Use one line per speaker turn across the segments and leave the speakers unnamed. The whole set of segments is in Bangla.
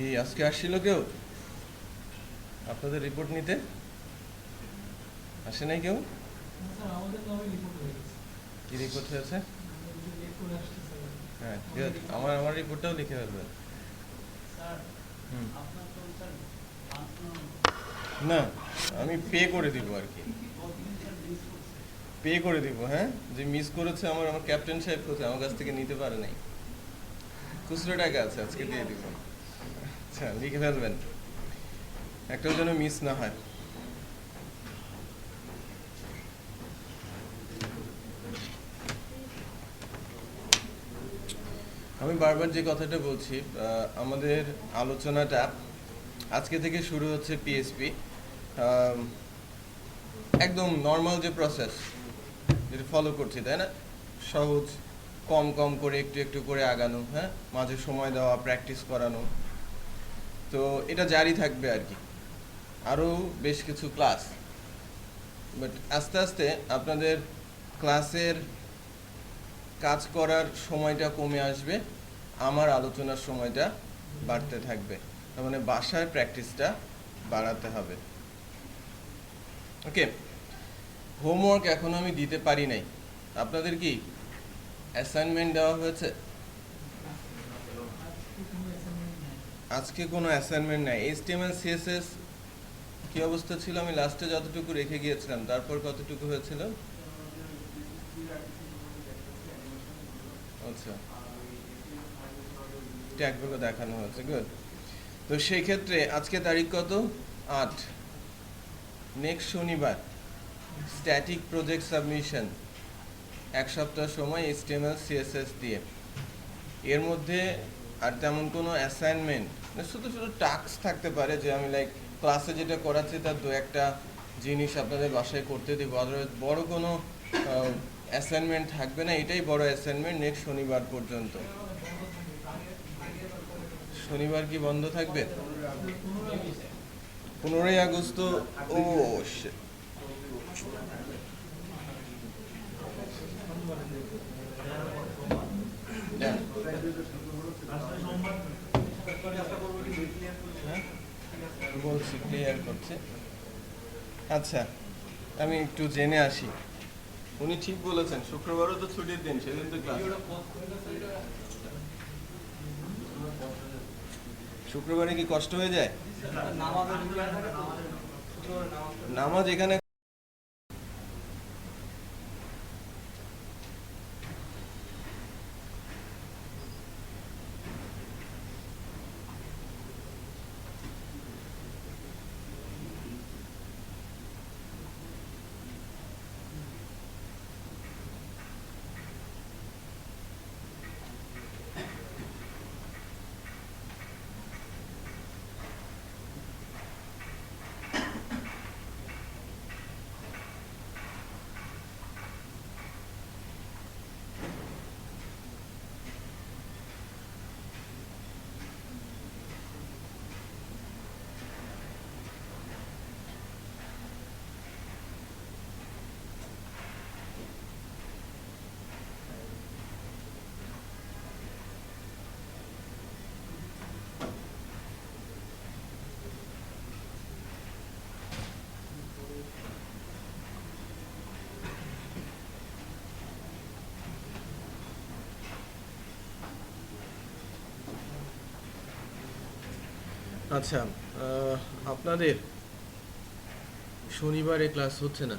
এই আজকে আসছিল কেউ আপনাদের রিপোর্ট নিতে? আসে নাই কেউ? কি রিপোর্ট হয়েছে? হ্যাঁ, ঠিক আছে, আমার রিপোর্টটাও লিখে ফেলবেন। হুম। না, আমি পে করে দিব আর কি, পে করে দিব। হ্যাঁ, যে মিস করেছে আমার ক্যাপ্টেন সাহেব কোথায়, আমার কাছ থেকে নিতে পারে নাই। খুচরো টাকা আছে, আজকে দিয়ে দিব। আচ্ছা, লিখে ফেলবেন, একটাও যেন মিস না হয়। আমি বারবার যে কথাটা বলছি, আমাদের আলোচনাটা আজকে থেকে শুরু হচ্ছে পিএসপি। একদম নর্মাল যে প্রসেস যেটা ফলো করছি, তাই না? সহজ, কম কম করে একটু একটু করে আগানো, হ্যাঁ, মাঝে সময় দেওয়া, প্র্যাকটিস করানো। তো এটা জারি থাকবে আর কি, আরও বেশ কিছু ক্লাস। বাট আস্তে আস্তে আপনাদের ক্লাসের কাজ করার সময়টা কমে আসবে, আমার আলোচনার সময়টা বাড়তে থাকবে। তার মানে বাসায় প্র্যাকটিসটা বাড়াতে হবে। ওকে, হোমওয়ার্ক এখনো আমি দিতে পারি নাই। আপনাদের কি অ্যাসাইনমেন্ট দেওয়া হয়েছে? আজকে কোনো অ্যাসাইনমেন্ট নাই। এইচটিএমএল সিএসএস কি অবস্থা ছিল? আমি লাস্টে যতটুকু রেখে গিয়েছিলাম, তারপর কতটুকু হয়েছিল? আচ্ছা, ট্যাগগুলো দেখানো হয়েছে, গুড। তো সেই ক্ষেত্রে আজকে তারিখ কত? 8। নেক্সট শনিবার স্ট্যাটিক প্রজেক্ট সাবমিশন, 1 সপ্তাহ সময় এইচটিএমএল সিএসএস দিয়ে। এর মধ্যে আর তেমন কোনো অ্যাসাইনমেন্ট, শুধু শুধু টাস্ক থাকতে পারে যে আমি লাইক ক্লাসে যেটা করাচ্ছি তার দু একটা জিনিস আপনাদের বাসায় করতে দেবো। আদারওয়াইজ বড় কোনো অ্যাসাইনমেন্ট থাকবে না। এটাই বড় অ্যাসাইনমেন্ট নেক্সট শনিবার পর্যন্ত। শনিবার কি বন্ধ থাকবে? 15ই আগস্ট? ও shit. হ্যাঁ, বলছি ক্লিয়ার করছে। আচ্ছা, আমি একটু জেনে আসি। উনি ঠিক বলেছেন, শুক্রবারও তো ছুটির দিন, সেদিন তো ক্লাস। শুক্রবারে কি কষ্ট হয়ে যায়? নামাজ এখানে আচ্ছা, আপনাদের শনিবারে ক্লাস হচ্ছে না?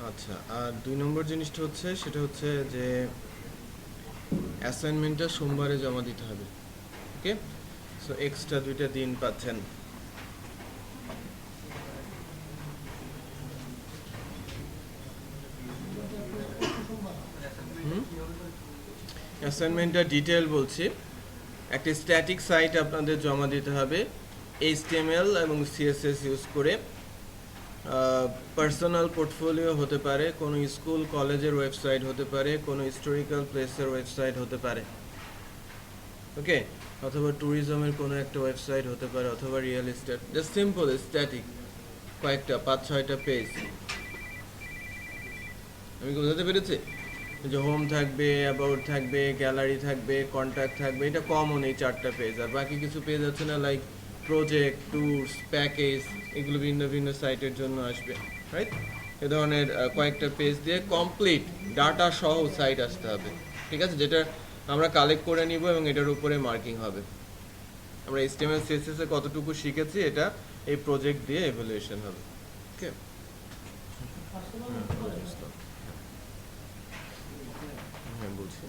আচ্ছা, আর 2 নম্বর জিনিসটা হচ্ছে, সেটা হচ্ছে যে অ্যাসাইনমেন্টটা সোমবারে জমা দিতে হবে। ওকে, সো এক্সট্রা 2টা দিন পাচ্ছেন। অ্যাসাইনমেন্টটা ডিটেল বলছি। একটা স্ট্যাটিক সাইট আপনাদের জমা দিতে হবে, এইচটিএমএল এবং সিএসএস ইউজ করে। পার্সোনাল পোর্টফোলিও হতে পারে, কোনো স্কুল কলেজের ওয়েবসাইট হতে পারে, কোনো হিস্টোরিক্যাল প্লেসের ওয়েবসাইট হতে পারে, ওকে, অথবা ট্যুরিজমের কোনো একটা ওয়েবসাইট হতে পারে, অথবা real estate. Just simple static, কয়েকটা 5-6টা পেজ। আমি কি বোঝাতে পেরেছি? যে হোম থাকবে, অ্যাবাউট থাকবে, গ্যালারি থাকবে, কন্ট্যাক্ট থাকবে, এটা কমন এই 4টা পেজ। আর বাকি কিছু পেজ আছে না, লাইক প্রজেক্ট, ট্যুরস, প্যাকেজ, এগুলো ভিন্ন ভিন্ন সাইটের জন্য আসবে, রাইট? এ ধরনের কয়েকটা পেজ দিয়ে কমপ্লিট ডাটা সহ সাইট আসতে হবে, ঠিক আছে? যেটা আমরা কালেক্ট করে নিব এবং এটার উপরে মার্কিং হবে। আমরা HTML CSS এ কতটুকু শিখেছি এটা এই প্রজেক্ট দিয়ে এভালুয়েশন হবে। ওকে, হ্যাঁ বলছি।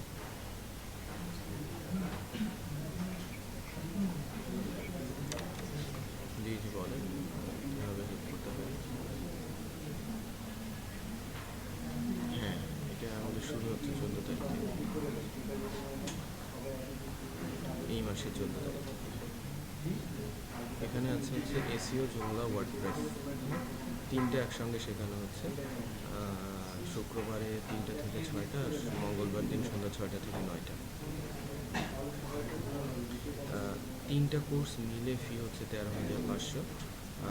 জি বলেন, কীভাবে হেল্প করতে পারি? হ্যাঁ, এটা আমাদের শুরু হচ্ছে 14 তারিখ থেকে, এই মাসের 14 তারিখ। এখানে আছে হচ্ছে এসইও, জুমলা, ওয়ার্ডপ্রেস, 3টে একসঙ্গে শেখানো হচ্ছে। শুক্রবারে 3টা থেকে 6টা, আর মঙ্গলবার দিন সন্ধ্যা 6টা থেকে 9টা। 3টা কোর্স মিলে ফি হচ্ছে 13,500,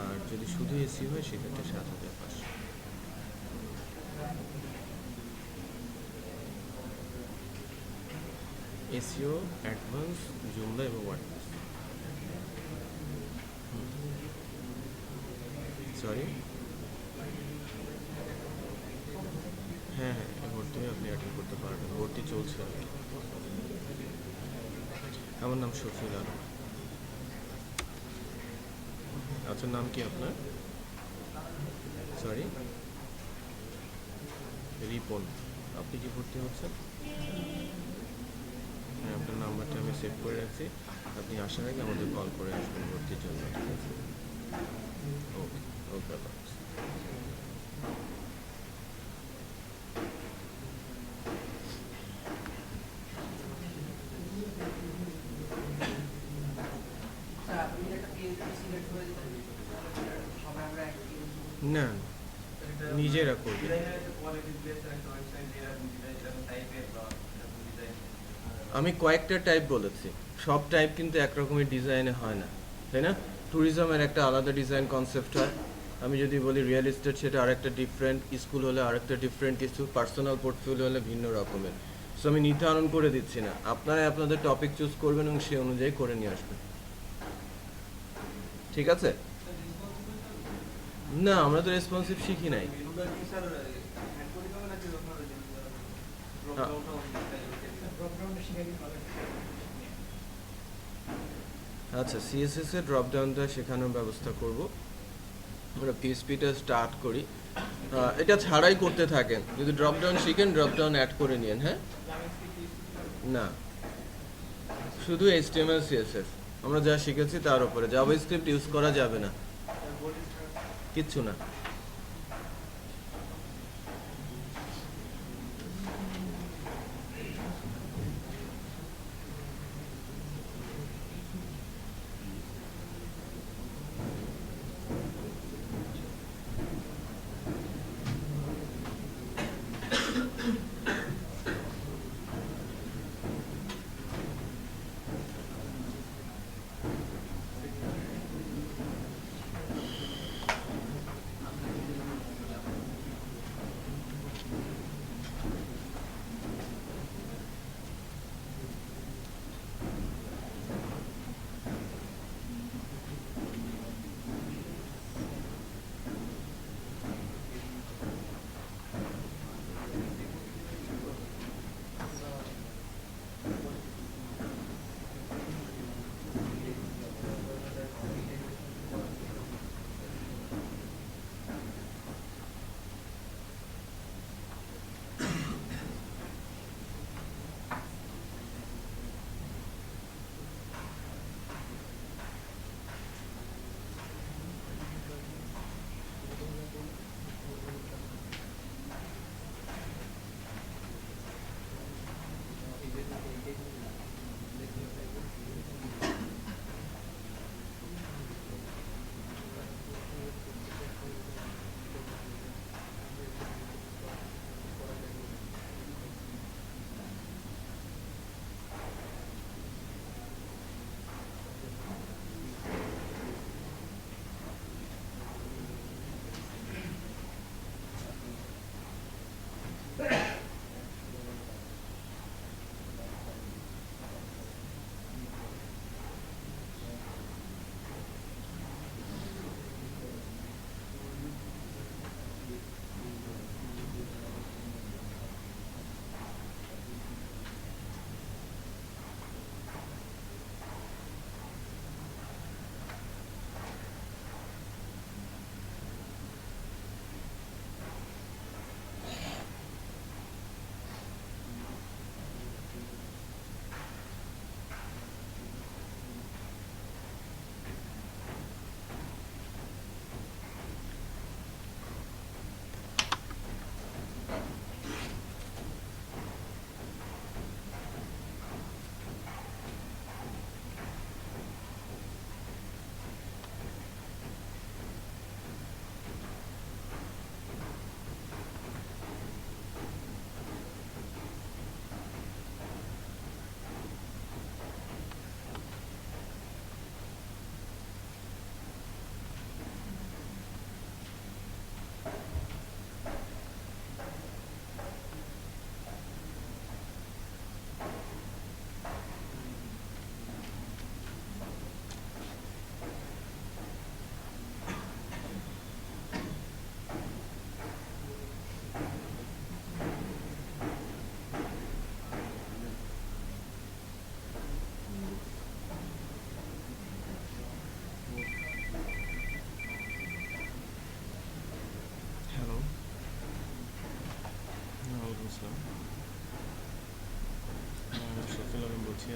আর যদি শুধু এসি হয় সেক্ষেত্রে 7,500। এসইও, অ্যাডভান্স, জুমলা এবং ওয়ার্ডপ্রেস। সরি, হ্যাঁ হ্যাঁ, ভর্তি হয়ে আপনি অ্যাটেন্ড করতে পারবেন, ভর্তি চলছে আর কি। আমার নাম শফিউল আলম। আচ্ছা, নাম কি আপনার? সরি, রিপন। আপনি কি ভর্তি হচ্ছেন? হ্যাঁ, আপনার নাম্বারটা আমি সেভ করে রাখছি। আপনি আসার আগে আমাদের কল করে আসবেন ভর্তির জন্য, ঠিক আছে? ওকে ওকে, আল্লাহ হাফেজ। না, নিজেরা করবে। আমি কয়েকটা টাইপ বলেছি, সব টাইপ কিন্তু একরকমের ডিজাইনে হয় না, তাই না? ট্যুরিজমের একটা আলাদা ডিজাইন কনসেপ্ট হয়। আমি যদি বলি রিয়েল এস্টেট, সেটা আরেকটা ডিফারেন্ট, স্কুল হলে আরেকটা ডিফারেন্ট কিছু, পার্সোনাল পোর্টফোলিও হলে ভিন্ন রকমের। সো আমি নির্ধারণ করে দিচ্ছি না, আপনারা আপনাদের টপিক চুজ করবেন এবং সেই অনুযায়ী করে নিয়ে আসবেন, ঠিক আছে? না, আমরা তো রেসপন্সিভ শিখি নাই। আচ্ছা, সিএসএস এর ড্রপ ডাউনটা শেখানোর ব্যবস্থা করব। আমরা পিএসপিটা স্টার্ট করি, এটা ছাড়াই করতে থাকেন। যদি ড্রপ ডাউন শিখেন, ড্রপ ডাউন অ্যাড করে নিন। হ্যাঁ, না, শুধু HTML CSS আমরা যা শিখেছি তার উপরে, জাভাস্ক্রিপ্ট ইউজ করা যাবে না, কিচ্ছু না।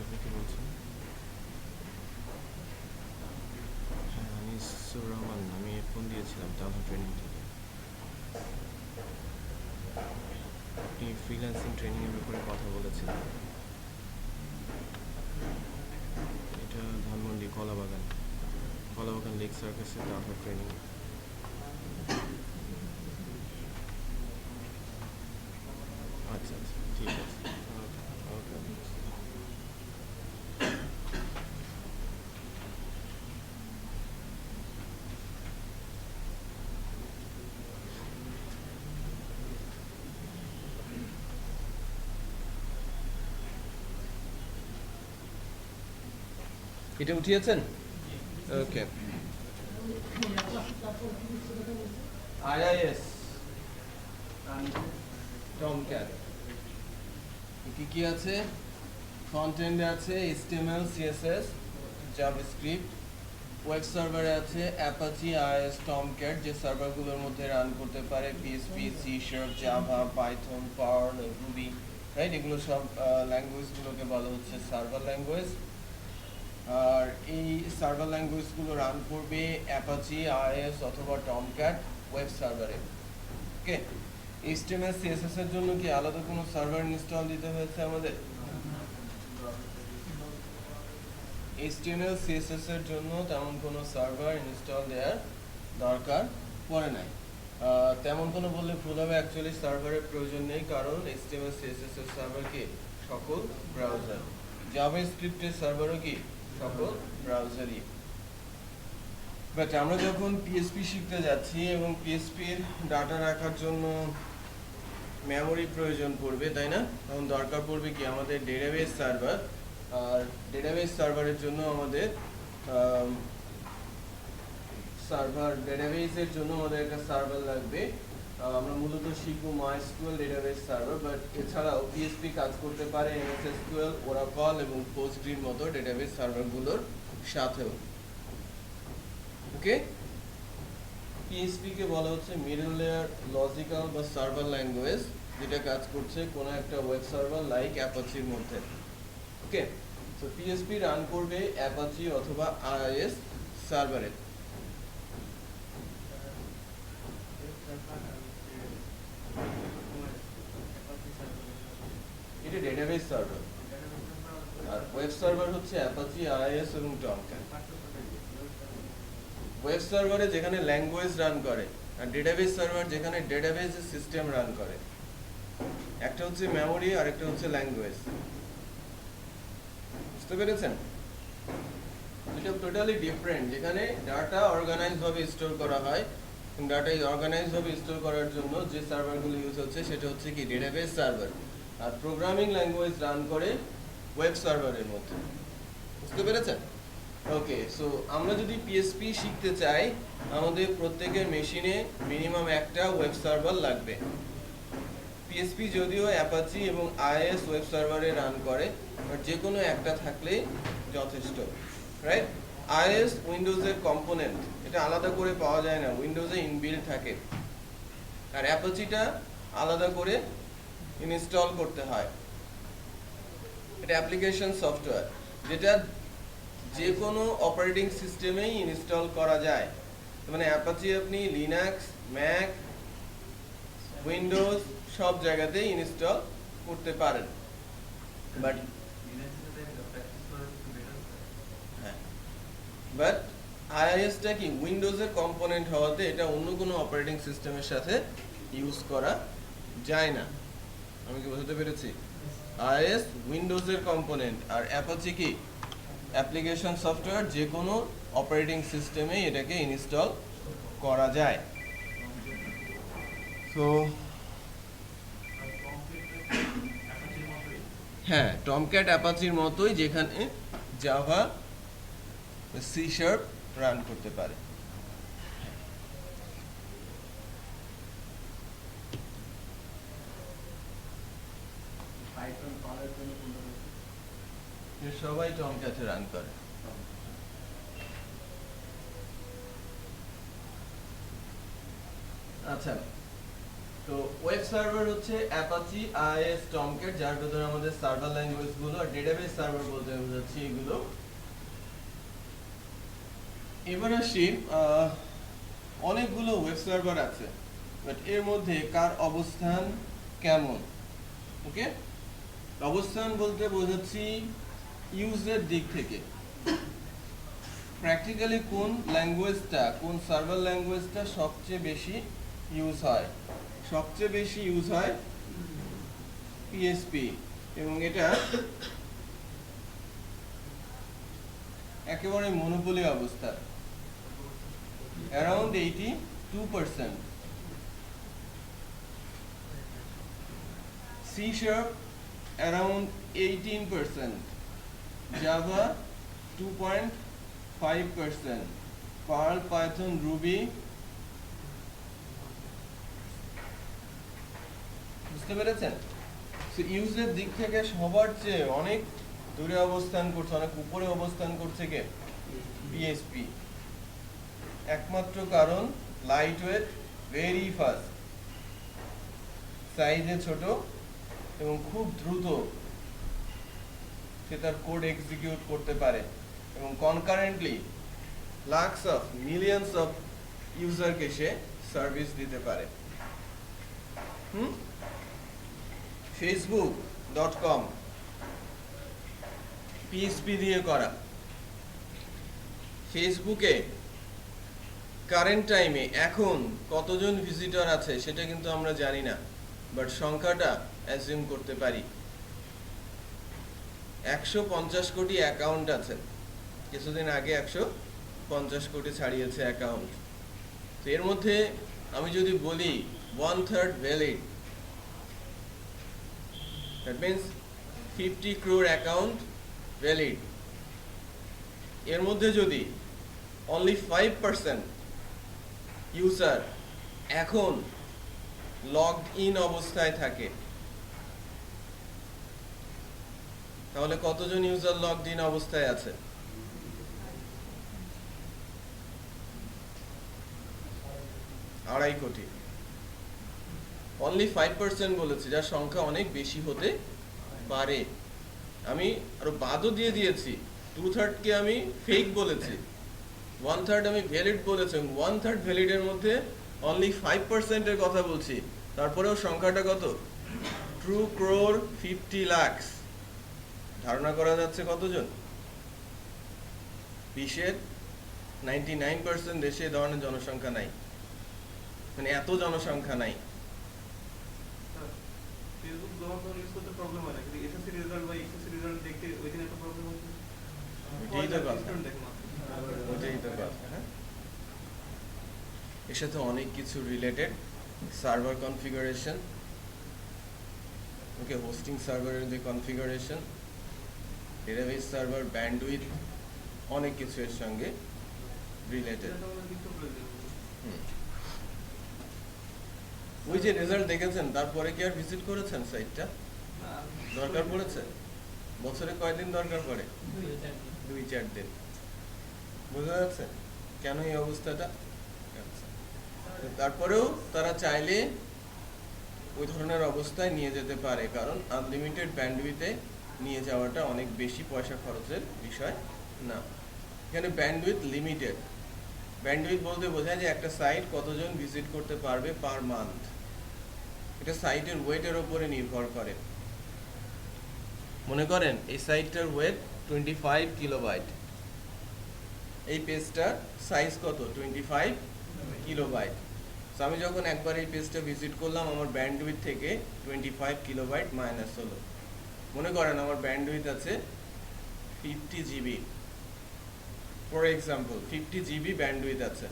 আপনি কি বলছেন? হ্যাঁ, আনিসুর রহমান, আমি ফোন দিয়েছিলাম টাউন ট্রেনিং থেকে। আপনি ফ্রিল্যান্সিং ট্রেনিংয়ের ব্যাপারে কথা বলেছিলেন। এটা ধানমন্ডি কলাবাগান লেক সার্কাসে টাউন ট্রেনিং। আচ্ছা আচ্ছা, ঠিক আছে। ওকে ওকে। এটা উঠিয়েছেন? ওকে। আইআইএস টমক্যাট কি কি আছে? ফ্রন্ট এন্ডে আছে HTML CSS জাভাস্ক্রিপ্ট, ওয়েব সার্ভারে আছে অ্যাপাচি আইএস টমক্যাট, যে সার্ভারগুলোর মধ্যে রান করতে পারে PHP C# Java Python Perl Ruby, right? এগুলো সব ল্যাঙ্গুয়েজগুলোকে বলা হচ্ছে সার্ভার ল্যাঙ্গুয়েজ। আর এই সার্ভার ল্যাঙ্গুয়েজগুলো রান করবে অ্যাপাচি আইএস অথবা টমক্যাট ওয়েব সার্ভারে। ওকে, HTML CSS এর জন্য কি আলাদা কোনো সার্ভার ইনস্টল দিতে হয়েছে আমাদের? HTML CSS এর জন্য তেমন কোনো সার্ভার ইনস্টল দেওয়ার দরকার পড়ে নাই। তেমন কোনো বললে ভুল হবে, অ্যাকচুয়ালি সার্ভারের প্রয়োজন নেই, কারণ HTML CSS এর সার্ভার কি সকল ব্রাউজার, জাভাস্ক্রিপ্টের সার্ভারও কি সকল ব্রাউজারই। বাট আমরা যখন PHP শিখতে যাচ্ছি এবং PHP এর ডাটা রাখার জন্য মেমোরি প্রয়োজন পড়বে, তাই না? তখন দরকার পড়বে কি আমাদের ডেটাবেস সার্ভার। আর ডেটাবেস সার্ভারের জন্য আমাদের ডেটাবেসের জন্য আমাদের একটা সার্ভার লাগবে। আমরা মূলত শিখবো MySQL ডেটাবেস সার্ভার, বাট এছাড়াও PHP কাজ করতে পারে MS SQL, ওরাকল এবং পোস্টগ্রির মতো ডেটাবেস সার্ভারগুলোর সাথেও। ওকে, PHP কে বলা হচ্ছে মিডল লেয়ার লজিক্যাল বা সার্ভার ল্যাঙ্গুয়েজ, যেটা কাজ করছে কোনো একটা ওয়েব সার্ভার লাইক অ্যাপাচির মধ্যে। ওকে, সো PHP রান করবে অ্যাপাচি অথবা আইএস সার্ভারে। এটা ডেটাবেস সার্ভার, আর ওয়েব সার্ভার হচ্ছে অ্যাপাচি আইএস এবং টমক্যাট। ওয়েব সার্ভারে যেখানে ল্যাঙ্গুয়েজ রান করে, আর ডেটাবেস সার্ভার যেখানে ডেটাবেস সিস্টেম রান করে। একটা হচ্ছে মেমোরি আর একটা হচ্ছে ল্যাঙ্গুয়েজ। বুঝতে পেরেছেন? এটা টোটালি ডিফারেন্ট। যেখানে ডাটা অর্গানাইজ ভাবে স্টোর করা হয়, ডাটা অর্গানাইজ ভাবে স্টোর করার জন্য যে সার্ভারগুলো ইউজ হচ্ছে সেটা হচ্ছে কি ডেটাবেস সার্ভার, আর প্রোগ্রামিং ল্যাঙ্গুয়েজ রান করে ওয়েব সার্ভারের মধ্যে। বুঝতে পেরেছেন? ওকে, সো আমরা যদি PHP শিখতে চাই, আমাদের প্রত্যেকের মেশিনে মিনিমাম একটা ওয়েব সার্ভার লাগবে। PHP যদিও অ্যাপাচি এবং আইএস ওয়েব সার্ভারে রান করে, বাট যে কোনো একটা থাকলেই যথেষ্ট, রাইট? আইএস উইন্ডোজের কম্পোনেন্ট, এটা আলাদা করে পাওয়া যায় না, উইন্ডোজে ইনবিল্ট থাকে। আর অ্যাপাচিটা আলাদা করে ইনস্টল করতে হয়। এটা অ্যাপ্লিকেশন সফটওয়্যার, যেটা যে কোনো অপারেটিং সিস্টেমেই ইনস্টল করা যায়। মানে অ্যাপাচি আপনি লিনাক্স, ম্যাক, উইন্ডোজ সব জায়গাতেই ইনস্টল করতে পারেন। বাট বাট আইএসটা কি উইন্ডোজের কম্পোনেন্ট হওয়াতে এটা অন্য কোনো অপারেটিং সিস্টেমের সাথে ইউজ করা যায় না। আমি কি বুঝতে পেরেছি? আইএস উইন্ডোজের কম্পোনেন্ট, আর অ্যাপাচি কি অ্যাপ্লিকেশন সফটওয়্যার, যে কোনো অপারেটিং সিস্টেমে এটাকে ইনস্টল করা যায়। তো হ্যাঁ, টমক্যাট অ্যাপাচির মতোই, যেখানে জাভা C# রান করতে পারে। সবাই টমক্যাটে রান করে। আচ্ছা, তো ওয়েব সার্ভার হচ্ছে অ্যাপাচি, আইএস, টমক্যাট, যার ভেতরে আমাদের সার্ভার ল্যাঙ্গুয়েজ গুলো আর ডেটাবেস সার্ভার বলতে বোঝাচ্ছি এগুলো। এবার আসি অনেকগুলো ওয়েব সার্ভার আছে, বাট এর মধ্যে কার অবস্থান কেমন। ওকে, অবস্থান বলতে বোঝাচ্ছি ইউজের দিক থেকে প্র্যাকটিক্যালি কোন ল্যাঙ্গুয়েজটা, কোন সার্ভার ল্যাঙ্গুয়েজটা সবচেয়ে বেশি ইউজ হয়। সবচেয়ে বেশি ইউজ হয় পিএসপি, এবং এটা একেবারে মনোপলি অবস্থা, around 82%। C sharp around 18%, Java 2.5%, Perl, Python, Ruby. বুঝতে পেরেছেন? ইউজের দিক থেকে সবার চেয়ে অনেক দূরে অবস্থান করছে, অনেক উপরে অবস্থান করছে কে? পিএসপি। একমাত্র কারণ লাইট ওয়েট, ভেরি ফাস্ট, সাইজে ছোট এবং খুব দ্রুত সে তার কোড এক্সিকিউট করতে পারে এবং concurrently lakhs of millions of ইউজারকে সে সার্ভিস দিতে পারে। facebook.com পিএসপি দিয়ে করা। ফেসবুকে কারেন্ট টাইমে এখন কতজন ভিজিটর আছে সেটা কিন্তু আমরা জানি না, বাট সংখ্যাটা অ্যাজিউম করতে পারি। 150 কোটি অ্যাকাউন্ট আছে, কিছুদিন আগে 150 কোটি ছাড়িয়েছে অ্যাকাউন্ট। তো এর মধ্যে আমি যদি বলি 1/3 valid, that means 50 crore account valid. এর মধ্যে যদি অনলি 5% ইউজার এখন লগ ইন অবস্থায় থাকে, তাহলে কতজন ইউজার লগড ইন অবস্থায় আছে? আড়াই কোটি। অনলি 5% বলেছি, যার সংখ্যা অনেক বেশি হতে পারে। আমি আরো বাদও দিয়ে দিয়েছি, 2/3 কে আমি ফেক বলেছি, 1/3 আমি ভ্যালিড বলেছি। 1/3 ভ্যালিডের মধ্যে অনলি 5% এর কথা বলছি, তারপরেও সংখ্যাটা কত? 2 crore 50 lakhs। ধারণা করা যাচ্ছে কতজন? বিশ্বের 99% দেশে এই ধরনের জনসংখ্যা নাই, মানে এত জনসংখ্যা নাই।
ফেসবুক ব্যবহার করে ইউজ করতে প্রবলেম হয় না, কিন্তু এসএসসি রেজাল্ট বা এইচএসসি রেজাল্ট দেখতে ওই দিন একটা প্রবলেম হচ্ছে।
ওইটাই তো কথা, ওইটাই তো কথা। হ্যাঁ, এর সাথে অনেক কিছু রিলেটেড, সার্ভার কনফিগারেশন, ওকে, হোস্টিং সার্ভারের যে কনফিগারেশন, ডেটাবেস সার্ভার, ব্যান্ডউইথ, অনেক কিছু এর সঙ্গে রিলেটেড। ওই যে রেজাল্ট দেখেছেন, তারপরে কি আর ভিজিট করেছেন সাইটটা? দরকার পড়েছে? বছরে কয়দিন দরকার পড়ে? 2-4 দিন। বোঝা যাচ্ছে কেন এই অবস্থাটা? তারপরেও তারা চাইলে ওই ধরনের অবস্থায় নিয়ে যেতে পারে, কারণ আনলিমিটেড ব্যান্ডউইথে নিয়ে যাওয়াটা অনেক বেশি পয়সা খরচের বিষয় না। এখানে ব্যান্ডউইথ লিমিটেড। ব্যান্ডউইথ বলতে বোঝায় যে একটা সাইট কতজন ভিজিট করতে পারবে পার মান্থ। এটা সাইটের ওয়েটের উপরে নির্ভর করে। মনে করেন এই সাইটটার ওয়েট 25 কিলোবাইট, এই পেজটার সাইজ কত? 25 কিলোবাইট। সো আমি যখন একবার এই পেজটা ভিজিট করলাম, আমার ব্যান্ডউইথ থেকে 25 কিলোবাইট মাইনাস হলো। মনে করেন আমার ব্যান্ডউইথ আছে 50 GB, for example 50 GB bandwidth আছে।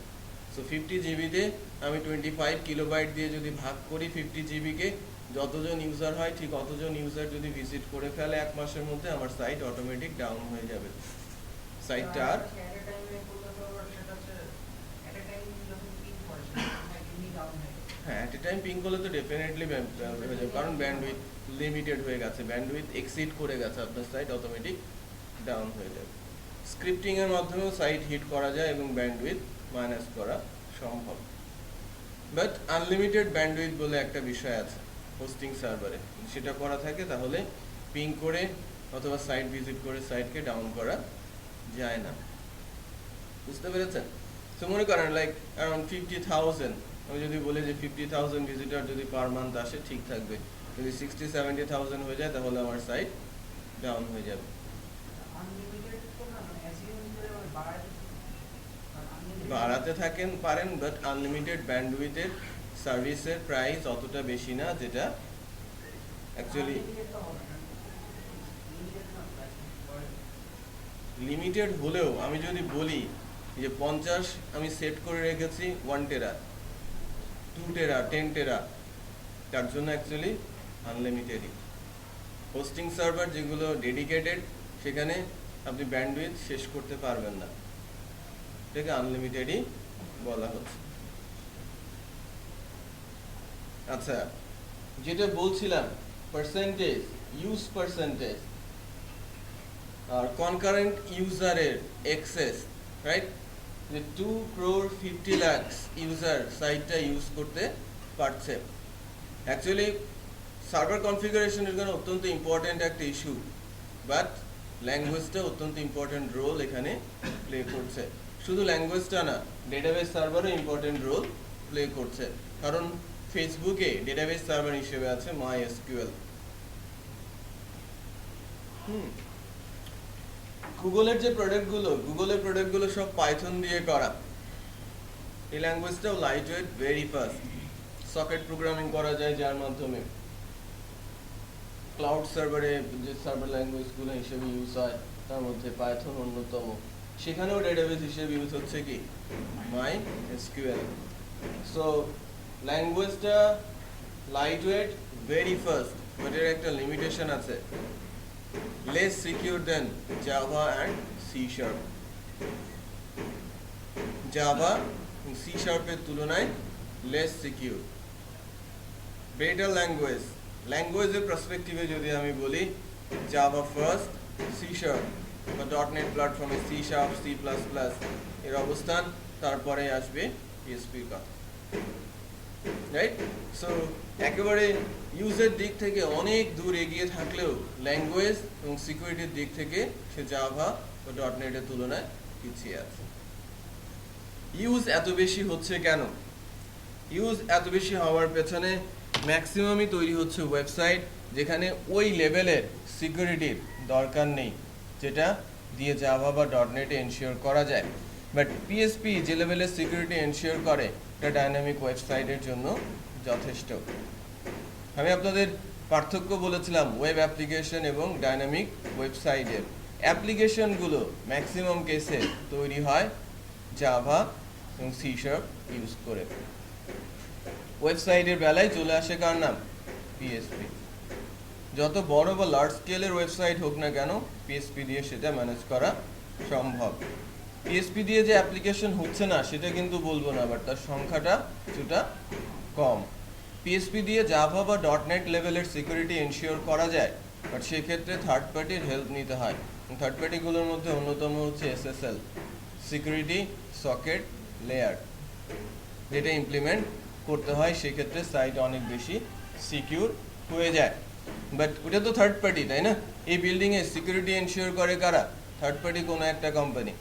সো 50 জিবিতে আমি 25 কিলোবাইট দিয়ে যদি ভাগ করি 50 জিবিকে, যতজন ইউজার হয় ঠিক অতজন ইউজার যদি ভিজিট করে ফেলে এক মাসের মধ্যে, আমার সাইট অটোমেটিক ডাউন হয়ে যাবে। সাইটটা আর হ্যাঁ, অ্যাট এ টাইম পিং করলে তো ডেফিনেটলি হয়ে যাবে, কারণ ব্যান্ডউইথ লিমিটেড হয়ে গেছে, ব্যান্ডউইথ এক্সিড করে গেছে, আপনার সাইট অটোমেটিক ডাউন হয়ে যাবে। স্ক্রিপ্টিং এর মাধ্যমেও সাইট হিট করা যায় এবং ব্যান্ডউইথ মাইনাস করা সম্ভব। বাট আনলিমিটেড ব্যান্ডউইথ বলে একটা বিষয় আছে হোস্টিং সার্ভারে, সেটা করা থাকে তাহলে পিং করে অথবা সাইট ভিজিট করে সাইটকে ডাউন করা যায় না। বুঝতে পেরেছেন? তো মনে করেন লাইক অ্যারাউন্ড 50,000, আমি যদি বলি যে 50,000 ভিজিটর যদি পার মান্থ আসে ঠিক থাকবে, যদি 60-70,000 হয়ে যায় তাহলে আমার সাইট ডাউন হয়ে যাবে। বাড়াতে থাকেন পারেন, বাট আনলিমিটেড ব্যান্ডউইথের সার্ভিসের প্রাইস অতটা বেশি না, যেটা অ্যাকচুয়ালি লিমিটেড হলেও আমি যদি বলি যে 50 আমি সেট করে রেখেছি 1 টেরা, 2 টেরা, 10 টেরা, তার জন্য অ্যাকচুয়ালি আনলিমিটেডই। হোস্টিং সার্ভার যেগুলো ডেডিকেটেড সেখানে আপনি ব্যান্ডউইথ শেষ করতে পারবেন না, এটাকে আনলিমিটেডই বলা হচ্ছে। আচ্ছা, যেটা বলছিলাম পার্সেন্টেজ, ইউজ পার্সেন্টেজ আর কনকারেন্ট ইউজারের এক্সেস, রাইট? যে 2,50,00,000 ইউজার সাইটটা ইউজ করতে পারছে। অ্যাকচুয়ালি সার্ভার কনফিগারেশনের জন্য অত্যন্ত ইম্পর্ট্যান্ট একটা ইস্যু, বাট ল্যাঙ্গুয়েজটা অত্যন্ত ইম্পর্ট্যান্ট রোল এখানে প্লে করছে। শুধু ল্যাঙ্গুয়েজটা না, ডেটাবেস সার্ভারও ইম্পর্ট্যান্ট রোল প্লে করছে, কারণ ফেসবুকে ডেটাবেস সার্ভার হিসেবে আছে MySQL। গুগলের প্রোডাক্টগুলো সব পাইথন দিয়ে করা। এই ল্যাঙ্গুয়েজটাও lightweight, very fast. Socket programming করা যায় যার মাধ্যমে। ক্লাউড সার্ভারে যে সার্ভার ল্যাঙ্গুয়েজগুলো হিসেবে ইউজ হয় তার মধ্যে পাইথন অন্যতম। সেখানেও ডেটাবেস হিসেবে ইউজ হচ্ছে কি MySQL। সো ল্যাঙ্গুয়েজটা lightweight, very fast, but এর একটা লিমিটেশন আছে, less secure than Java and C#। Java এবং C# এর তুলনায় less secure। better ল্যাঙ্গুয়েজের পার্সপেক্টিভে যদি আমি বলি Java ফার্স্ট, C# বা .NET প্ল্যাটফর্মে C#, C++ এর অবস্থান, তারপরে আসবে PHP র কথা, রাইট? সো একেবারে ইউজের দিক থেকে অনেক দূর এগিয়ে থাকলেও ল্যাঙ্গুয়েজ এবং সিকিউরিটির দিক থেকে সে জাভা ও .NET এর তুলনায় পিছিয়ে আছে। ইউজ এত বেশি হচ্ছে কেন? ইউজ এত বেশি হওয়ার পেছনে ম্যাক্সিমামই তৈরি হচ্ছে ওয়েবসাইট যেখানে ওই লেভেলের সিকিউরিটির দরকার নেই, যেটা দিয়ে জাভা বা .NET এ এনশিওর করা যায়। বাট PHP যে লেভেলের সিকিউরিটি এনশিওর করে, এটা ডাইনামিক ওয়েবসাইটের জন্য যথেষ্ট। আমি আপনাদের পার্থক্য বলেছিলাম ওয়েব অ্যাপ্লিকেশন এবং ডাইনামিক ওয়েবসাইটের। অ্যাপ্লিকেশনগুলো ম্যাক্সিমাম কেসে তৈরি হয় জাভা এবং C# ইউজ করে। ওয়েবসাইটের বেলায় চলে আসে কার নাম? PHP। যত বড় বা লার্জ স্কেলের ওয়েবসাইট হোক না কেন, PHP দিয়ে সেটা ম্যানেজ করা সম্ভব। PHP দিয়ে যে অ্যাপ্লিকেশন হচ্ছে না সেটা কিন্তু বলবো না, বাট তার সংখ্যাটা কিছুটা কম। PHP দিয়ে জাভা বা .NET লেভেলের সিকিউরিটি এনশিওর করা যায়, বাট সেক্ষেত্রে থার্ড পার্টির হেল্প নিতে হয়। থার্ড পার্টিগুলোর মধ্যে অন্যতম হচ্ছে SSL, সিকিউরিটি সকেট লেয়ার, যেটা ইমপ্লিমেন্ট করতে হয়, সেক্ষেত্রে সাইট অনেক বেশি সিকিউর হয়ে যায়। বাট ওটা তো থার্ড পার্টি, তাই না? এই বিল্ডিংয়ে সিকিউরিটি এনশিওর করে কারা? থার্ড পার্টি কোনো একটা কোম্পানি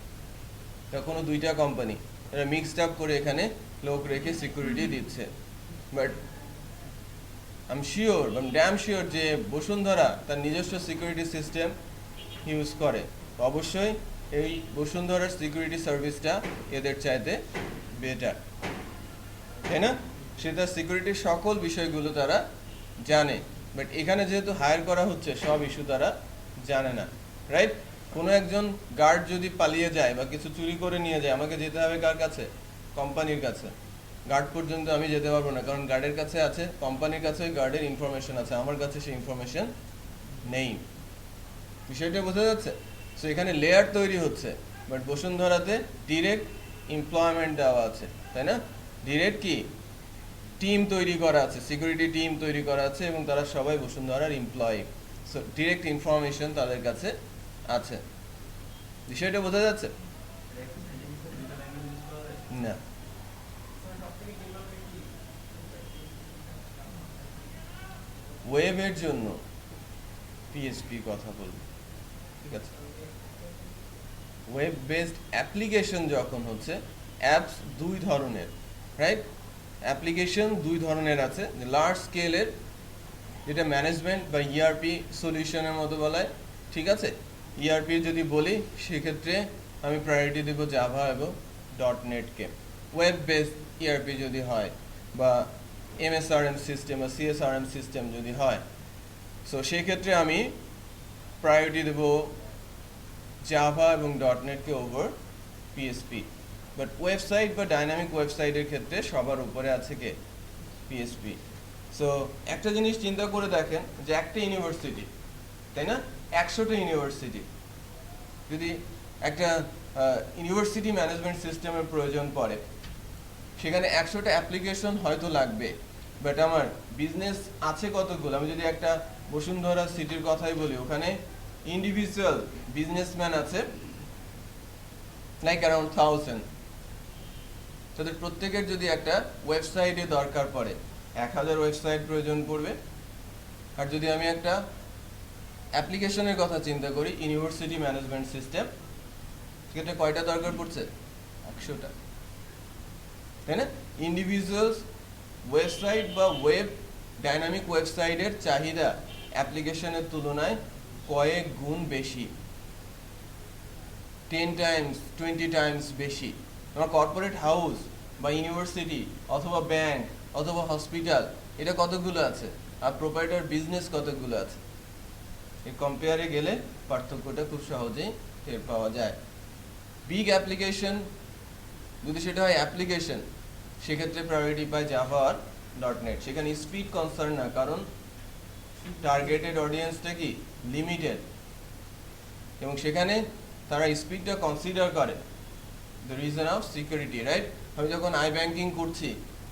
বা কোনো দুইটা কোম্পানি, এরা মিক্সড আপ করে এখানে লোক রেখে সিকিউরিটি দিচ্ছে। বাট আমি শিওর, ড্যাম শিওর যে বসুন্ধরা তার নিজস্ব সিকিউরিটি সিস্টেম ইউজ করে, অবশ্যই এই বসুন্ধরার সিকিউরিটি সার্ভিসটা এদের চাইতে বেটার, তাই না? সে তার সিকিউরিটির সকল বিষয়গুলো তারা জানে, বাট এখানে যেহেতু হায়ার করা হচ্ছে সব ইস্যু তারা জানে না, রাইট? কোনো একজন গার্ড যদি পালিয়ে যায় বা কিছু চুরি করে নিয়ে যায়, আমাকে যেতে হবে কার কাছে? কোম্পানির কাছে। গার্ড পর্যন্ত আমি যেতে পারবো না, কারণ গার্ডের কাছে আছে, কোম্পানির কাছে ওই গার্ডের ইনফরমেশন আছে, আমার কাছে সেই ইনফরমেশন নেই। বিষয়টা বোঝা যাচ্ছে? সো এখানে লেয়ার তৈরি হচ্ছে, বাট বসুন্ধরাতে ডিরেক্ট এমপ্লয়মেন্ট দেওয়া আছে, তাই না? ডিরেক্ট কি টিম তৈরি করা আছে, সিকিউরিটি টিম তৈরি করা আছে, এবং তারা সবাই বসুন্ধরার এমপ্লয়ি। সো ডিরেক্ট ইনফরমেশন তাদের কাছে আছে। বিষয়টা বোঝা যাচ্ছে? না, ওয়েবের জন্য পিএসপি কথা বলবো, ঠিক আছে? ওয়েব বেসড অ্যাপ্লিকেশন যখন হচ্ছে, অ্যাপস দুই ধরনের, রাইট? অ্যাপ্লিকেশন দুই ধরনের আছে, লার্জ স্কেলের যেটা ম্যানেজমেন্ট বা ইআরপি সলিউশনের মতো বলায়, ঠিক আছে? ইআরপি যদি বলি সেক্ষেত্রে আমি প্রায়োরিটি দেবো জাভা এবং .NET-কে। ওয়েব বেসড ইআরপি যদি হয় বা এমএসআরএম সিস্টেম বা সিএসআরএম সিস্টেম যদি হয়, সো সেক্ষেত্রে আমি প্রায়োরিটি দেবো জাভা এবং .NET-কে ওভার পিএসপি। বাট ওয়েবসাইট বা ডাইনামিক ওয়েবসাইটের ক্ষেত্রে সবার উপরে আছে কে? পিএসপি। সো একটা জিনিস চিন্তা করে দেখেন যে একটা ইউনিভার্সিটি, তাই না, 100টা ইউনিভার্সিটি, যদি একটা ইউনিভার্সিটি ম্যানেজমেন্ট সিস্টেমের প্রয়োজন পড়ে, সেখানে 100টা অ্যাপ্লিকেশন হয়তো লাগবে, বাট আমার বিজনেস আছে কতগুলো? আমি যদি একটা বসুন্ধরা সিটির কথাই বলি, ওখানে ইন্ডিভিজুয়াল বিজনেসম্যান আছে লাইক অ্যারাউন্ড 1000। তাদের প্রত্যেকের যদি একটা ওয়েবসাইটে দরকার পড়ে, 1000 ওয়েবসাইট প্রয়োজন পড়বে। আর যদি আমি একটা অ্যাপ্লিকেশনের কথা চিন্তা করি, ইউনিভার্সিটি ম্যানেজমেন্ট সিস্টেম, সেক্ষেত্রে কয়টা দরকার পড়ছে? 100টা, তাই না? ইন্ডিভিজুয়ালস ওয়েবসাইট বা ওয়েব ডাইনামিক ওয়েবসাইটের চাহিদা অ্যাপ্লিকেশনের তুলনায় কয়েক গুণ বেশি, 10 টাইমস 20 টাইমস বেশি। আমার কর্পোরেট হাউস বা ইউনিভার্সিটি অথবা ব্যাংক অথবা হসপিটাল, এটা কতগুলো আছে, আর প্রোপাইটার বিজনেস কতগুলো আছে। এই কম্পেয়ারে গেলে পার্থক্যটা খুব সহজেই টের পাওয়া যায়। বিগ অ্যাপ্লিকেশন যদি সেটা হয় অ্যাপ্লিকেশন, সেক্ষেত্রে প্রায়োরিটি পায় জাভা আর .NET। সেখানে স্পিড কনসার্ন না, কারণ টার্গেটেড অডিয়েন্সটা কি লিমিটেড, এবং সেখানে তারা স্পিডটা কনসিডার করে the reason of security, right? আমি যখন ব্যাংকিং করছি,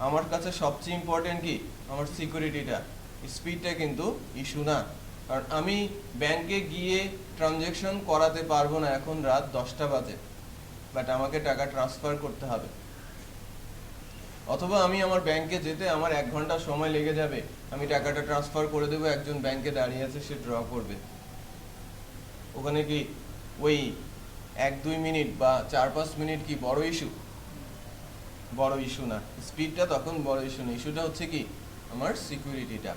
আমার কাছে সবচেয়ে ইম্পর্টেন্ট কি? আমার সিকিউরিটিটা। স্পিডটা কিন্তু ইস্যু না, কারণ আমি ব্যাংকে গিয়ে ট্রানজ্যাকশন করাতে পারবো না এখন রাত 10টা বাজে, বাট আমাকে টাকা ট্রান্সফার করতে হবে। অথবা আমি আমার ব্যাংকে যেতে আমার 1 ঘন্টা সময় লেগে যাবে, আমি টাকাটা ট্রান্সফার করে দেবো, একজন ব্যাংকে দাঁড়িয়ে আছে, সে ড্র করবে। ওখানে কি ওই 1-2 মিনিট বা 4-5 মিনিট কি বড় ইস্যু? বড় ইস্যু না। স্পিডটা তখন বড় ইস্যু না, ইস্যুটা হচ্ছে কি আমার সিকিউরিটিটা।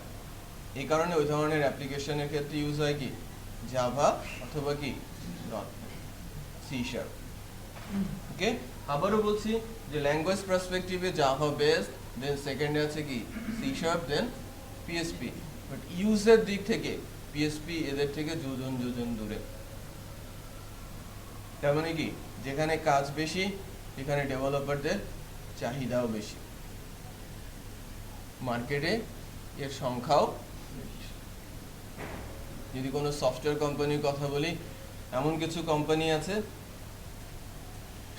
এই কারণে ওই ধরনের অ্যাপ্লিকেশনের ক্ষেত্রে ইউজ হয় কি জাভা অথবা কি সি শার্প। ওকে, আবারও বলছি যে ল্যাঙ্গুয়েজ পার্সপেক্টিভে জাভা বেসড, দেন সেকেন্ডে আছে কি C sharp, then PSP. But ইউজের দিক থেকে পিএসপি এদের থেকে যোজন যোজন দূরে। তার মানে কি, যেখানে কাজ বেশি সেখানে ডেভেলপারদের চাহিদাও বেশি, মার্কেটে এর সংখ্যাও বেশি। যদি কোনো সফটওয়্যার কোম্পানির কথা বলি, এমন কিছু কোম্পানি আছে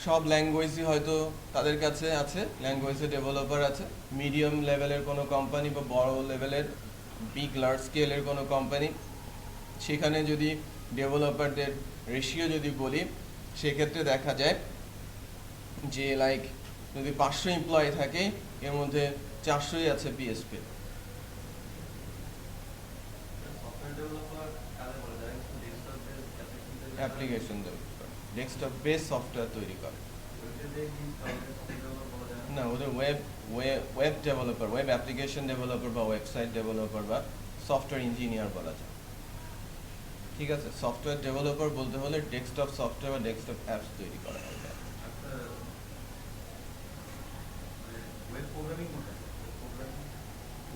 সব ল্যাঙ্গুয়েজই হয়তো তাদের কাছে আছে, ল্যাঙ্গুয়েজে ডেভেলপার আছে। মিডিয়াম লেভেলের কোনো কোম্পানি বা বড় লেভেলের বিগ লার্জ স্কেলের কোনো কোম্পানি, সেখানে যদি ডেভেলপারদের রেশিও যদি বলি, সেক্ষেত্রে দেখা যায় যে লাইক যদি 500 এমপ্লয়ি থাকে, এর মধ্যে 400ই আছে PHP. Application desktop base software তৈরি করে না, ওদের web developer, web application developer বা ওয়েবসাইট ডেভেলপার বা সফটওয়্যার ইঞ্জিনিয়ার বলা যায়। ঠিক আছে, সফটওয়্যার ডেভেলপার বলতে হলে ডেস্কটপ সফটওয়্যার বা ডেস্কটপ অ্যাপস তৈরি করা হয়।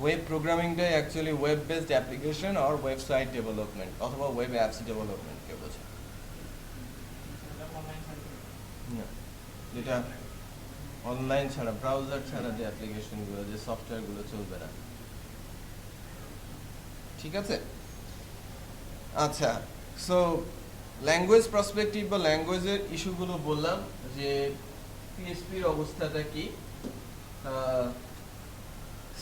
ওয়েব প্রোগ্রামিংটাই অ্যাকচুয়ালি ওয়েব বেসড অ্যাপ্লিকেশন আর ওয়েবসাইট ডেভেলপমেন্ট অথবা ওয়েব অ্যাপস ডেভেলপমেন্টকে বোঝায়। যেটা অনলাইন ছাড়া, ব্রাউজার ছাড়া যে অ্যাপ্লিকেশনগুলো, যে সফটওয়্যারগুলো চলবে না। ঠিক আছে, আচ্ছা। সো ল্যাঙ্গুয়েজ পার্সপেক্টিভ বা ল্যাঙ্গুয়েজের ইস্যুগুলো বললাম, যে পিএসপির অবস্থাটা কি।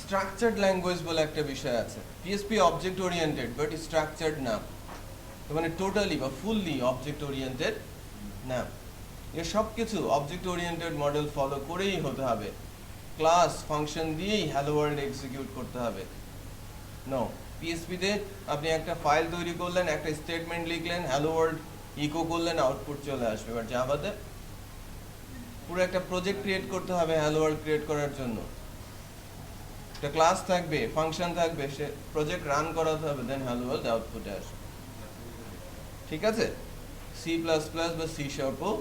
স্ট্রাকচার্ড ল্যাঙ্গুয়েজ বলে একটা বিষয় আছে। PSP object oriented but structured না, মানে টোটালি বা ফুললি অবজেক্ট ওরিয়েন্টেড না। এর সব কিছু অবজেক্ট ওরিয়েন্টেড মডেল ফলো করেই হতে হবে, ক্লাস ফাংশন দিয়েই হ্যালো ওয়ার্ল্ড এক্সিকিউট করতে হবে। নো, পিএসপিতে আপনি একটা ফাইল তৈরি করলেন, একটা স্টেটমেন্ট লিখলেন, হ্যালো ওয়ার্ল্ড ইকো করলেন, আউটপুট চলে আসবে। এবার জাভাতে পুরো একটা প্রজেক্ট ক্রিয়েট করতে হবে হ্যালো ওয়ার্ল্ড ক্রিয়েট করার জন্য, একটা ক্লাস থাকবে, ফাংশন থাকবে, সে প্রজেক্ট রান করাতে হবে, দেন হ্যালো ওয়ার্ল্ড আউটপুটে আসবে। ঠিক আছে? সি প্লাস প্লাস বা সি শার্পও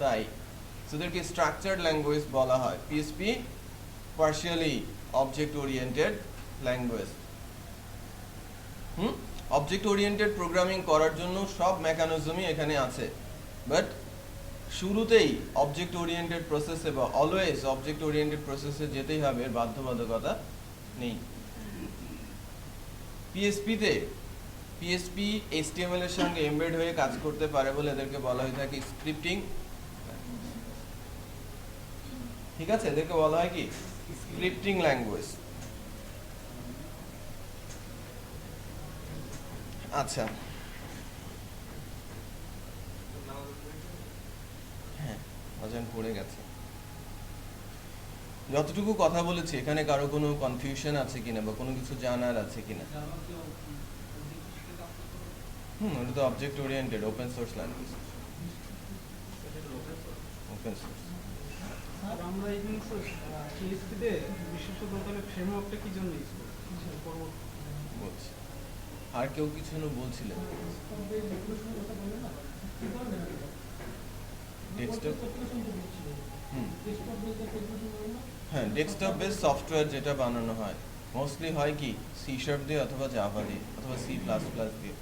তাই, সেদেরকে স্ট্রাকচার্ড ল্যাঙ্গুয়েজ বলা হয়। PSP partially object oriented language. Object oriented programming করার জন্য সব মেকানিজমই এখানে আছে, বাট শুরুতেই অবজেক্ট ওরিয়েন্টেড প্রসেসে বা অলওয়েজ অবজেক্ট ওরিয়েন্টেড প্রসেসে যেতেই হবে, এর বাধ্যবাধকতা নেই। পিএসপিতে পিএসপি এইচটিএমএল এর সঙ্গে এমবেড হয়ে কাজ করতে পারে বলে এদেরকে বলা হয়ে থাকে স্ক্রিপ্টিং। ঠিক আছে, এদেরকে বলা হয় কি স্ক্রিপ্টিং ল্যাঙ্গুয়েজ। আচ্ছা, হ্যাঁ আজান পড়ে গেছে। যতটুকু কথা বলেছি এখানে কারো কোনো কনফিউশন আছে কিনা বা কোনো কিছু জানার আছে কিনা? ওটা তো object oriented open source language, open source.
আর আমরা এই জিনিস পিএইচপিতে বিশেষত তাহলে ফ্রেমওয়ার্কটা কি জন্য ইউজ করব
বলছি, আর কেউ কিছু বলছিলেন? ডেস্কটপ, হ্যাঁ ডেস্কটপ বেস সফটওয়্যার যেটা বানানো হয় মোস্টলি হয় কি সি শার্প দিয়ে অথবা জাভা দিয়ে অথবা সি প্লাস প্লাস দিয়ে।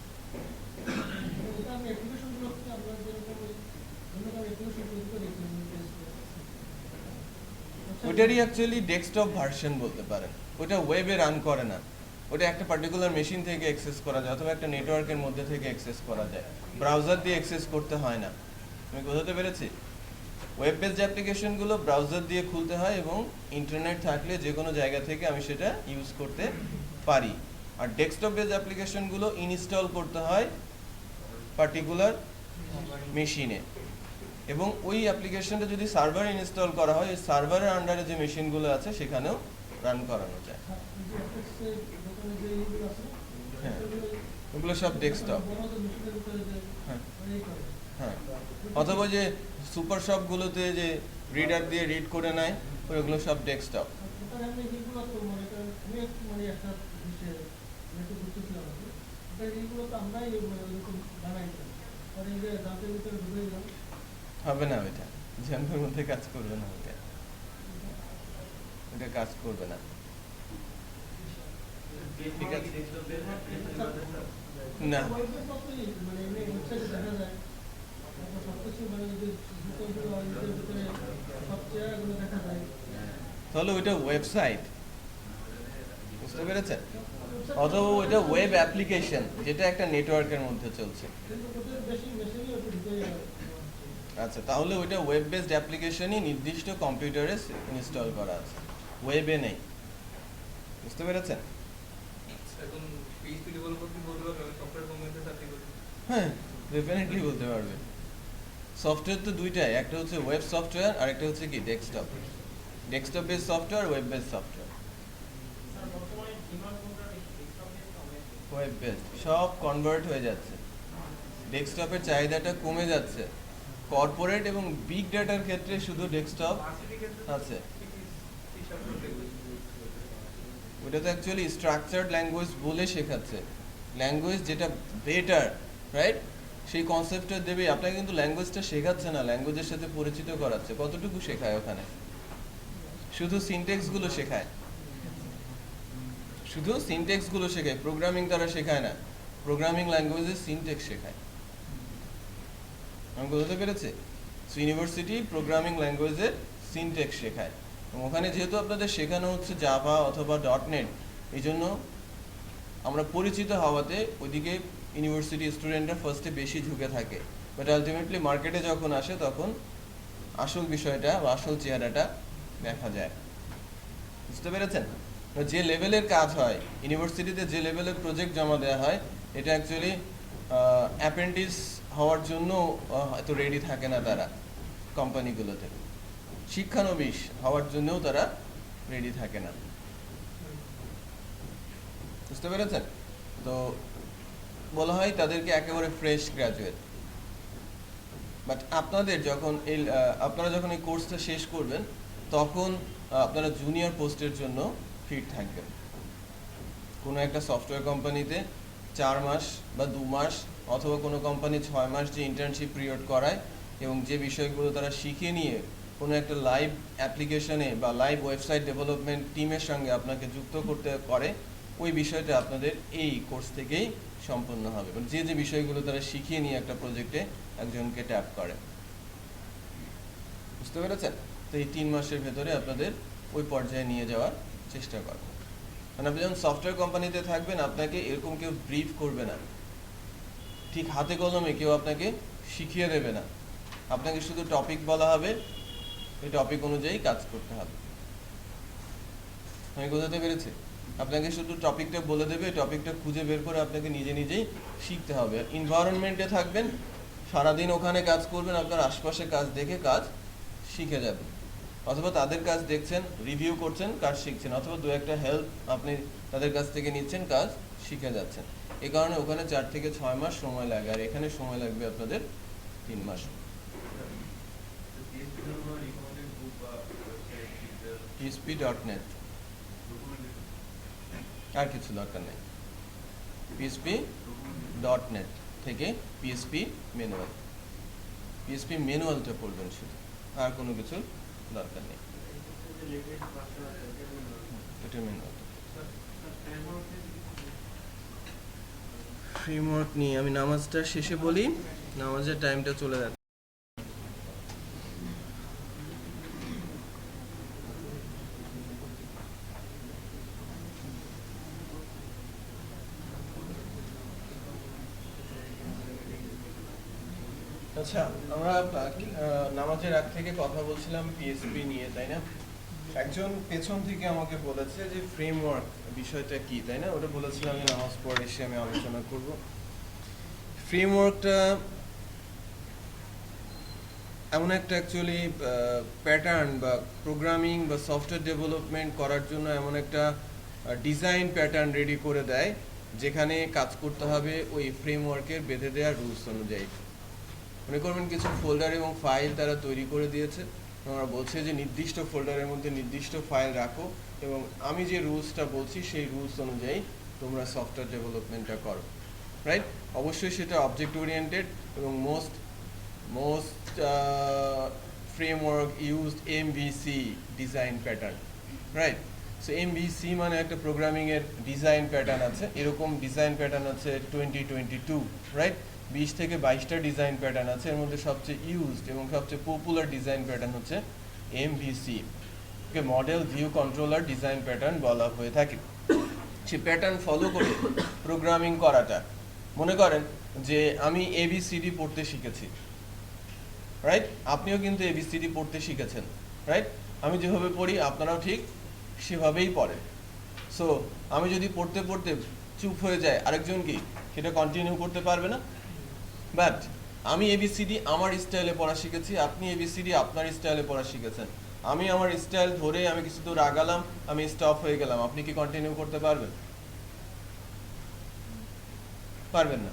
ওইটারই অ্যাকচুয়ালি ডেস্কটপ ভার্সন বলতে পারেন। ওটা ওয়েবে রান করে না, ওটা একটা পার্টিকুলার মেশিন থেকে অ্যাক্সেস করা যায় অথবা একটা নেটওয়ার্কের মধ্যে থেকে অ্যাক্সেস করা যায়, ব্রাউজার দিয়ে অ্যাক্সেস করতে হয় না। আমি বোঝাতে পেরেছি? ওয়েব বেসড অ্যাপ্লিকেশনগুলো ব্রাউজার দিয়ে খুলতে হয় এবং ইন্টারনেট থাকলে যে কোনো জায়গা থেকে আমি সেটা ইউজ করতে পারি। আর ডেস্কটপ বেসড অ্যাপ্লিকেশনগুলো ইনস্টল করতে হয় পার্টিকুলার মেশিনে, এবং ওই অ্যাপ্লিকেশনটা যদি সার্ভারে ইনস্টল করা হয়, ওই সার্ভারের আন্ডারে যে মেশিনগুলো আছে সেখানেও রান করানো যায়। হ্যাঁ, ওগুলো সব ডেস্কটপ। হ্যাঁ হ্যাঁ, অথবা যে সুপার শপগুলোতে যে রিডার দিয়ে রিড করে নেয়, ওইগুলো সব ডেস্কটপ। হবে না, ওইটা জ্যাম্পের মধ্যে কাজ করবে না, ওইটা ওইটা কাজ করবে না। ঠিক আছে, না তাহলে ওইটা ওয়েবসাইট, বুঝতে পেরেছেন? অথবা ওইটা ওয়েব অ্যাপ্লিকেশন যেটা একটা নেটওয়ার্কের মধ্যে চলছে। আচ্ছা, তাহলে ওইটা ওয়েব বেসড অ্যাপ্লিকেশনই নির্দিষ্ট কম্পিউটারে ইনস্টল করা আছে, ওয়েবে নেই। বুঝতে পেরেছেন?
এখন পিএইচপি ডেভেলপার কি বলতে পারবে আমি সফটওয়্যার কোম্পানিতে চাকরি করি?
হ্যাঁ, ডেফিনেটলি বলতে পারবে। সফটওয়্যার তো দুইটাই, একটা হচ্ছে ওয়েব সফটওয়্যার আর একটা হচ্ছে কি desktop. Desktop based software, web based software. Web based সব কনভার্ট হয়ে যাচ্ছে, ডেস্কটপের চাহিদাটা কমে যাচ্ছে। কর্পোরেট এবং বিগ ডাটার ক্ষেত্রে শুধু ডেস্কটপ আছে। ওটা তো অ্যাকচুয়ালি স্ট্রাকচার্ড ল্যাঙ্গুয়েজ বলে শেখাচ্ছে, ল্যাঙ্গুয়েজ যেটা বেটার, রাইট? সেই কনসেপ্টটা দেবে আপনাকে, কিন্তু ল্যাঙ্গুয়েজটা শেখাচ্ছে না, ল্যাঙ্গুয়েজের সাথে পরিচিত করাচ্ছে। কতটুকু শেখায় ওখানে? শুধু সিনটেক্সগুলো শেখায়, শুধু সিনটেক্সগুলো শেখায়, প্রোগ্রামিং তারা শেখায় না। প্রোগ্রামিং ল্যাঙ্গুয়েজের সিনটেক্স শেখায়। আমি বুঝতে পেরেছি? সো ইউনিভার্সিটি প্রোগ্রামিং ল্যাঙ্গুয়েজের সিনটেক্স শেখায়, এবং ওখানে যেহেতু আপনাদের শেখানো হচ্ছে জাভা অথবা .NET, এই জন্য আমরা পরিচিত হওয়াতে ওইদিকে ইউনিভার্সিটি স্টুডেন্টরা ফার্স্টে বেশি ঝুঁকে থাকে, বাট আলটিমেটলি মার্কেটে যখন আসে তখন আসল বিষয়টা বা আসল চেহারাটা দেখা যায়। বুঝতে পেরেছেন? যে লেভেলের কাজ হয় ইউনিভার্সিটিতে, যে লেভেলের প্রজেক্ট জমা দেওয়া হয়, এটা অ্যাকচুয়ালি অ্যাপ্রেন্টিস হওয়ার জন্য এত রেডি থাকে না তারা কোম্পানিগুলোতে, শিক্ষানবিশ হওয়ার জন্যও তারা রেডি থাকে না। বুঝতে পেরেছেন? তো বলা হয় তাদেরকে একেবারে ফ্রেশ গ্র্যাজুয়েট। বাট আপনারা যখন এই কোর্সটা শেষ করবেন তখন আপনারা জুনিয়র পোস্টের জন্য ফিট থাকবেন। কোনো একটা সফটওয়্যার কোম্পানিতে 4 মাস বা 2 মাস অথবা কোনো কোম্পানি 6 মাস যে ইন্টার্নশিপ পিরিয়ড করায় এবং যে বিষয়গুলো তারা শিখে নিয়ে কোনো একটা লাইভ অ্যাপ্লিকেশনে বা লাইভ ওয়েবসাইট ডেভেলপমেন্ট টিমের সঙ্গে আপনাকে যুক্ত করতে পারে, ওই বিষয়টা আপনাদের এই কোর্স থেকেই সম্পন্ন হবে। মানে যে বিষয়গুলো তারা শিখিয়ে নিয়ে একটা প্রজেক্টে একজনকে ট্যাপ করে। বুঝতে পেরেছেন? তো এই 3 মাসের ভেতরে আপনাদের ওই পর্যায়ে নিয়ে যাওয়ার চেষ্টা করবেন। মানে আপনি যখন সফটওয়্যার কোম্পানিতে থাকবেন আপনাকে এরকম কেউ ব্রিফ করবে না, ঠিক হাতে কলমে কেউ আপনাকে শিখিয়ে দেবে না। আপনাকে শুধু টপিক বলা হবে, ওই টপিক অনুযায়ী কাজ করতে হবে। আমি বোঝাতে পেরেছি? আপনাকে শুধু টপিকটা বলে দেবে, টপিকটা খুঁজে বের করে আপনাকে নিজেই শিখতে হবে। এনভায়রনমেন্টে থাকবেন, সারাদিন ওখানে কাজ করবেন, আপনার আশপাশে কাজ দেখে কাজ শিখে যাবেন। অথবা তাদের কাজ দেখছেন, রিভিউ করছেন, কাজ শিখছেন, অথবা 2-একটা হেল্প আপনি তাদের কাছ থেকে নিচ্ছেন, কাজ শিখে যাচ্ছেন। এই কারণে ওখানে 4 থেকে 6 মাস সময় লাগে, আর এখানে সময় লাগবে আপনাদের 3 মাস। PHP.net আর কিছু দরকার নেই। PHP.net থেকে PHP ম্যানুয়ালটা পড়বেন শুধু, আর কোনো কিছু দরকার নেই। এটা ম্যানুয়াল। ফ্রেমওয়ার্ক নিয়ে আমি নামাজটা শেষে বলি, নামাজের টাইমটা চলে যাচ্ছে। আচ্ছা, আমরা নামাজের আগ থেকে কথা বলছিলাম পিএসপি নিয়ে, তাই না? একজন পেছন থেকে আমাকে বলেছে যে ফ্রেমওয়ার্ক বিষয়টা কি, তাই না? ওটা বলেছিলাম যে নামাজ পড়ে এসে আমি আলোচনা করব। ফ্রেমওয়ার্কটা এমন একটা অ্যাকচুয়ালি প্যাটার্ন বা প্রোগ্রামিং বা সফটওয়্যার ডেভেলপমেন্ট করার জন্য এমন একটা ডিজাইন প্যাটার্ন রেডি করে দেয় যেখানে কাজ করতে হবে ওই ফ্রেমওয়ার্কের বেঁধে দেওয়া রুলস অনুযায়ী। মনে করবেন কিছু ফোল্ডার এবং ফাইল তারা তৈরি করে দিয়েছে, আমরা বলছে যে নির্দিষ্ট ফোল্ডারের মধ্যে নির্দিষ্ট ফাইল রাখো এবং আমি যে রুলসটা বলছি সেই রুলস অনুযায়ী তোমরা সফটওয়্যার ডেভেলপমেন্টটা করো, রাইট? অবশ্যই সেটা অবজেক্ট ওরিয়েন্টেড এবং most framework used MVC design pattern, right? So MVC মানে একটা প্রোগ্রামিংয়ের ডিজাইন প্যাটার্ন আছে, এরকম ডিজাইন প্যাটার্ন আছে 2022, রাইট? 20 থেকে 22টা ডিজাইন প্যাটার্ন আছে, এর মধ্যে সবচেয়ে ইউজড এবং সবচেয়ে পপুলার ডিজাইন প্যাটার্ন হচ্ছে MVC, কে model view controller design pattern বলা হয়ে থাকে। সে প্যাটার্ন ফলো করে প্রোগ্রামিং করাটা, মনে করেন যে আমি ABCD পড়তে শিখেছি, রাইট? আপনিও কিন্তু ABCD পড়তে শিখেছেন, রাইট? আমি যেভাবে পড়ি আপনারাও ঠিক সেভাবেই পড়েন। সো আমি যদি পড়তে পড়তে চুপ হয়ে যায়, আরেকজন কি সেটা কন্টিনিউ করতে পারবে না? বাট আমি ABCD আমার স্টাইলে পড়া শিখেছি, আপনি ABCD আপনার স্টাইলে পড়া শিখেছেন। আমি আমার স্টাইল ধরে আমি কিছু দূর আগালাম, আমি স্টপ হয়ে গেলাম, আপনি কি কন্টিনিউ করতে পারবেন? পারবেন না,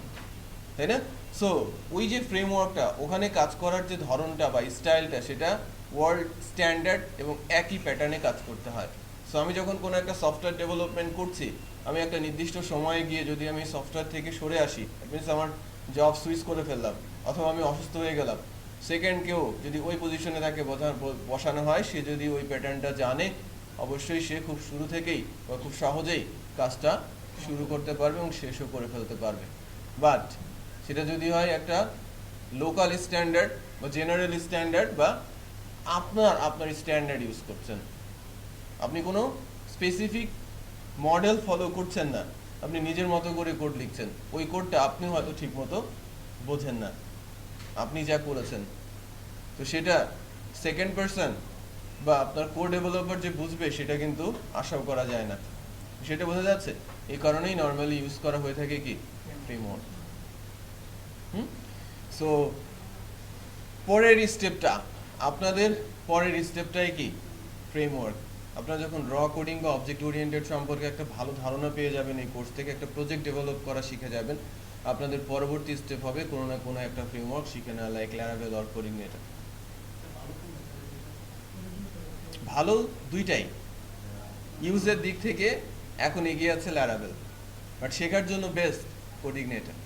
তাই না? সো ওই যে ফ্রেমওয়ার্কটা, ওখানে কাজ করার যে ধরনটা বা স্টাইলটা, সেটা ওয়ার্ল্ড স্ট্যান্ডার্ড এবং একই প্যাটার্নে কাজ করতে হয়। সো আমি যখন কোনো একটা সফটওয়্যার ডেভেলপমেন্ট করছি, আমি একটা নির্দিষ্ট সময়ে গিয়ে যদি আমি সফটওয়্যার থেকে সরে আসি, দ্যাট মিনস আমার জব সুইচ করে ফেললাম, অথবা আমি অসুস্থ হয়ে গেলাম, সেকেন্ড কেউ যদি ওই পজিশনে তাকে বসানো হয়, সে যদি ওই প্যাটার্নটা জানে, অবশ্যই সে খুব শুরু থেকেই বা খুব সহজেই কাজটা শুরু করতে পারবে এবং শেষও করে ফেলতে পারবে। বাট সেটা যদি হয় একটা লোকাল স্ট্যান্ডার্ড বা জেনারেল স্ট্যান্ডার্ড বা আপনার স্ট্যান্ডার্ড ইউজ করছেন, আপনি কোনো স্পেসিফিক মডেল ফলো করছেন না, আপনি নিজের মতো করে কোড লিখছেন, ওই কোডটা আপনি হয়তো ঠিক মতো বোঝেন না, আপনি যা করেছেন, তো সেটা সেকেন্ড পারসন বা আপনার কোড ডেভেলপার যে বুঝবে সেটা কিন্তু আশাও করা যায় না। সেটা বোঝা যাচ্ছে? এই কারণেই নর্মালি ইউজ করা হয়ে থাকে কি ফ্রেমওয়ার্ক। সো পরের স্টেপটা, আপনাদের পরের স্টেপটাই কি ফ্রেমওয়ার্ক। আপনারা যখন র কোডিং বা অবজেক্ট ওরিয়েন্টেড সম্পর্কে একটা ভালো ধারণা পেয়ে যাবেন, এই কোর্স থেকে একটা প্রজেক্ট ডেভেলপ করা শিখে যাবেন, আপনাদের পরবর্তী স্টেপ হবে কোনো না কোনো একটা ফ্রেমওয়ার্ক শিখে নেওয়া, লাইক ল্যারাভেল অর কোডিনেটর। ভালো দুইটাই, ইউজের দিক থেকে এখন এগিয়ে আছে ল্যারাভেল, বাট শেখার জন্য বেস্ট কোডিনেটর।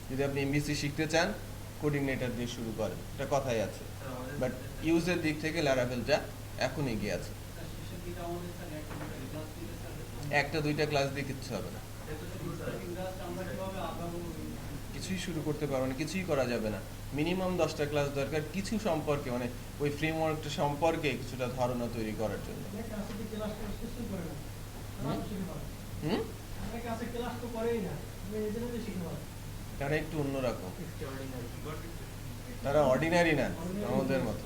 যদি আপনি এমবিসি শিখতে চান কোডিনেটর দিয়ে শুরু করেন, এটা কথাই আছে, বাট ইউজের দিক থেকে ল্যারাভেলটা এখন এগিয়ে আছে। একটা দুইটা ক্লাস দিয়ে কিচ্ছু হবে না, কিছুই শুরু করতে পারবো না, কিছুই করা যাবে না। মিনিমাম 10টা ক্লাস দরকার কিছু সম্পর্কে, মানে ওই ফ্রেমওয়ার্কটা সম্পর্কে কিছুটা ধারণা তৈরি করার জন্য। হুম, তারা একটু অন্যরকম, তারা অর্ডিনারি না আমাদের মতো।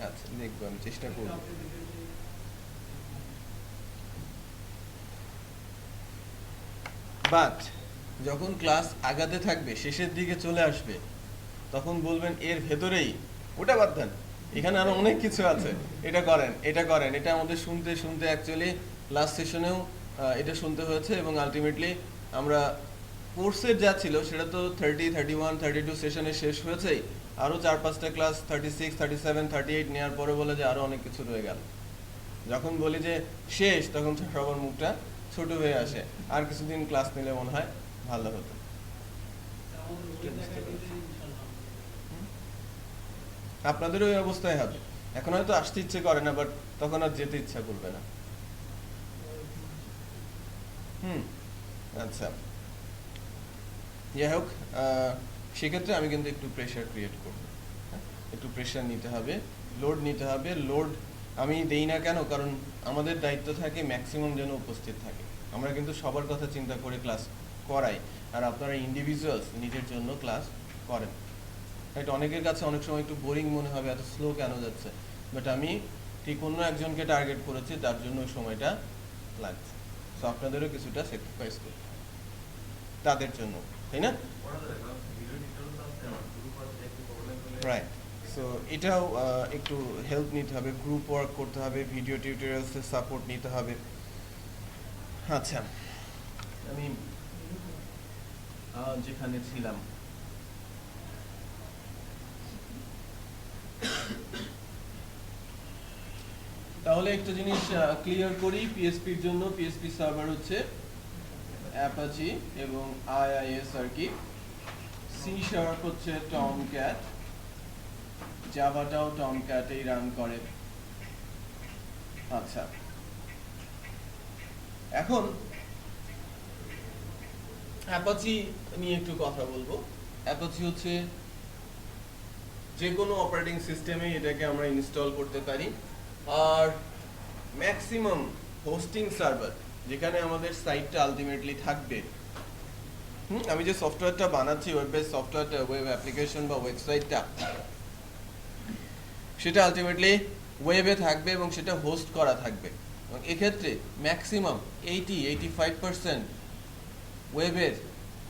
আচ্ছা দেখবো, আমি চেষ্টা করবো। বাট যখন ক্লাস আগাতে থাকবে, শেষের দিকে চলে আসবে, তখন বলবেন এর ভেতরেই, ওটা বাদ দেন, এখানে আরো অনেক কিছু আছে, এটা করেন এটা করেন। এটা আমাদের শুনতে শুনতে অ্যাকচুয়ালি লাস্ট সেশনেও এটা শুনতে হয়েছে, এবং আলটিমেটলি আমরা কোর্সের যা ছিল সেটা তো 30, 31, 32 সেশনে শেষ হয়েছেই, আরও 4-5টা ক্লাস 36, 37, 38 নেওয়ার পরে বলে যে আরও অনেক কিছু রয়ে গেল। যখন বলি যে শেষ, তখন সবার মুখটা ছোট হয়ে আসে, আর কিছুদিন ক্লাস নিলে মনে হয় ভালো হতো। আপনাদেরও ওই অবস্থায় হবে, এখন হয়তো আসতে ইচ্ছে করে না, বাট তখন আর যেতে ইচ্ছা করবে না। আচ্ছা, যাই হোক, সেক্ষেত্রে আমি কিন্তু একটু প্রেশার ক্রিয়েট করবো, একটু প্রেশার নিতে হবে, লোড নিতে হবে। লোড আমি দেই না কেন, কারণ আমাদের দায়িত্ব থাকে ম্যাক্সিমাম যেন উপস্থিত থাকে। আমরা কিন্তু সবার কথা চিন্তা করে ক্লাস করাই, আর আপনারা ইন্ডিভিজুয়ালস নিজের জন্য ক্লাস করেন। এটা অনেকের কাছে অনেক সময় একটু বোরিং মনে হবে, এত স্লো কেন যাচ্ছে, বাট আমি ঠিক অন্য একজনকে টার্গেট করেছি, তার জন্য ওই সময়টা লাগছে। সো আপনাদেরও কিছুটা স্যাক্রিফাইস করতে হবে তাদের জন্য, তাই না? রাইট। সো এটাও একটু হেল্প নিতে হবে, গ্রুপ ওয়ার্ক করতে হবে, ভিডিও টিউটোরিয়ালসের সাপোর্ট নিতে হবে। আচ্ছা, আমি যেখানে ছিলাম, তাহলে একটা জিনিস ক্লিয়ার করি পিএসপির জন্য। পিএসপি সার্ভার হচ্ছে অ্যাপাচি এবং আইআইএস আর কি। সি শার্প হচ্ছে টমক্যাট, জাভাটাও টমক্যাটেই রান করে। আচ্ছা, এখন অ্যাপাচি নিয়ে একটু কথা বলবো। অ্যাপাচি হচ্ছে যে কোনো অপারেটিং সিস্টেমে এটাকে আমরা ইনস্টল করতে পারি, আর ম্যাক্সিমাম হোস্টিং সার্ভার যেখানে আমাদের সাইটটা আলটিমেটলি থাকবে, আমি যে সফটওয়্যারটা বানাচ্ছি, ওয়েব বেস সফটওয়্যারটা, ওয়েব অ্যাপ্লিকেশন বা ওয়েবসাইটটা, সেটা আলটিমেটলি ওয়েবে থাকবে এবং সেটা হোস্ট করা থাকবে। এবং এক্ষেত্রে ম্যাক্সিমাম 85% ওয়েবের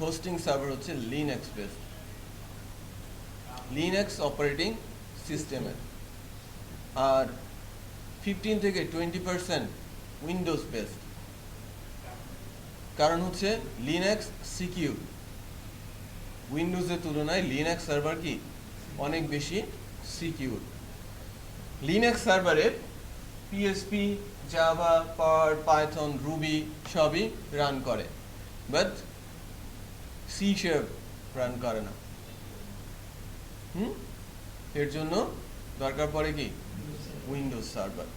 হোস্টিং সার্ভার হচ্ছে লিনাক্স বেস, লিনাক্স অপারেটিং সিস্টেমের, আর 15 থেকে 20% উইন্ডোজ বেসড। কারণ হচ্ছে লিনাক্স সিকিউর, উইন্ডোজের তুলনায় লিনাক্স সার্ভার কি অনেক বেশি সিকিউর। লিনাক্স সার্ভারে PHP, Java, Perl, Python, Ruby সবই রান করে, বাট সি শার্প রান করে না। এর জন্য দরকার পড়ে কি উইন্ডোজ সার্ভার।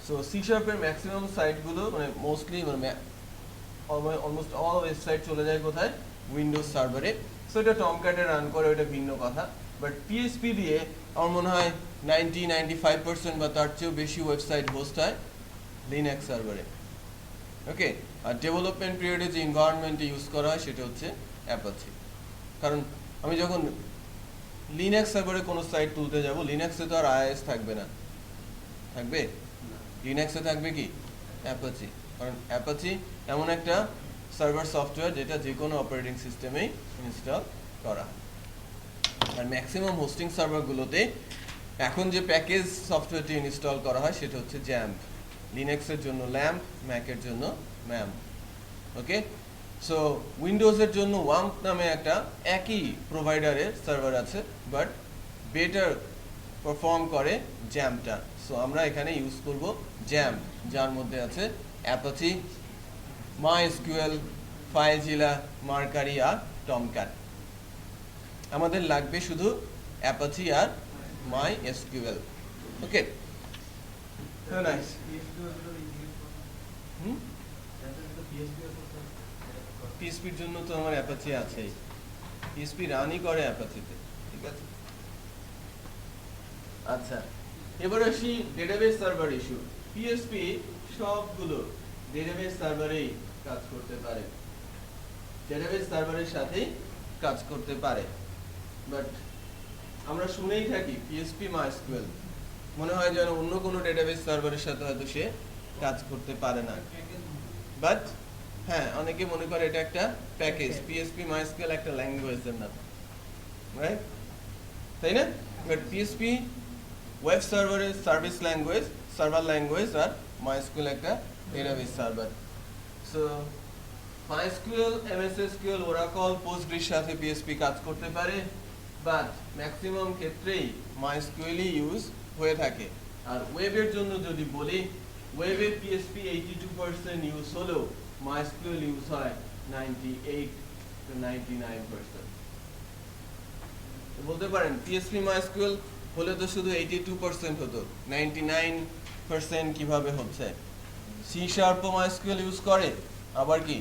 সো সি শার্পের ম্যাক্সিমাম সাইটগুলো, মানে মোস্টলি, মানে অলমোস্ট অল ওয়েবসাইট চলে যায় কোথায়, উইন্ডোজ সার্ভারে। সো এটা টমক্যাটে রান করে, ওটা ভিন্ন কথা, বাট পিএসপি দিয়ে আমার মনে হয় 90-95% বা তার চেয়েও বেশি ওয়েবসাইট হোস্ট হয় লিনাক্স সার্ভারে। ওকে, আর ডেভেলপমেন্ট পিরিয়ডে যে এনভায়রনমেন্টে ইউজ করা হয় সেটা হচ্ছে অ্যাপাচি। কারণ আমি যখন লিনাক্স সার্ভারে কোনো সাইট তুলতে যাব, লিনাক্সে তো আর আইএস থাকবে না, থাকবে? লিনাক্সে থাকবে কি অ্যাপাচি, কারণ অ্যাপাচি এমন একটা সার্ভার সফটওয়্যার যেটা যে কোনো অপারেটিং সিস্টেমেই ইনস্টল করা হয়। আর ম্যাক্সিমাম হোস্টিং সার্ভারগুলোতে এখন যে প্যাকেজ সফটওয়্যারটি ইনস্টল করা হয় সেটা হচ্ছে জ্যাম্প। লিনাক্সের জন্য ল্যাম্প, ম্যাকের জন্য ম্যাম্প। ওকে, সো উইন্ডোজের জন্য ওয়াম্প নামে একটা একই প্রোভাইডারের সার্ভার আছে, বাট বেটার পারফর্ম করে জ্যাম্পটা। সো আমরা এখানে ইউজ করব জ্যাম্প, যার মধ্যে আছে অ্যাপাচি, MySQL, ফাইলজিলা, মার্কারি আর টমক্যাট। আমাদের লাগবে শুধু অ্যাপাচি আর MySQL। ওকে, নাইস। পিএসপির জন্য তো আমার অ্যাপাচি আছেই, পিএসপি রানই করে অ্যাপাচিতে, ঠিক আছে। আচ্ছা, এবার আসি ডেটাবেস সার্ভার ইস্যু। পিএসপি সবগুলো ডেটাবেস সার্ভারেই কাজ করতে পারে, ডেটাবেস সার্ভারের সাথেই কাজ করতে পারে, বাট আমরা শুনেই থাকি পিএসপি MySQL, মনে হয় যেন অন্য কোনো ডেটাবেস সার্ভারের সাথে হয়তো সে কাজ করতে পারে না। বাট হ্যাঁ, অনেকে মনে করে এটা একটা প্যাকেজ, পিএসপি MySQL একটা ল্যাঙ্গুয়েজের নাম, রাইট? তাই না? বাট পিএসপি ওয়েব সার্ভারের সার্ভিস ল্যাঙ্গুয়েজ, সার্ভার ল্যাঙ্গুয়েজ, আর MySQL একটা database server. So MySQL, MS SQL, Oracle, Postgres সাথে পিএসপি কাজ করতে পারে, বাট ম্যাক্সিমাম ক্ষেত্রেই MySQL-ই ইউজ হয়ে থাকে। আর ওয়েবের জন্য যদি বলি, ওয়েবে পিএসপি 82% ইউজ হলেও MySQL ইউজ হয় 98 to 99%। বলতে পারেন পিএসপি MySQL হলে তো শুধু 82% হতো, 99% কিভাবে হচ্ছে? সি শার্পও MySQL ইউজ করে, আবার কি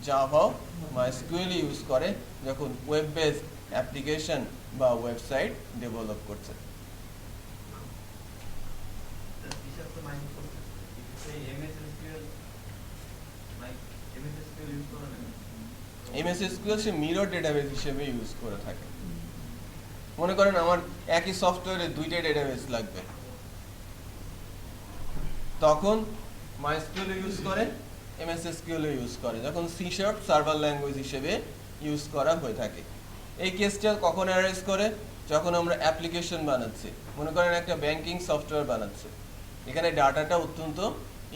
জাভাও MySQL ইউজ করে যখন ওয়েব বেসড অ্যাপ্লিকেশন বা ওয়েবসাইট ডেভেলপ করছে। MS SQL সে মিরর ডেটাবেস হিসেবে ইউজ করে থাকে। মনে করেন আমার একই সফটওয়্যারে দুইটা ডেটাবেস লাগবে, তখন MySQL ইউজ করে, MS SQL ইউজ করে, যখন C# সার্ভার ল্যাঙ্গুয়েজ হিসেবে ইউজ করা হয়ে থাকে। এই কেসটা কখন অ্যারাইজ করে? যখন আমরা অ্যাপ্লিকেশন বানাচ্ছি, মনে করেন একটা ব্যাংকিং সফটওয়্যার বানাচ্ছি, এখানে ডাটাটা অত্যন্ত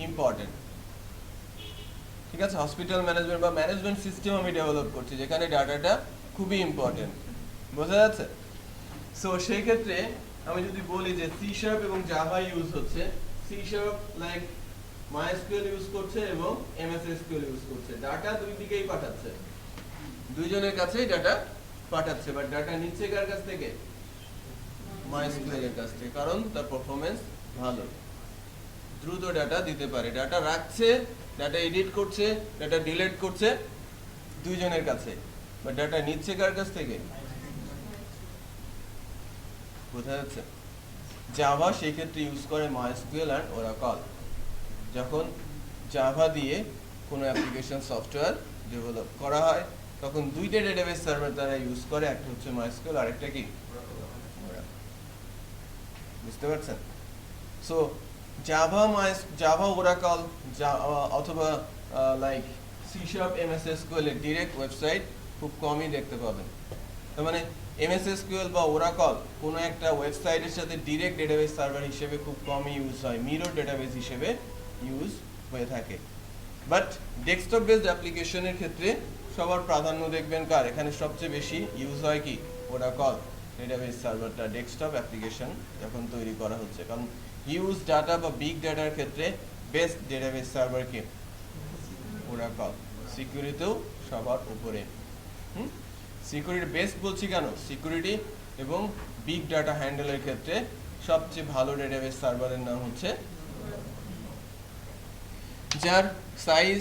ইম্পর্টেন্ট, ঠিক আছে। হসপিটাল ম্যানেজমেন্ট বা ম্যানেজমেন্ট সিস্টেম আমি ডেভেলপ করছি, যেখানে ডাটাটা খুবই ইম্পর্টেন্ট, বোঝা যাচ্ছে? সো সেই ক্ষেত্রে আমি যদি বলি যে C# এবং জাভা ইউজ হচ্ছে, C# লাইক MySQL ইউজ করছে এবং MS SQL ইউজ করছে, ডাটা দুই দিকেই পাঠাচ্ছে, দুইজনের কাছেই ডাটা পাঠাচ্ছে, বাট ডাটা নিচ্ছে কার কাছ থেকে? MySQL এর কাছ থেকে, কারণ তার পারফরম্যান্স ভালো, দ্রুত ডাটা দিতে পারে। ডাটা রাখছে, ডাটা এডিট করছে, ডাটা ডিলিট করছে দুইজনের কাছে, বাট ডাটা নিচ্ছে কার কাছ থেকে? বোঝা যাচ্ছে? জাভা সেই ক্ষেত্রে ইউজ করে MySQL আর Oracle। যখন জাভা দিয়ে কোনো অ্যাপ্লিকেশন সফটওয়্যার ডেভেলপ করা হয়, তখন দুইটা ডেটাবেস সার্ভার তারা ইউজ করে, একটা হচ্ছে MySQL আর একটা কি Oracle। বুঝতে পারছেন? সো জাভা Oracle অথবা লাইক C# MS SQL এর ডিরেক্ট ওয়েবসাইট খুব কমই দেখতে পাবেন। তার মানে MS SQL বা Oracle কোনো একটা ওয়েবসাইটের সাথে ডিরেক্ট ডেটাবেস সার্ভার হিসেবে খুব কমই ইউজ হয়, মিরর ডেটাবেস হিসেবে ইউজ হয়ে থাকে। বাট ডেস্কটপ বেসড অ্যাপ্লিকেশনের ক্ষেত্রে সবার প্রাধান্য দেখবেন কার? এখানে সবচেয়ে বেশি ইউজ হয় কি? Oracle ডেটাবেস সার্ভারটা ডেস্কটপ অ্যাপ্লিকেশন যখন তৈরি করা হচ্ছে, কারণ হিউজ ডাটা বা বিগ ডাটার ক্ষেত্রে বেস্ট ডেটাবেস সার্ভার কি? Oracle। সিকিউরিটিতেও সবার উপরে। সিকিউরিটি বেস্ট বলছি কেন? সিকিউরিটি এবং বিগ ডাটা হ্যান্ডেলের ক্ষেত্রে সবচেয়ে ভালো ডেটাবেস সার্ভারের নাম হচ্ছে, যার সাইজ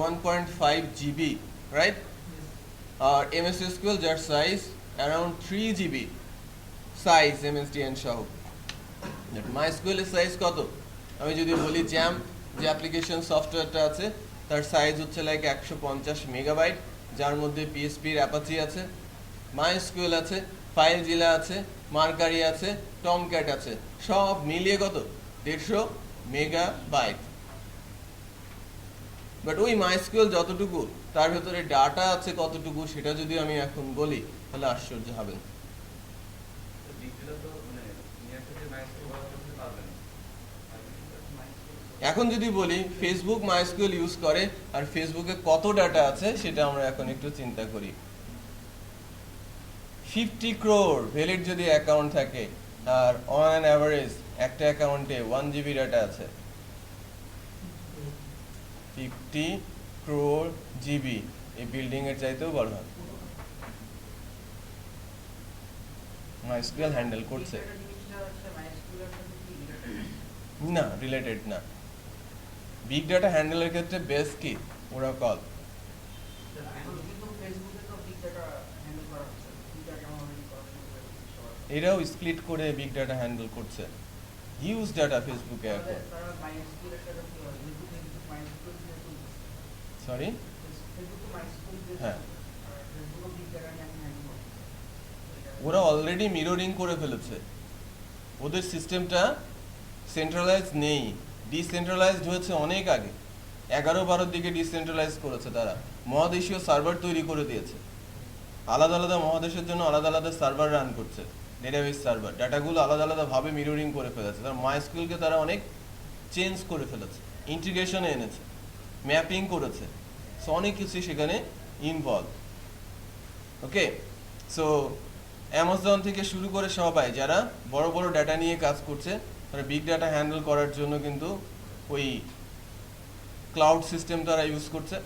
1.5 GB, রাইট? আর MS SQL যার size around 3 GB size, MSDN সহ। MySQL এর সাইজ কত? আমি যদি বলি জ্যাম্প যে অ্যাপ্লিকেশন সফটওয়্যারটা আছে, তার সাইজ হচ্ছে লাইক 150 মেগাবাইট, যার মধ্যে পিএসপির অ্যাপাচি আছে, MySQL আছে, ফাইলজিলা আছে, মার্কারি আছে, টমক্যাট আছে, সব মিলিয়ে কত? 150 মেগাবাইট। বাট ওই মাইস্কুয়েল যতটুকু তার ভেতরে ডাটা আছে কতটুকু সেটা যদি আমি এখন বলি তাহলে আশ্চর্য হবেন। এখন যদি বলি ফেসবুক মাইস্কুয়েল ইউজ করে আর ফেসবুকে কত ডাটা আছে সেটা আমরা এখন একটু চিন্তা করি। 50 crore ভ্যালিড যদি অ্যাকাউন্ট থাকে আর অন অ্যান অ্যাভারেজ একটা অ্যাকাউন্টে 1 GB ডাটা আছে, 50 crore GB এই বিল্ডিং এর চাইতেও বড় হয়। মাইস্কুয়েল হ্যান্ডেল করছে না, রিলেটেড না। বিগ ডাটা হ্যান্ডেলের ক্ষেত্রে বেস কি ওরাকল। এরাও স্প্লিট করে বিগ ডাটা হ্যান্ডেল করছে, হিউজ ডাটা ফেসবুকে এখন। সরি, হ্যাঁ, ওরা অলরেডি মিররিং করে ফেলেছে। ওদের সিস্টেমটা সেন্ট্রালাইজ নেই, ডিসেন্ট্রালাইজড হয়েছে অনেক আগে। 11-12 দিকে ডিসেন্ট্রালাইজ করেছে তারা, মহাদেশীয় সার্ভার তৈরি করে দিয়েছে। আলাদা আলাদা মহাদেশের জন্য আলাদা আলাদা সার্ভার রান করছে, ডেটাবেস সার্ভার। ডাটাগুলো আলাদা আলাদা ভাবে মিররিং করে ফেলেছে। তার মাইস্কুয়েলকে তারা অনেক চেঞ্জ করে ফেলেছে, ইন্টিগ্রেশনে এনেছে, ম্যাপিং করেছে। সো অনেক কিছু সেখানে ইনভলভ। ওকে, সো অ্যামাজন থেকে শুরু করে সবাই যারা বড় বড় ডাটা নিয়ে কাজ করছে তারা বিগ ডাটা হ্যান্ডেল করার জন্য কিন্তু ওই ক্লাউড সিস্টেম তারা ইউজ করছে।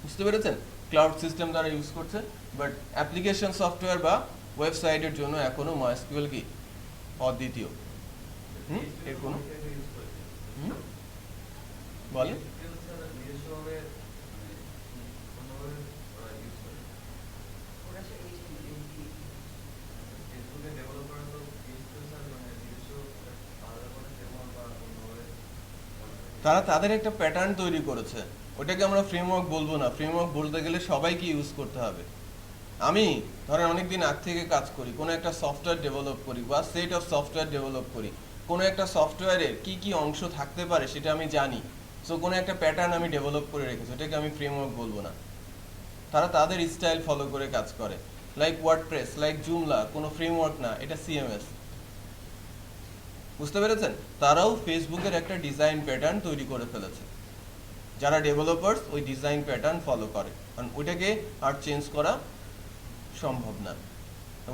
বুঝতে পেরেছেন? ক্লাউড সিস্টেম তারা ইউজ করছে। বাট অ্যাপ্লিকেশন সফটওয়্যার বা ওয়েবসাইটের জন্য এখনো মাইস্কুয়েল কি অদ্বিতীয়। এর কোনো বলেন? তারা তাদের একটা প্যাটার্ন তৈরি করেছে, ওটাকে আমরা ফ্রেমওয়ার্ক বলবো না। ফ্রেমওয়ার্ক বলতে গেলে সবাইকে ইউজ করতে হবে। আমি ধরেন অনেকদিন আগ থেকে কাজ করি, কোনো একটা সফটওয়্যার ডেভেলপ করি বা সেট অফ সফটওয়্যার ডেভেলপ করি। কোনো একটা সফটওয়্যারের কি কি অংশ থাকতে পারে সেটা আমি জানি। সো কোনো একটা প্যাটার্ন আমি ডেভেলপ করে রেখেছি, ওটাকে আমি ফ্রেমওয়ার্ক বলবো না। তারা তাদের স্টাইল ফলো করে কাজ করে। লাইক ওয়ার্ডপ্রেস, লাইক জুমলা, কোনো ফ্রেমওয়ার্ক না, এটা সিএমএস। বুঝতে পেরেছেন? তারাও ফেসবুকের একটা ডিজাইন প্যাটার্ন তৈরি করে ফেলেছে। যারা ডেভেলপার্স ওই ডিজাইন প্যাটার্ন ফলো করে, কারণ ওইটাকে আর চেঞ্জ করা সম্ভব না।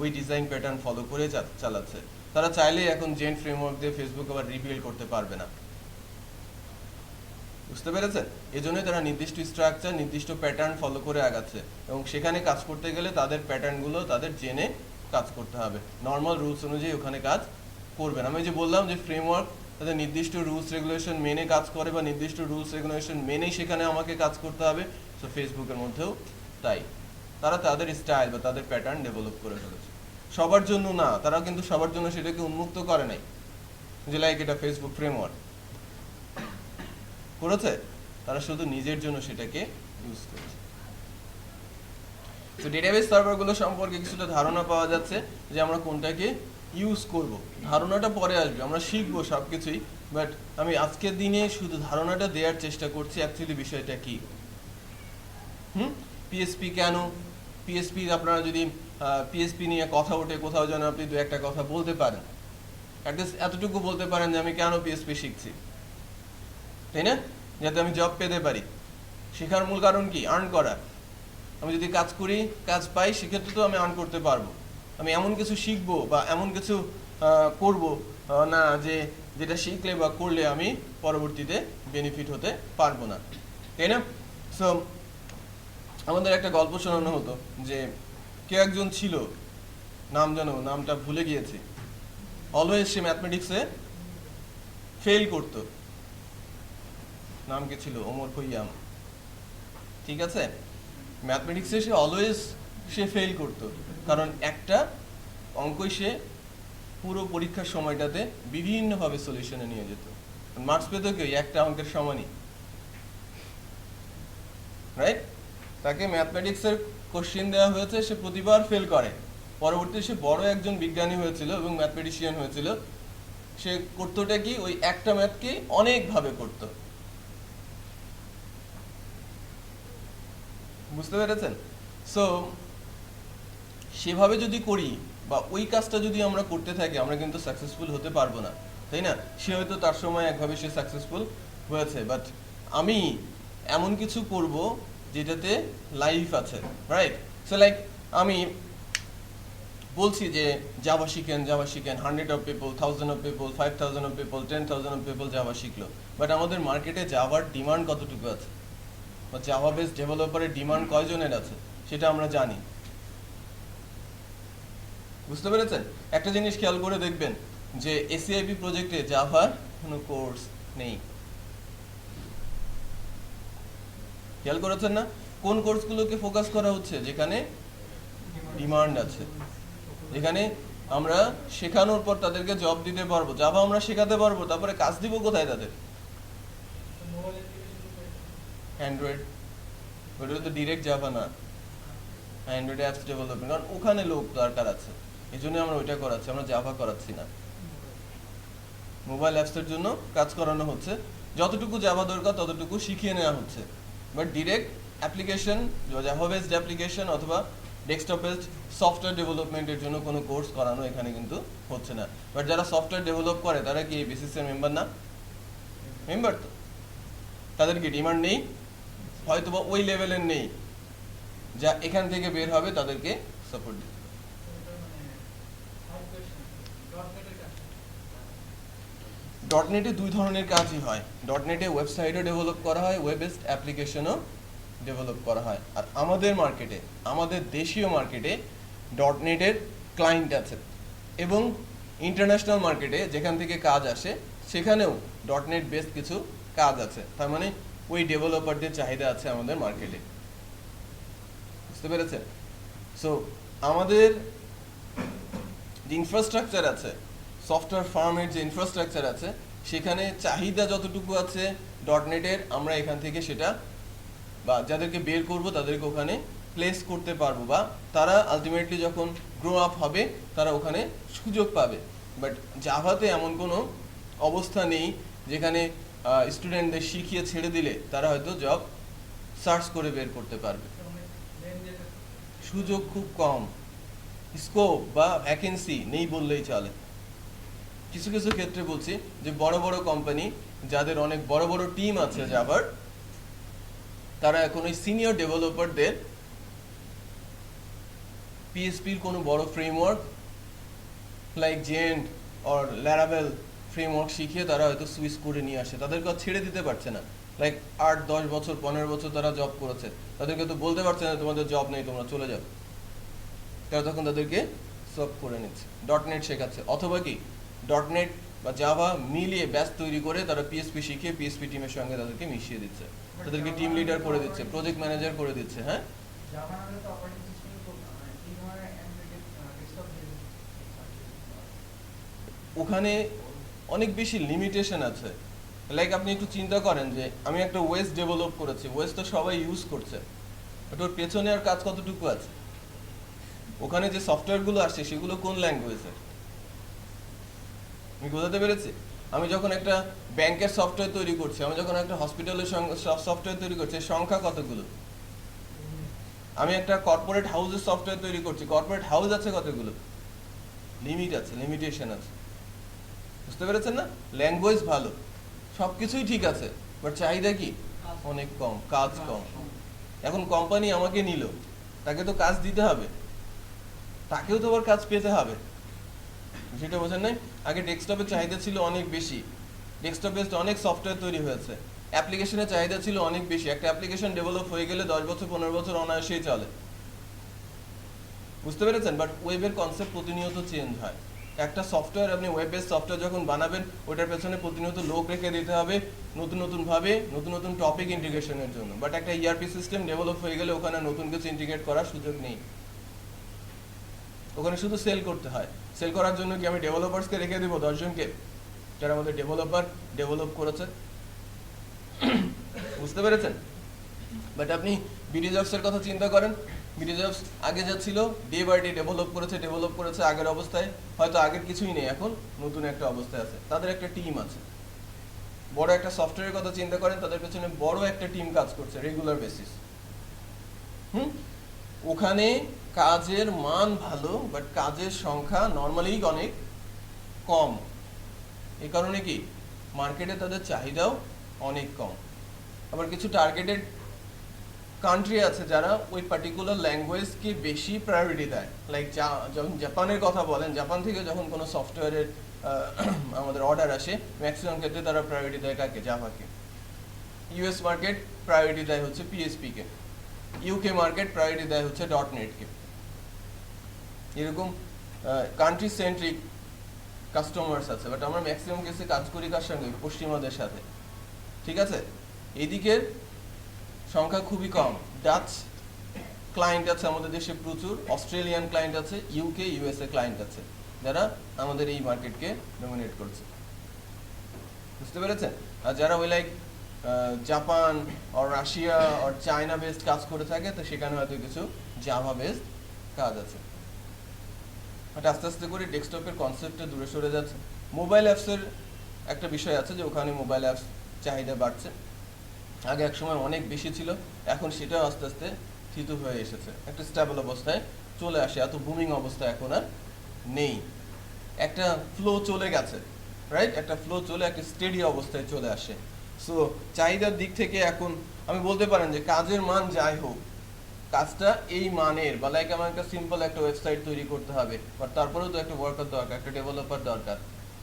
ওই ডিজাইন প্যাটার্ন ফলো করে চালাচ্ছে। তারা চাইলে এখন জেন্ট ফ্রেমওয়ার্ক দিয়ে ফেসবুক আবার রিবিল্ড করতে পারবে না। বুঝতে পেরেছেন? এজন্যই তারা নির্দিষ্ট স্ট্রাকচার, নির্দিষ্ট প্যাটার্ন ফলো করে আগাচ্ছে এবং সেখানে কাজ করতে গেলে তাদের প্যাটার্নগুলো তাদের জেনে কাজ করতে হবে। নর্মাল রুলস অনুযায়ী ওখানে কাজ করবে না। আমি যে বললাম যে ফ্রেমওয়ার্ক তাদের নির্দিষ্ট রুলস রেগুলেশন মেনে কাজ করে বা নির্দিষ্ট রুলস রেগুলেশন মেনেই সেখানে আমাকে কাজ করতে হবে। সো ফেসবুকের মধ্যেও তাই, তারা তাদের স্টাইল বা তাদের প্যাটার্ন ডেভেলপ করে ফেলেছে। সবার জন্য না, তারা কিন্তু সবার জন্য সেটাকে উন্মুক্ত করে নাই যে লাইক এটা ফেসবুক ফ্রেমওয়ার্ক করেছে। তারা শুধু নিজের জন্য সেটাকে ইউজ করেছে। তো ডেটাবেস সার্ভারগুলো সম্পর্কে কিছুটা ধারণা পাওয়া যাচ্ছে যে আমরা কোনটাকে ইউজ করব। ধারণাটা পরে আসবে, আমরা শিখবো সব কিছুই। বাট আমি আজকের দিনে শুধু ধারণাটা দেওয়ার চেষ্টা করছি অ্যাকচুয়ালি বিষয়টা কি। পিএসপি কেন? পিএসপি আপনারা যদি পিএসপি নিয়ে কথা ওঠে কোথাও যেন আপনি দু একটা কথা বলতে পারেন, অ্যাটলিস্ট এতটুকু বলতে পারেন যে আমি কেন পিএসপি শিখছি, তাই না? যাতে আমি জব পেতে পারি। শেখার মূল কারণ কি? আর্ন করা। আমি যদি কাজ করি, কাজ পাই, সেক্ষেত্রে তো আমি আর্ন করতে পারবো। আমি এমন কিছু শিখবো বা এমন কিছু করব না যে যেটা শিখলে বা করলে আমি পরবর্তীতে বেনিফিট হতে পারবো না, তাই না? সো আমাদের একটা গল্প শোনানো হতো যে কেউ একজন ছিল, নামটা ভুলে গিয়েছি, অলওয়েজ সে ম্যাথমেটিক্সে ফেল করতো। নাম কি ছিল? ওমর খৈয়াম। ঠিক আছে, ম্যাথমেটিক্সে সে অলওয়েজ ফেল করতো, কারণ একটা অঙ্কই সে পুরো পরীক্ষার সময়টাতে বিভিন্নভাবে সলিউশনে নিয়ে যেত। মার্কস পেত কেউ একটা অঙ্কের সমানই, রাইট? তাকে ম্যাথমেটিক্সের কোশ্চেন দেওয়া হয়েছে, সে প্রতিবার ফেল করে। পরবর্তীতে সে বড় একজন বিজ্ঞানী হয়েছিল এবং ম্যাথমেটিশিয়ান হয়েছিল। সে করতোটা কি, ওই একটা ম্যাথকে অনেকভাবে করতো। বুঝতে পেরেছেন? সো সেভাবে যদি করি বা ওই কাজটা যদি আমরা করতে থাকি, আমরা কিন্তু সাকসেসফুল হতে পারবো না, তাই না? সে হয়তো তার সময় একভাবে সে সাকসেসফুল হয়েছে, বাট আমি এমন কিছু করব যেটাতে লাইফ আছে, রাইট? সো লাইক আমি বলছি যে জাভা শিখেন, 100 of people, 1000 of people, 5000 of people, 10,000 of people Java শিখলো, বাট আমাদের মার্কেটে জাভার ডিমান্ড কতটুকু আছে বা জাভা বেস ডেভেলপারের ডিমান্ড কয়জনের আছে সেটা আমরা জানি। বুঝতে পেরেছেন? একটা জিনিস খেয়াল করে দেখবেন যে এসিআইপি প্রজেক্টে জাভার কোনো কোর্স নেই। খেয়াল করেছেন না? কোন কোর্সগুলোকে ফোকাস করা হচ্ছে? যেখানে ডিমান্ড আছে, যেখানে আমরা শেখানোর পর তাদেরকে জব দিতে পারবো, জাভা আমরা শেখাতে পারবো, তারপরে কাজ দিব কোথায় তাদের? অ্যান্ড্রয়েড, ওটা তো ডিরেক্ট জাভা না, অ্যান্ড্রয়েড অ্যাপস ডেভেলপমেন্ট, কারণ ওখানে লোক দরকার আছে, এই জন্য আমরা ওইটা করাচ্ছি, আমরা জাভা করাচ্ছি না। মোবাইল অ্যাপসের জন্য কাজ করানো হচ্ছে, যতটুকু জাভা দরকার ততটুকু শিখিয়ে নেওয়া হচ্ছে, but direct application, Java based application অথবা ডেস্কটপ বেসড সফটওয়্যার ডেভেলপমেন্টের জন্য কোনো কোর্স করানো এখানে কিন্তু হচ্ছে না। বাট যারা সফটওয়্যার ডেভেলপ করে তারা কি বিসিসির মেম্বার না? মেম্বার তো, তাদের কি ডিমান্ড নেই? হয়তোবা ওই লেভেলের নেই, যা এখান থেকে বের হবে তাদেরকে সাপোর্ট দিতে। ডটনেটে দুই ধরনের কাজই হয়। ডটনেটে ওয়েবসাইটও ডেভেলপ করা হয়, ওয়েব বেসড অ্যাপ্লিকেশনও ডেভেলপ করা হয়। আর আমাদের মার্কেটে, আমাদের দেশীয় মার্কেটে ডটনেটের ক্লায়েন্ট আছে, এবং ইন্টারন্যাশনাল মার্কেটে যেখান থেকে কাজ আসে সেখানেও ডটনেট বেসড কিছু কাজ আছে। তার মানে ওই ডেভেলপারদের চাহিদা আছে আমাদের মার্কেটে। বুঝতে পেরেছেন? সো আমাদের যে ইনফ্রাস্ট্রাকচার আছে, সফটওয়্যার ফার্মের যে ইনফ্রাস্ট্রাকচার আছে, সেখানে চাহিদা যতটুকু আছে ডটনেটের, আমরা এখান থেকে সেটা বা যাদেরকে বের করব তাদেরকে ওখানে প্লেস করতে পারবো, বা তারা আলটিমেটলি যখন গ্রো আপ হবে তারা ওখানে সুযোগ পাবে। বাট জাভাতে এমন কোনো অবস্থা নেই যেখানে স্টুডেন্টদের শিখিয়ে ছেড়ে দিলে তারা হয়তো জব সার্চ করে বের করতে পারবে। সুযোগ খুব কম, স্কোপ বা ভ্যাকেন্সি নেই বললেই চলে। কিছু কিছু ক্ষেত্রে বলছি যে বড় বড় কোম্পানি যাদের অনেক বড় বড় টিম আছে জাভার, তারা এখন ওই সিনিয়র ডেভেলপারদের পিএসপির কোনো বড় framework like Zend or Laravel framework শিখিয়ে তারা হয়তো সুইচ করে নিয়ে আসে। তাদেরকে ছেড়ে দিতে পারছে না, লাইক 8-10 বছর 15 বছর তারা জব করেছে, তাদেরকে তো বলতে পারছে না তোমাদের জব নেই, তোমরা চলে যাও। তারা তখন তাদেরকে সব করে নিচ্ছে, ডটনেট শেখাচ্ছে, অথবা কি ডটনেট বা জাভা মিলিয়ে ব্যাচ তৈরি করে তারা পিএসপি শিখিয়ে পিএসপি টিমের সঙ্গে তাদেরকে মিশিয়ে দিচ্ছে, তাদেরকে টিম লিডার করে দিচ্ছে, প্রজেক্ট ম্যানেজার করে দিচ্ছে। হ্যাঁ, ওখানে অনেক বেশি লিমিটেশন আছে। লাইক আপনি একটু চিন্তা করেন যে আমি একটা ওয়েস ডেভেলপ করেছি, ওয়েস তো সবাই ইউজ করছে, বাট ওর পেছনে আর কাজ কতটুকু আছে? ওখানে যে সফটওয়্যারগুলো আসছে সেগুলো কোন ল্যাঙ্গুয়েজের? আমি বোঝাতে পেরেছি? আমি যখন একটা ব্যাংকের সফটওয়্যার তৈরি করছি, আমি যখন একটা হসপিটালের সফটওয়্যার তৈরি করছি, সংখ্যা কতগুলো? আমি একটা কর্পোরেট হাউসের সফটওয়্যার তৈরি করছি, কর্পোরেট হাউস আছে কতগুলো? লিমিট আছে, লিমিটেশন আছে। বুঝতে পেরেছেন না? ল্যাঙ্গুয়েজ ভালো, সবকিছুই ঠিক আছে, বাট চাহিদা কি? অনেক কম, কাজ কম। এখন কোম্পানি আমাকে নিল, তাকে তো কাজ দিতে হবে, তাকেও তো আবার কাজ পেতে হবে, সেটা বোঝেন নাই? আগে ডেস্কটপের চাহিদা ছিল অনেক বেশি, ডেস্কটপ বেসড অনেক সফটওয়্যার তৈরি হয়েছে, অ্যাপ্লিকেশনের চাহিদা ছিল অনেক বেশি। একটা অ্যাপ্লিকেশন ডেভেলপ হয়ে গেলে 10 বছর 15 বছর অনায়াসেই চলে। বুঝতে পেরেছেন? বাট ওয়েবের কনসেপ্ট প্রতিনিয়ত চেঞ্জ হয়। একটা সফটওয়্যার, আপনি ওয়েব বেসড সফটওয়্যার যখন বানাবেন, ওটার পেছনে প্রতিনিয়ত লোক রেখে দিতে হবে নতুন নতুন ভাবে, নতুন নতুন টপিক ইন্টিগ্রেশনের জন্য। বাট একটা ইআরপি সিস্টেম ডেভেলপ হয়ে গেলে ওখানে নতুন কিছু ইন্টিগ্রেট করার সুযোগ নেই, ওখানে শুধু সেল করতে হয়। সেল করার জন্য কি আমি ডেভেলপার্সকে রেখে দেবো 10 জনকে, যারা আমাদের ডেভেলপার ডেভেলপ করেছে? বুঝতে পেরেছেন? বাট আপনি বিডি জবসের কথা চিন্তা করেন, বিডি জবস আগে যা ছিল ডে বাই ডে ডেভেলপ করেছে আগের অবস্থায়, হয়তো আগের কিছুই নেই, এখন নতুন একটা অবস্থায় আছে। তাদের একটা টিম আছে, বড় একটা সফটওয়্যারের কথা চিন্তা করেন, তাদের পেছনে বড় একটা টিম কাজ করছে রেগুলার বেসিস। ওখানে কাজের মান ভালো, বাট কাজের সংখ্যা নর্মালি অনেক কম। এই কারণে কি মার্কেটে তাদের চাহিদাও অনেক কম। আবার কিছু টার্গেটেড কান্ট্রি আছে যারা ওই পার্টিকুলার ল্যাঙ্গুয়েজকে বেশি প্রায়োরিটি দেয়। লাইক যখন জাপানের কথা বলেন, জাপান থেকে যখন কোনো সফটওয়্যারের আমাদের অর্ডার আসে, ম্যাক্সিমাম ক্ষেত্রে তারা প্রায়োরিটি দেয় কাকে? জাভাকে। ইউএস মার্কেট প্রায়োরিটি দেয় হচ্ছে পিএসপিকে, ইউকে মার্কেট প্রায়োরিটি দেয় হচ্ছে .NET-কে। এরকম কান্ট্রি সেন্ট্রিক কাস্টমার্স আছে, বাট আমরা ম্যাক্সিমাম কেসে কাজ করি কার সঙ্গে? পশ্চিমাদের সাথে। ঠিক আছে, এইদিকের সংখ্যা খুবই কম। ডাচ ক্লায়েন্ট আছে আমাদের দেশে প্রচুর, অস্ট্রেলিয়ান ক্লায়েন্ট আছে, ইউকে ইউএসএ ক্লায়েন্ট আছে, যারা আমাদের এই মার্কেটকে ডমিনেট করছে। বুঝতে পেরেছেন? আর যারা ওই লাইক জাপান আর রাশিয়া আর চায়না বেসড কাজ করে থাকে, তো সেখানে হয়তো কিছু জাভা বেসড কাজ আছে। বাট আস্তে আস্তে করে ডেস্কটপের কনসেপ্টটা দূরে সরে যাচ্ছে। মোবাইল অ্যাপসের একটা বিষয় আছে যে ওখানে মোবাইল অ্যাপস চাহিদা বাড়ছে। আগে এক সময় অনেক বেশি ছিল, এখন সেটাও আস্তে আস্তে থিতু হয়ে এসেছে, একটা স্টেবল অবস্থায় চলে আসে। এত বুমিং অবস্থা এখন আর নেই, একটা ফ্লো চলে গেছে, রাইট? একটা ফ্লো চলে একটা স্টেডি অবস্থায় চলে আসে। সো চাহিদার দিক থেকে এখন আমি বলতে পারেন যে কাজের মান যাই হোক, কাজটা এই মানের, বা লাইক আমার একটা সিম্পল একটা ওয়েবসাইট তৈরি করতে হবে, বাট তারপরেও তো একটা ওয়ার্কার দরকার, একটা ডেভেলপার দরকার,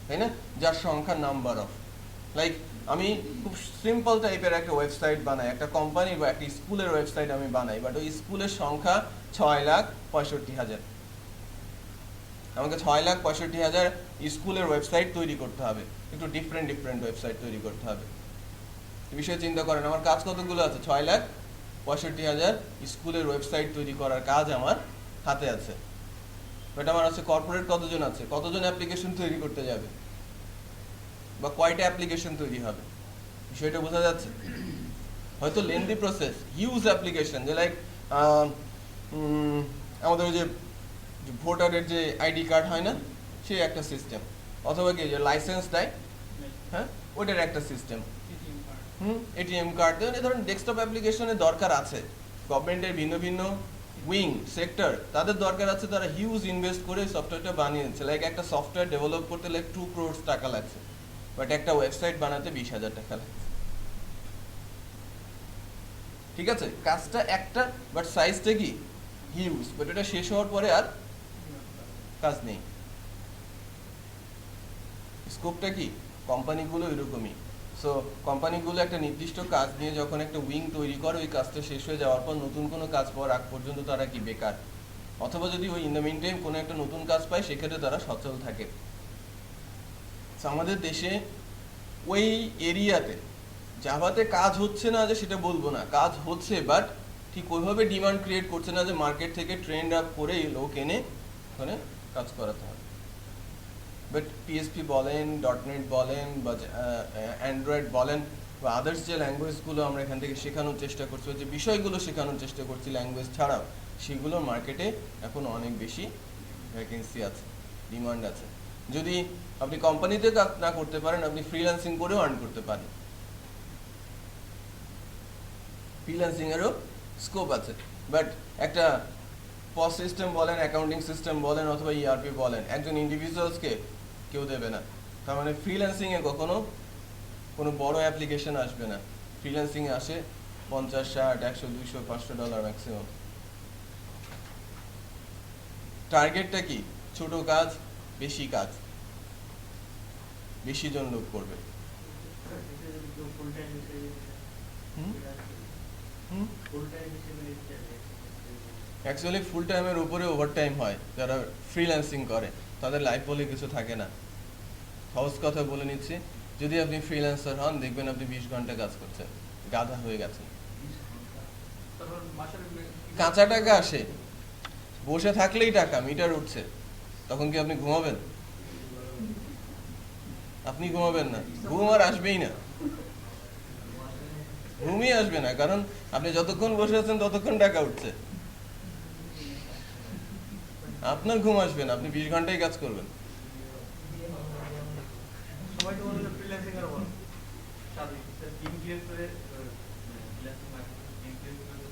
তাই না? যার সংখ্যা নাম্বার অফ, লাইক আমি খুব সিম্পল টাইপের একটা ওয়েবসাইট বানাই, একটা কোম্পানি বা একটা স্কুলের ওয়েবসাইট আমি বানাই, বাট ওই স্কুলের সংখ্যা 6,65,000। আমাকে 6,65,000 স্কুলের ওয়েবসাইট তৈরি করতে হবে, একটু ডিফারেন্ট ওয়েবসাইট তৈরি করতে হবে। এই বিষয়ে চিন্তা করেন, আমার কাজ কতগুলো আছে? 6,65,000 স্কুলের ওয়েবসাইট তৈরি করার কাজ আমার হাতে আছে। বাট আমার আছে কর্পোরেট কতজন আছে, কতজন অ্যাপ্লিকেশন তৈরি করতে যাবে, বা কয়টা অ্যাপ্লিকেশন তৈরি হবে, বিষয়টা বোঝা যাচ্ছে? হয়তো লেন্দি প্রসেস, হিউজ অ্যাপ্লিকেশন, যে লাইক আমাদের ওই যে ভোটারের যে আইডি কার্ড হয় না, সেই একটা সিস্টেম, অথবা কি যে লাইসেন্স দেয়, হ্যাঁ, ওইটার একটা সিস্টেম, এটিএম কার্ড। এই ধরনের ডেস্কটপ অ্যাপ্লিকেশনের দরকার আছে। গভর্নমেন্টের ভিন্ন ভিন্ন উইং সেক্টর, তাদের দরকার আছে, তারা হিউজ ইনভেস্ট করে সফটওয়্যারটা বানিয়েছে। লাইক একটা সফটওয়্যার ডেভেলপ করতে লাইক 2 crore টাকা লাগছে, বাট একটা ওয়েবসাইট বানাতে 20,000 টাকা লাগছে। ঠিক আছে, কাজটা একটা, বাট সাইজটা কি হিউজ, বাট এটা শেষ হওয়ার পরে আর কাজ নেই। স্কোপটা কি? কোম্পানিগুলো এরকমই। সো কোম্পানিগুলো একটা নির্দিষ্ট কাজ নিয়ে যখন একটা উইং তৈরি করে, ওই কাজটা শেষ হয়ে যাওয়ার পর নতুন কোনো কাজ পাওয়ার আগ পর্যন্ত তারা কি বেকার, অথবা যদি ওই ইন দ্য মিন টাইম কোনো একটা নতুন কাজ পায়, সেক্ষেত্রে তারা সচল থাকে। আমাদের দেশে ওই এরিয়াতে জাভাতে কাজ হচ্ছে না যে সেটা বলবো না, কাজ হচ্ছে, বাট ঠিক ওইভাবে ডিমান্ড ক্রিয়েট করছে না যে মার্কেট থেকে ট্রেন্ড আপ করে লোক এনে ওখানে কাজ করাতে হবে। বাট পিএসপি বলেন, .NET বলেন, বা অ্যান্ড্রয়েড বলেন, বা আদার্স যে ল্যাঙ্গুয়েজগুলো আমরা এখান থেকে শেখানোর চেষ্টা করছি, যে বিষয়গুলো শেখানোর চেষ্টা করছি ল্যাঙ্গুয়েজ ছাড়াও, সেগুলো মার্কেটে এখন অনেক বেশি ভ্যাকেন্সি আছে, ডিমান্ড আছে। যদি আপনি কোম্পানিতে কাজ না করতে পারেন, আপনি ফ্রিল্যান্সিং করেও আর্ন করতে পারেন। ফ্রিল্যান্সিং এরও স্কোপ আছে, বাট একটা পস সিস্টেম বলেন, অ্যাকাউন্টিং সিস্টেম বলেন, অথবা ERP বলেন, একজন ইন্ডিভিজুয়ালসকে কেউ দেবে না। তার মানে ফ্রিল্যান্সিংয়ে কখনো কোনো বড় অ্যাপ্লিকেশন আসবে না। ফ্রিল্যান্সিংয়ে আসে 50, 60, 100, 200, $500 ম্যাক্সিমাম। টার্গেটটা কি? ছোট কাজ, বেশি কাজ, বেশি জন লোক করবে। অ্যাকচুয়ালি ফুল টাইমের উপরে ওভারটাইম হয় যারা ফ্রিল্যান্সিং করে, তাদের লাইফ বলে কিছু থাকে না। সহজ কথা বলে নিচ্ছি, যদি আপনি ফ্রিল্যান্সার হন, দেখবেন আপনি 20 ঘন্টা কাজ করছেন, গাধা হয়ে গেছেন। কাঁচা টাকা আসে, বসে থাকলেই টাকা, মিটার উঠছে, তখন কি আপনি ঘুমাবেন? আপনি ঘুমাবেন না, ঘুম আর আসবেই না, ঘুমই আসবে না, কারণ আপনি যতক্ষণ বসে আছেন ততক্ষণ টাকা উঠছে। আপনার ঘুম আসবে না, আপনি 20 ঘন্টাই কাজ করবেন।
সবাই তো বলে ফ্রিল্যান্সিং আর বলো সাথে টিম ক্রিয়েট করে ফ্রিল্যান্সিং মার্কেটিং টিম ক্রিয়েট করে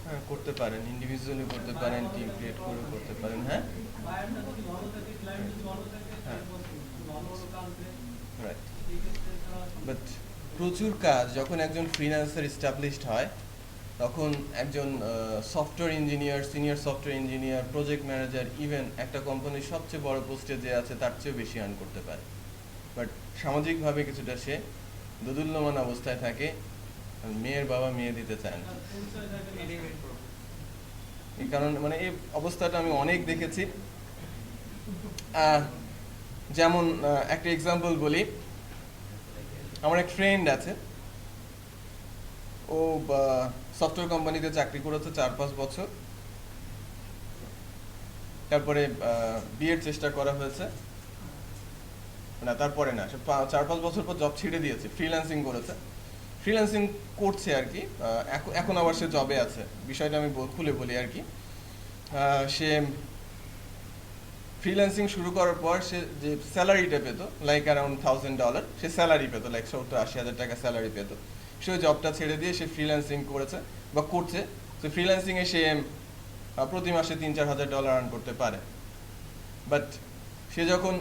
হ্যাঁ, করতে পারেন, ইন্ডিভিজুয়ালি করতে পারেন, টিম ক্রিয়েট করে করতে পারেন। হ্যাঁ,
বায়ারটা যদি ভালো থাকে, ক্লায়েন্ট যদি ভালো থাকে,
হ্যাঁ।
ভালো ভালো কাজ দেয়,
রাইট।
সেক্ষেত্রে তারা
বাট প্রচুর কাজ যখন একজন ফ্রিল্যান্সার এস্টাবলিশড হয়, তখন একজন software engineer, senior software engineer, project manager, even একটা কোম্পানির সবচেয়ে বড় পোস্টে যে আছে তার চেয়েও বেশি আর্ন করতে পারে। বাট সামাজিকভাবে কিছুটা সে দোদুল্যমান অবস্থায় থাকে, আর মেয়ের বাবা মেয়ে দিতে চায় না।
পরিচয় থাকে না।
এটাই মেইন প্রবলেম।
এই কারণ মানে এই অবস্থাটা আমি অনেক দেখেছি। যেমন একটা এক্সাম্পল বলি, আমার এক ফ্রেন্ড আছে, ও সফটওয়্যার কোম্পানিতে চাকরি করেছে 4-5 বছর। তারপরে বিয়ের চেষ্টা করা হয়েছে, না তারপরে না, সে 4-5 বছর পর জব ছেড়ে দিয়েছে, ফ্রিল্যান্সিং করেছে, ফ্রিল্যান্সিং করছে আর কি। এখন আবার সে জবে আছে, বিষয়টা আমি খুলে বলি আর কি। সে ফ্রিল্যান্সিং শুরু করার পর সে যে স্যালারিটা পেত, লাইক অ্যারাউন্ড $1000, সে স্যালারি পেত, লাইক 70-80 হাজার টাকা স্যালারি পেত। সে ওই জবটা ছেড়ে দিয়ে সে ফ্রিল্যান্সিং করেছে বা করছে। তো ফ্রিল্যান্সিংয়ে সে প্রতি মাসে $3-4 হাজার আর্ন করতে পারে। বাট সে যখন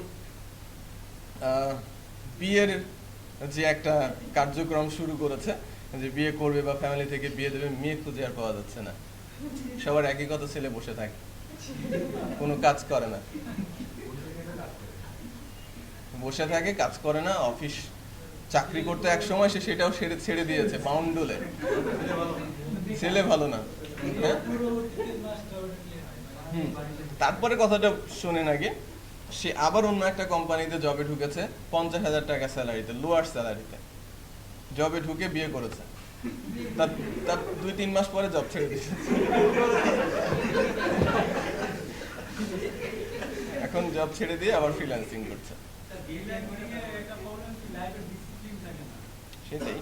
বিয়ের যে একটা কার্যক্রম শুরু করেছে, যে বিয়ে করবে বা ফ্যামিলি থেকে বিয়ে দেবে, মেয়ে খুঁজে আর পাওয়া যাচ্ছে না। সবার একই কথা, ছেলে বসে থাকে, কোনো কাজ করে না, বসে থাকে, কাজ করে না। অফিস চাকরি করতে এক সময় সে সেটাও ছেড়ে দিয়েছে বাউন্ডুলে। ছেলে ভালো না, হ্যাঁ। তারপরে কথাটা শোনেন আগে, সে আবার অন্য একটা কোম্পানিতে জবে ঢুকেছে 50 হাজার টাকা স্যালারিতে, লোয়ার স্যালারিতে জবে ঢুকে বিয়ে করেছে। তার 2-3 মাস পরে জব ছেড়ে দিয়েছে। এখন জব ছেড়ে দিয়ে আবার ফ্রিল্যান্সিং করছে। সেটাই,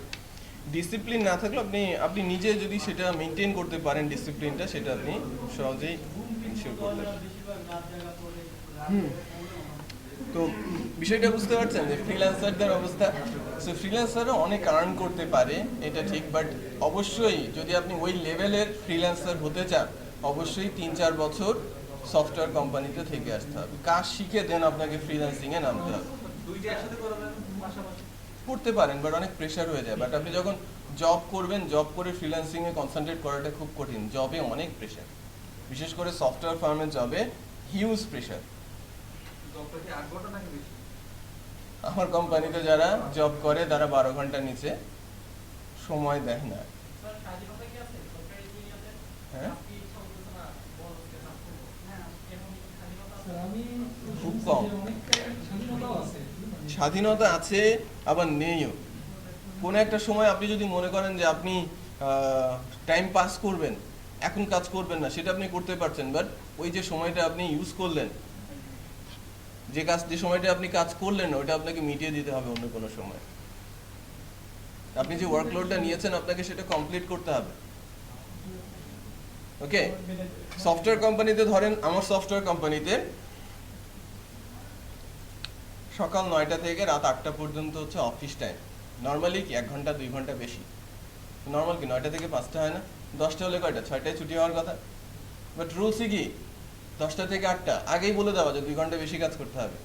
ডিসিপ্লিন না থাকলে আপনি নিজে যদি সেটা মেনটেন করতে পারেন, ডিসিপ্লিনটা, সেটা আপনি সহজেই ইনশিওর করতে পারেন। তো বিষয়টা বুঝতে পারছেন যে ফ্রিল্যান্সারদের অবস্থা। সো ফ্রিল্যান্সারও অনেক আর্ন করতে পারে, এটা ঠিক, বাট অবশ্যই যদি আপনি ওই লেভেলের ফ্রিল্যান্সার হতে চান, অবশ্যই 3-4 বছর সফটওয়্যার কোম্পানিতে থেকে আসতে হবে, কাজ শিখে দেন আপনাকে ফ্রিল্যান্সিংয়ে নামতে হবে।
দুইটা একসাথে করাবেন পাশাপাশি
করতে পারেন, বাট অনেক প্রেশার হয়ে যায়। বাট আপনি যখন জব করবেন, জব করে ফ্রিল্যান্সিংয়ে কনসেন্ট্রেট করাটা খুব কঠিন। জবে অনেক প্রেশার, বিশেষ করে সফটওয়্যার ফার্মের জবে হিউজ প্রেশার।
জবটা কি 8 ঘন্টা নাকি বেশি?
আমার কোম্পানিতে যারা জব করে তারা 12 ঘন্টার নিচে সময় দেয় না। হ্যাঁ, খুব কম স্বাধীনতা আছে, আবার নেইও। কোনো একটা সময় আপনি যদি মনে করেন যে আপনি টাইম পাস করবেন, এখন কাজ করবেন না, সেটা আপনি করতে পারছেন। বাট ওই যে সময়টা আপনি ইউজ করলেন, যে সময়টা আপনি কাজ করলেন, ওটা আপনাকে মিটিয়ে দিতে হবে অন্য কোনো সময়। আপনি যে ওয়ার্কলোডটা নিয়েছেন, আপনাকে সেটা কমপ্লিট করতে হবে। ওকে, সফটওয়্যার কোম্পানিতে ধরেন, আমার সফটওয়্যার কোম্পানিতে সকাল 9টা থেকে রাত 8টা পর্যন্ত হচ্ছে অফিস টাইম। নর্মালি কি 1 ঘন্টা 2 ঘন্টা বেশি, নর্মাল কি 9টা থেকে 5টা হয় না? 10টা হলে কয়টা? 6টায় ছুটি হওয়ার কথা। বাট রুলসই কি 10টা থেকে 8টা, আগেই বলে দেওয়া যে 2 ঘন্টা বেশি কাজ করতে হবে।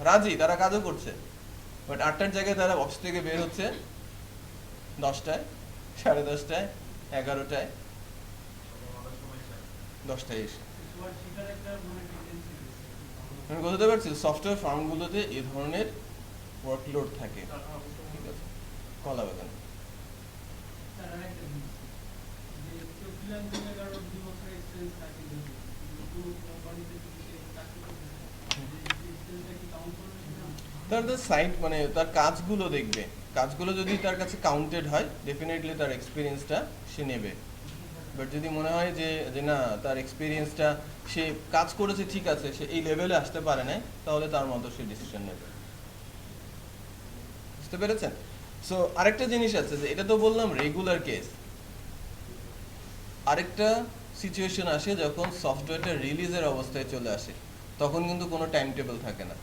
রাজি, তারা কাজও করছে, বাট 8টার জায়গায় তারা অফিস থেকে বের হচ্ছে 10টায়, 10:30টায়, 11টায়, 10টায় এসে। আমি বুঝতে পারছি সফটওয়্যার ফার্মগুলোতে এই ধরনের ওয়ার্কলোড থাকে। ঠিক আছে, কলা বাগান। তার সাইট মানে তার কাজগুলো দেখবে, কাজগুলো যদি তার কাছে কাউন্টেড হয়, ডেফিনেটলি তার এক্সপিরিয়েন্সটা সে নেবে। বাট যদি মনে হয় যে না, তার এক্সপিরিয়েন্সটা, সে কাজ করেছে ঠিক আছে, সে এই লেভেলে আসতে পারে না, তাহলে তার মতো সে ডিসিশন নেবে। বুঝতে পেরেছেন? সো আরেকটা জিনিস আছে, যে এটা তো বললাম রেগুলার কেস, আরেকটা সিচুয়েশন আসে যখন সফটওয়্যারটা রিলিজের অবস্থায় চলে আসে, তখন কিন্তু কোনো টাইম টেবিল থাকে না।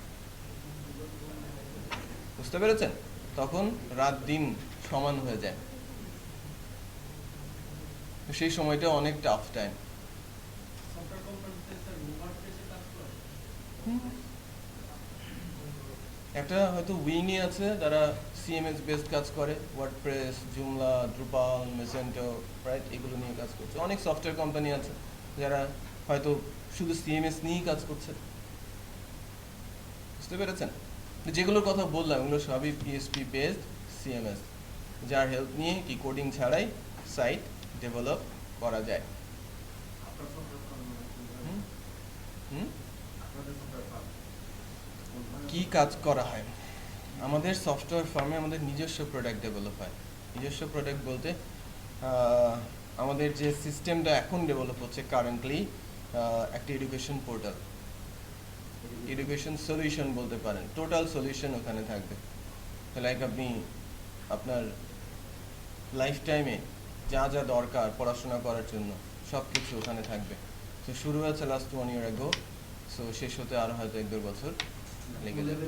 বুঝতে পেরেছেন? তখন রাত দিন সমান হয়ে যায়। তো সেই সময়টা অনেক টাফ টাইম। একটা হয়তো উইংই আছে যারা সিএমএস বেসড কাজ করে, ওয়ার্ডপ্রেস, জুমলা, দ্রুপাল, মেসেন্টো, রাইট, এগুলো নিয়ে কাজ করছে। অনেক সফটওয়্যার কোম্পানি আছে যারা হয়তো শুধু সিএমএস নিয়েই কাজ করছে। বুঝতে পেরেছেন? যেগুলোর কথা বললাম এগুলো সবই পিএসপি বেসড সিএমএস, যার হেল্প নিয়ে কি কোডিং ছাড়াই সাইট ডেভেলপ করা যায়। হুম? হুম? কি কাজ করা হয়? আমাদের সফটওয়্যার ফার্মে আমাদের নিজস্ব প্রোডাক্ট ডেভেলপ হয়। নিজস্ব প্রোডাক্ট বলতে আমাদের যে সিস্টেমটা এখন ডেভেলপ হচ্ছে কারেন্টলি একটা এডুকেশন পোর্টাল, এডুকেশন সলিউশন বলতে পারেন। টোটাল সলিউশন ওখানে থাকবে। লাইক আপনি আপনার লাইফ টাইমে যা যা দরকার পড়াশোনা করার জন্য সব কিছু ওখানে থাকবে। তো শুরু হয়েছে লাস্ট 1 year ago, সো শেষ হতে আরও হয়তো 1-2 বছর লেগে যাবে।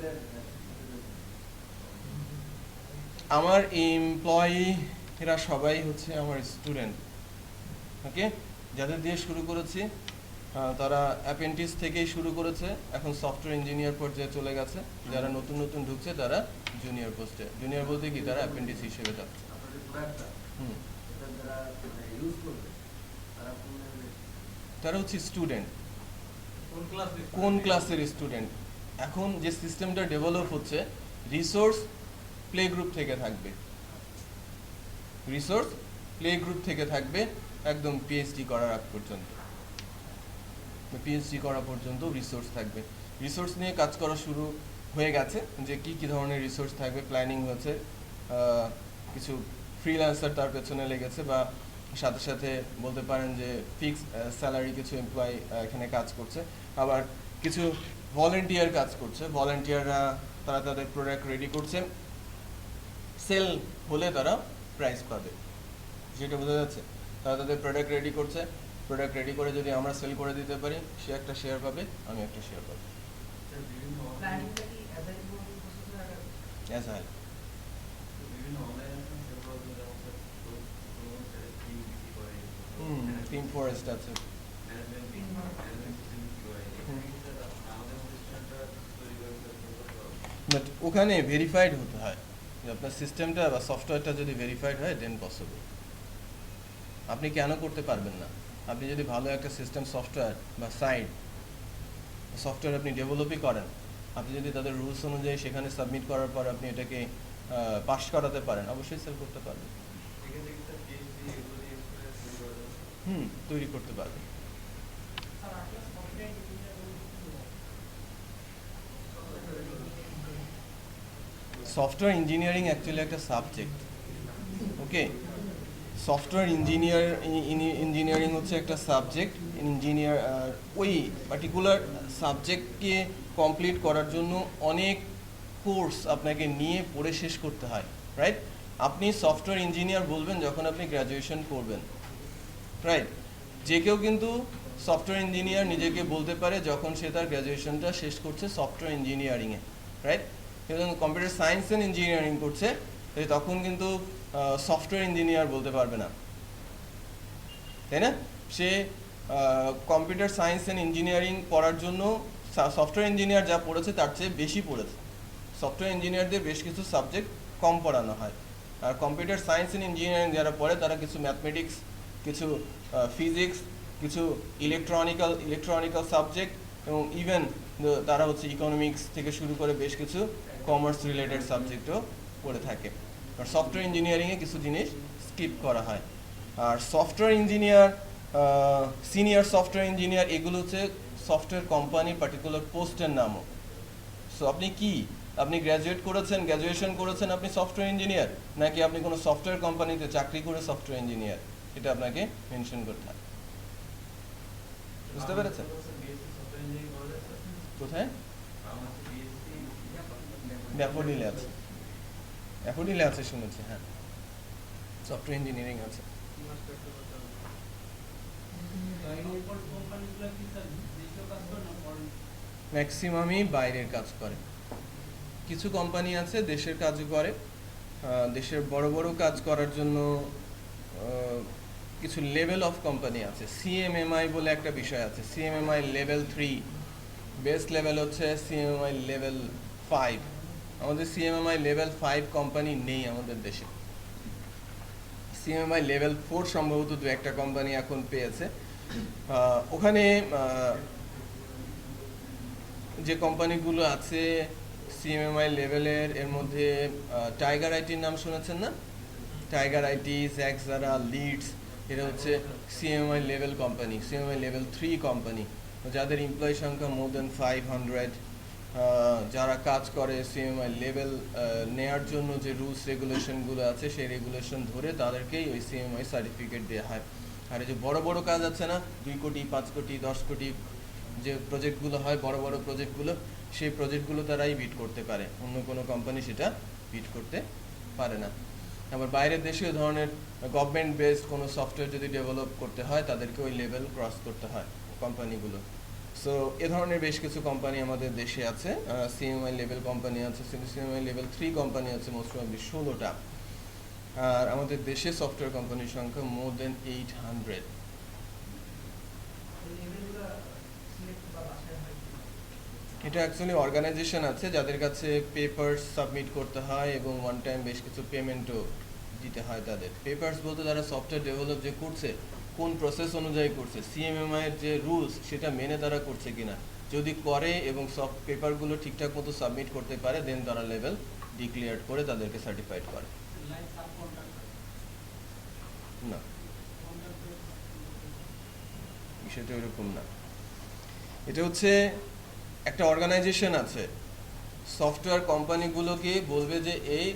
আমার এমপ্লয়িরা সবাই হচ্ছে আমার স্টুডেন্ট। ওকে, যাদের দিয়ে শুরু করেছি তারা অ্যাপেন্টিস থেকেই শুরু করেছে, এখন সফটওয়্যার ইঞ্জিনিয়ার পর্যায়ে চলে গেছে। যারা নতুন নতুন ঢুকছে তারা জুনিয়র পোস্টে, জুনিয়র বলতে কি তারা অ্যাপেন্টিস হিসেবে যাচ্ছে। তারা হচ্ছে স্টুডেন্ট। কোন ক্লাসের স্টুডেন্ট? এখন যে সিস্টেমটা ডেভেলপ হচ্ছে রিসোর্স প্লে গ্রুপ থেকে থাকবে, রিসোর্স প্লে গ্রুপ থেকে থাকবে একদম পিএইচডি করার আগ পর্যন্ত। পিএইচডি করা পর্যন্ত রিসোর্স থাকবে। রিসোর্স নিয়ে কাজ করা শুরু হয়ে গেছে, যে কি কি ধরনের রিসোর্স থাকবে প্ল্যানিং হয়েছে। কিছু ফ্রিল্যান্সার তার পেছনে লেগেছে, বা সাথে সাথে বলতে পারেন যে ফিক্স স্যালারি কিছু এমপ্লয়ি এখানে কাজ করছে। আবার কিছু ভলেন্টিয়ার কাজ করছে। ভলেন্টিয়াররা তারা তাদের প্রোডাক্ট রেডি করছে, সেল হলে তারা প্রাইস পাবে, যেটা বোঝা যাচ্ছে। তারা তাদের প্রোডাক্ট রেডি করছে, প্রোডাক্ট রেডি করে যদি আমরা সেল করে দিতে পারি, সে একটা শেয়ার পাবে, আমি একটা শেয়ার পাবো। টিম ফরেস্ট আছে। বাট ওখানে ভেরিফাইড হতে হয়, যে আপনার সিস্টেমটা বা সফটওয়্যারটা যদি ভেরিফাইড হয় দেন পসিবল। আপনি কেন করতে পারবেন না? আপনি যদি ভালো একটা সিস্টেম সফটওয়্যার বা সাইট সফটওয়্যার আপনি ডেভেলপই করেন, আপনি যদি তাদের রুলস অনুযায়ী সেখানে সাবমিট করার পর আপনি এটাকে পাস করাতে পারেন, অবশ্যই সেল করতে পারবেন। তৈরি করতে পারবেন। সফটওয়্যার ইঞ্জিনিয়ারিং অ্যাকচুয়ালি একটা সাবজেক্ট। ওকে, সফটওয়্যার ইঞ্জিনিয়ারিং হচ্ছে একটা সাবজেক্ট। ইঞ্জিনিয়ার ওই পার্টিকুলার সাবজেক্টকে কমপ্লিট করার জন্য অনেক কোর্স আপনাকে নিয়ে পড়ে শেষ করতে হয়, রাইট? আপনি সফটওয়্যার ইঞ্জিনিয়ার বলবেন যখন আপনি গ্র্যাজুয়েশন করবেন, রাইট? যে কেউ কিন্তু সফটওয়্যার ইঞ্জিনিয়ার নিজেকে বলতে পারে যখন সে তার গ্র্যাজুয়েশনটা শেষ করছে সফটওয়্যার ইঞ্জিনিয়ারিংয়ে, রাইট? যখন কম্পিউটার সায়েন্স অ্যান্ড ইঞ্জিনিয়ারিং করছে তখন কিন্তু সফটওয়্যার ইঞ্জিনিয়ার বলতে পারবে না, তাই না? সে কম্পিউটার সায়েন্স অ্যান্ড ইঞ্জিনিয়ারিং পড়ার জন্য সফটওয়্যার ইঞ্জিনিয়ার যা পড়েছে তার চেয়ে বেশি পড়েছে। সফটওয়্যার ইঞ্জিনিয়ারদের বেশ কিছু সাবজেক্ট কম পড়ানো হয়, আর কম্পিউটার সায়েন্স অ্যান্ড ইঞ্জিনিয়ারিং যারা পড়ে তারা কিছু ম্যাথমেটিক্স, কিছু ফিজিক্স, কিছু ইলেকট্রনিক্যাল সাবজেক্ট, এবং ইভেন তারা হচ্ছে ইকোনমিক্স থেকে শুরু করে বেশ কিছু কমার্স রিলেটেড সাবজেক্টও পড়ে থাকে। আর সফটওয়্যার ইঞ্জিনিয়ারিংয়ে কিছু জিনিস স্কিপ করা হয়। আর software engineer, senior software engineer, এগুলো হচ্ছে সফটওয়্যার কোম্পানির পার্টিকুলার পোস্টের নামও। সো আপনি কি, আপনি গ্র্যাজুয়েশন করেছেন আপনি সফটওয়্যার ইঞ্জিনিয়ার, নাকি আপনি কোনো সফটওয়্যার কোম্পানিতে চাকরি করে সফটওয়্যার ইঞ্জিনিয়ার, এটা আপনাকে মেনশন করতে হয়। বুঝতে পেরেছেন? কোথায়? ড্যাফোডিলে আছে, ড্যাফোডিলে আছে শুনেছি, হ্যাঁ। সফটওয়্যার ইঞ্জিনিয়ারিং আছে। ম্যাক্সিমামই বাইরের কাজ করে, কিছু কোম্পানি আছে দেশের কাজও করে। দেশের বড় বড় কাজ করার জন্য কিছু লেভেল অফ কোম্পানি আছে। সিএমএমআই বলে একটা বিষয় আছে, সিএমএমআই লেভেল 3, বেস্ট লেভেল হচ্ছে সিএমএমআই লেভেল 5। আমাদের সিএমএমআই লেভেল 5 কোম্পানি নেই আমাদের দেশে। সিএমএমআই লেভেল 4 সম্ভবত দু একটা কোম্পানি এখন পেয়েছে। ওখানে যে কোম্পানিগুলো আছে সিএমএমআই লেভেলের, এর মধ্যে টাইগার আইটির নাম শুনেছেন না? টাইগার আইটি, জ্যাকজারা, লিডস, এরা হচ্ছে CMI level company, CMI level 3 company, যাদের এমপ্লয়ি সংখ্যা মোর দেন 500। যারা কাজ করে সিএমআই লেভেল নেয়ার জন্য যে রুলস রেগুলেশনগুলো আছে সেই রেগুলেশন ধরে তাদেরকেই ওই সিএমআই সার্টিফিকেট দেওয়া হয়। আর এই যে বড় বড় কাজ আছে না, 2 কোটি, 5 কোটি, 10 কোটি যে প্রজেক্টগুলো হয়, বড় বড় প্রজেক্টগুলো, সেই প্রজেক্টগুলো তারাই বিট করতে পারে, অন্য কোনো কোম্পানি সেটা বিট করতে পারে না। আবার বাইরের দেশে ওই ধরনের গভর্নমেন্ট বেসড কোনো সফটওয়্যার যদি ডেভেলপ করতে হয় তাদেরকে ওই লেভেল ক্রস করতে হয় কোম্পানিগুলো। সো এ ধরনের বেশ কিছু কোম্পানি আমাদের দেশে আছে। সিএমআই লেভেল কোম্পানি আছে, সিএমআই লেভেল 3 কোম্পানি আছে মোস্ট প্রবাবলি 16টা। আর আমাদের দেশে সফটওয়্যার কোম্পানির সংখ্যা মোর দেন 800। এটা অ্যাকচুয়ালি অর্গানাইজেশন আছে যাদের কাছে পেপারস সাবমিট করতে হয় এবং ওয়ান টাইম বেশ কিছু পেমেন্টও দিতে হয় তাদের। পেপারস বলতে তারা সফটওয়্যার ডেভেলপ যে করছে কোন প্রসেস অনুযায়ী করছে, সিএমএমআই এর যে রুলস সেটা মেনে তারা করছে কিনা, যদি করে এবং সব পেপারগুলো ঠিকঠাক মতো সাবমিট করতে পারে দেন তারা লেভেল ডিক্লেয়ার করে তাদেরকে সার্টিফাইড করে। না, বিষয়টা এরকম না। এটা হচ্ছে একটা অর্গানাইজেশন আছে, সফটওয়্যার কোম্পানিগুলোকে বলবে যে এই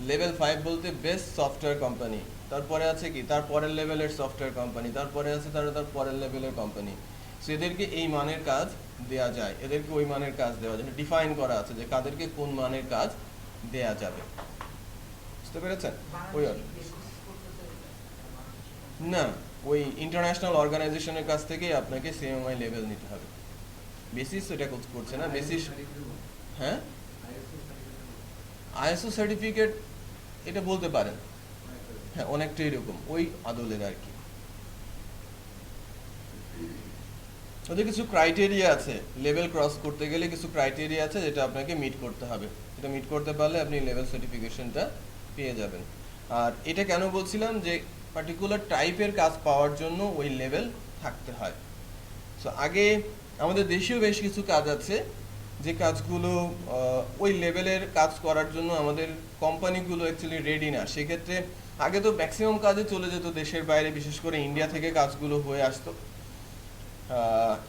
লেভেল 5 বলতে বেস্ট সফটওয়্যার কোম্পানি, তারপরে আছে কি তার পরের লেভেলের সফটওয়্যার কোম্পানি, তারপরে আছে তার পরের লেভেলের কোম্পানি। সো এদেরকে এই মানের কাজ দেয়া যায়, এদেরকে ওই মানের কাজ দেওয়া যায়, ডিফাইন করা আছে যে কাদেরকে কোন মানের কাজ দেয়া যাবে। বুঝতে পেরেছেন? ওই না, ওই ইন্টারন্যাশনাল অর্গানাইজেশনের কাছ থেকেই আপনাকে সিএমআই লেভেল নিতে হবে। বেসিস এটা করছে না, বেসিস। হ্যাঁ, আইএসও সার্টিফিকেট এটা বলতে পারেন, হ্যাঁ অনেকটা এরকম ওই আদলের আর কি। ওদের কিছু ক্রাইটেরিয়া আছে, লেভেল ক্রস করতে গেলে কিছু ক্রাইটেরিয়া আছে যেটা আপনাকে মিট করতে হবে, এটা মিট করতে পারলে আপনি লেভেল সার্টিফিকেশনটা পেয়ে যাবেন। আর এটা কেন বলছিলাম যে পার্টিকুলার টাইপের কাজ পাওয়ার জন্য ওই লেভেল থাকতে হয়। সো আগে আমাদের দেশেও বেশ কিছু কাজ আছে যে কাজগুলো ওই লেভেলের কাজ করার জন্য আমাদের কোম্পানিগুলো অ্যাকচুয়ালি রেডি না। সেক্ষেত্রে আগে তো ম্যাক্সিমাম কাজে চলে যেত দেশের বাইরে, বিশেষ করে ইন্ডিয়া থেকে কাজগুলো হয়ে আসতো।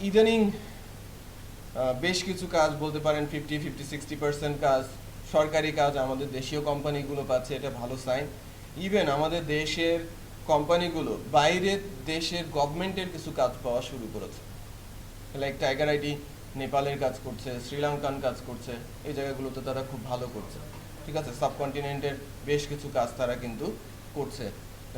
ইদানিং বেশ কিছু কাজ বলতে পারেন 50-60% কাজ সরকারি কাজ আমাদের দেশীয় কোম্পানিগুলো পাচ্ছে, এটা ভালো সাইন। ইভেন আমাদের দেশের কোম্পানিগুলো বাইরের দেশের গভর্নমেন্টের কিছু কাজ পাওয়া শুরু করেছে, লাইক টাইগার আইটি নেপালের কাজ করছে, শ্রীলঙ্কান কাজ করছে, এই জায়গাগুলোতে তারা খুব ভালো করছে। ঠিক আছে, সাবকন্টিনেন্টের বেশ কিছু কাজ তারা কিন্তু করছে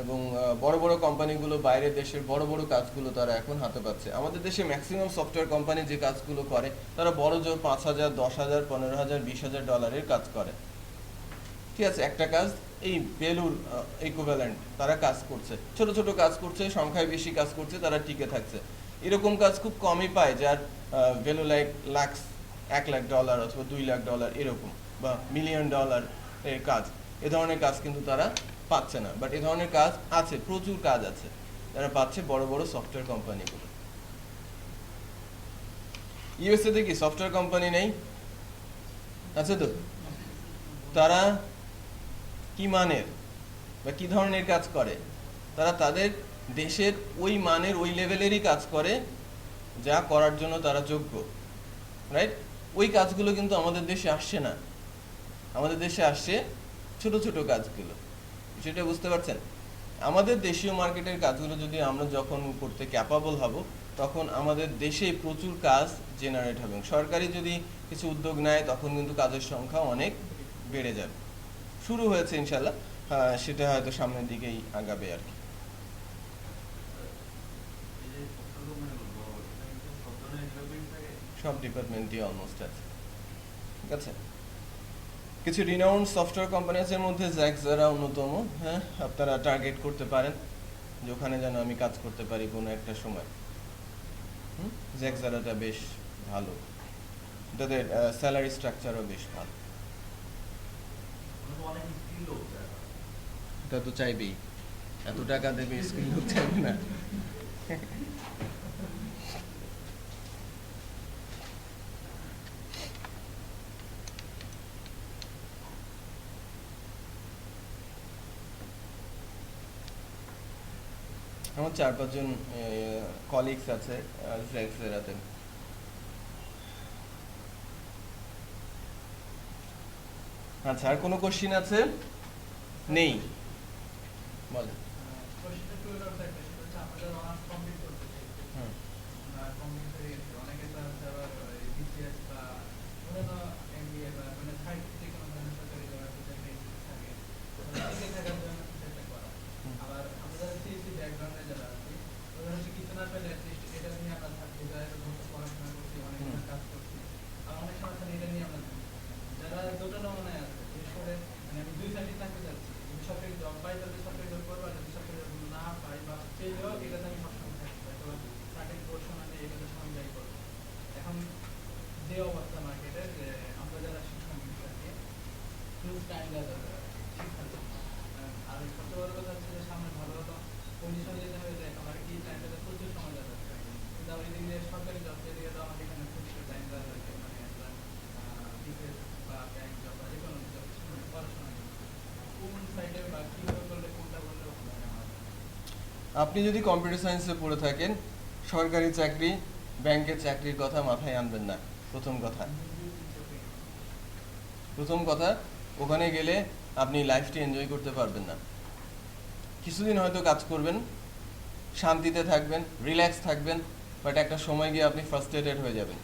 এবং বড় বড় কোম্পানিগুলো বাইরের দেশের বড় বড় কাজগুলো তারা এখন হাতে পাচ্ছে। আমাদের দেশে ম্যাক্সিমাম সফটওয়্যার কোম্পানি যে কাজগুলো করে তারা বড় জোর 5,000, 10,000, 15,000, 20,000 ডলারের কাজ করে। ঠিক আছে, একটা কাজ এই বেলুর ইকুইভ্যালেন্ট তারা কাজ করছে, ছোট ছোট কাজ করছে, সংখ্যায় বেশি কাজ করছে, তারা টিকে থাকছে। এরকম কাজ খুব কমই পায় যার ভ্যালু লাইক লাক্স, $1,00,000 অথবা $2,00,000 এরকম, বা $1,000,000 এর কাজ। এ ধরনের কাজ কিন্তু তারা পাচ্ছে না, বাট এ ধরনের কাজ আছে, প্রচুর কাজ আছে যারা পাচ্ছে বড় বড় সফটওয়্যার কোম্পানিগুলো। ইউএসএ তে কি সফটওয়্যার কোম্পানি নেই? আছে তো। তারা কি মানের বা কি ধরনের কাজ করে? তারা তাদের দেশের ওই মানের ওই লেভেলেরই কাজ করে যা করার জন্য তারা যোগ্য, রাইট? ওই কাজগুলো কিন্তু আমাদের দেশে আসছে না, আমাদের দেশে আসছে ছোট ছোট কাজগুলো। সেটা বুঝতে পারছেন? আমাদের দেশীয় মার্কেটের কাজগুলো যদি আমরা যখন করতে ক্যাপাবল হব তখন আমাদের দেশে প্রচুর কাজ জেনারেট হবে। সরকারি যদি কিছু উদ্যোগ নেয় তখন কিন্তু কাজের সংখ্যা অনেক বেড়ে যাবে। শুরু হয়েছে ইনশাল্লাহ, সেটা হয়তো সামনের দিকেই আগাবে আর কি। সব ডিপার্টমেন্টই অলমোস্ট আছে, ঠিক আছে। কিছু রিনাউন্ড সফটওয়্যার কোম্পানিজের মধ্যে জ্যাক্সারা অন্যতম। হ্যাঁ, আপনারা টার্গেট করতে পারেন যে ওখানে যেন আমি কাজ করতে পারি কোনো একটা সময়। জ্যাক্সারাটা বেশ ভালো, তাদের স্যালারি স্ট্রাকচারও বেশ ভালো।
অনেক স্কিল লোক যারা।
এটা তো চাইবেই, এত টাকা দেবে স্কিল লোক চাইবে না। আমার 4-5 জন কলিগস আছে জ্যাক্সারাতে। আচ্ছা, আর কোনো কোশ্চিন আছে? নেই, বলেন।
কোশ্চেনটা টু এর একটা সেটা হচ্ছে আমাদের অনার্স কমপ্লিট করতে চাই,
হুম।
কমপ্লিট হয়ে গেছে, অনেকে তো আছে আবার বিসিএস বা অন্যান্য এমবিএ বা মানে থার্ড যে কোনো ধরনের সরকারি জবের প্রতি একটা ইন্টারেস্ট থাকে, টিকে থাকার জন্য কিছু একটা করা।
হুম।
আবার আমরা যারা সিএসসি ব্যাকগ্রাউন্ডে যারা আছি, ওরা হচ্ছে কিছু না পেলে অ্যাটলিস্ট এটা নিয়ে আমরা থাকছি, যারা একটা ধরনের পড়াশোনা করছি, অনেক
হুম।
কাজ করছি, আর অনেক সময় আছে এটা নিয়ে আমরা থাকি। যারা দুটো নমুনায় আছে, বিশেষ করে মানে আমি 2 সাইডে থাকতে যাচ্ছি, যদি সরকারি জব পাই তাহলে সরকারি জব করবো, আর যদি সরকারি জব না পাই বা পেলেও এটাতে আমি সবসময় থাকতে পারি, অথবা সার্টেন পোর্শন আছে এটাতে সময় ব্যয় করবো। এখন যে অবস্থা মার্কেটের, যে আমরা যারা শিক্ষানবিদ আছি, হিউজ টাইম দেওয়া দরকার শিক্ষার জন্য। আর সবচেয়ে বড় কথা হচ্ছে যে সামনে ভালো ভালো পজিশনে যেতে হবে, যে আমার কি টাইমটাতে প্রচুর সময় দেওয়া দরকার। কিন্তু আমার এদিকে সরকারি জব পেয়ে গেলে আমাকে এখানে প্রচুর টাইম দেওয়া দরকার, মানে একটা বিসিএস বা ব্যাংক জব বা যে কোনো জব পড়াশোনা কোন সাইডে বা কীভাবে করলে কোনটা করলে ভালো হয় আমার।
আপনি যদি কম্পিউটার সায়েন্সে পড়ে থাকেন, সরকারি চাকরি, ব্যাংকের চাকরির কথা মাথায় আনবেন না। প্রথম কথা, ওখানে গেলে আপনি লাইফটি এনজয় করতে পারবেন না। কিছুদিন হয়তো কাজ করবেন, শান্তিতে থাকবেন, রিল্যাক্স থাকবেন, বাট একটা সময় গিয়ে আপনি ফ্রাস্ট্রেটেড হয়ে যাবেন।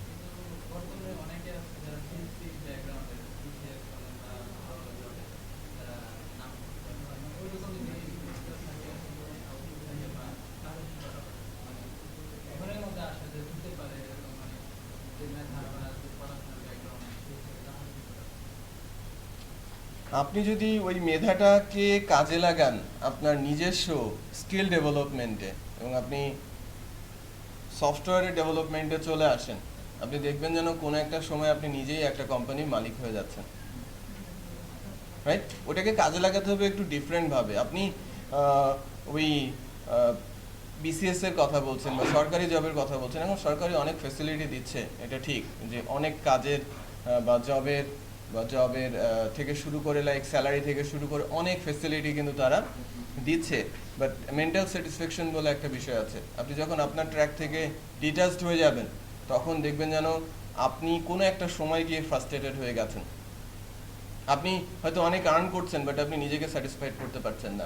কিন্তু বর্তমানে অনেকে আছে যারা সিএসসি ব্যাকগ্রাউন্ডের, বিসিএস বলেন বা ভালো জবে যারা নাম করতে পারে, ওইরকম যদি থাকে বা তাহলে মানে ঘরের মধ্যে আসা যে দিতে পারে এরকম, মানে যে মেধা বা যে পড়াশোনার ব্যাকগ্রাউন্ড
আপনি যদি ওই মেধাটাকে কাজে লাগান আপনার নিজস্ব স্কিল ডেভেলপমেন্টে, এবং আপনি সফটওয়্যারের ডেভেলপমেন্টে চলে আসেন, আপনি দেখবেন যেন কোনো একটা সময় আপনি নিজেই একটা কোম্পানির মালিক হয়ে যাচ্ছেন, রাইট? ওটাকে কাজে লাগাতে হবে একটু ডিফারেন্টভাবে। আপনি ওই বিসিএস এর কথা বলছেন বা সরকারি জবের কথা বলছেন, এখন সরকারি অনেক ফ্যাসিলিটি দিচ্ছে, এটা ঠিক যে অনেক কাজের বা জবের থেকে শুরু করে লাইক স্যালারি থেকে শুরু করে অনেক ফ্যাসিলিটি কিন্তু তারা দিচ্ছে, বাট মেন্টাল স্যাটিসফ্যাকশন বলে একটা বিষয় আছে। আপনি যখন আপনার ট্র্যাক থেকে ডিটাচড হয়ে যাবেন, তখন দেখবেন যেন আপনি কোনো একটা সময় গিয়ে ফ্রাস্ট্রেটেড হয়ে গেছেন। আপনি হয়তো অনেক আর্ন করছেন, বাট আপনি নিজেকে স্যাটিসফাইড করতে পারছেন না।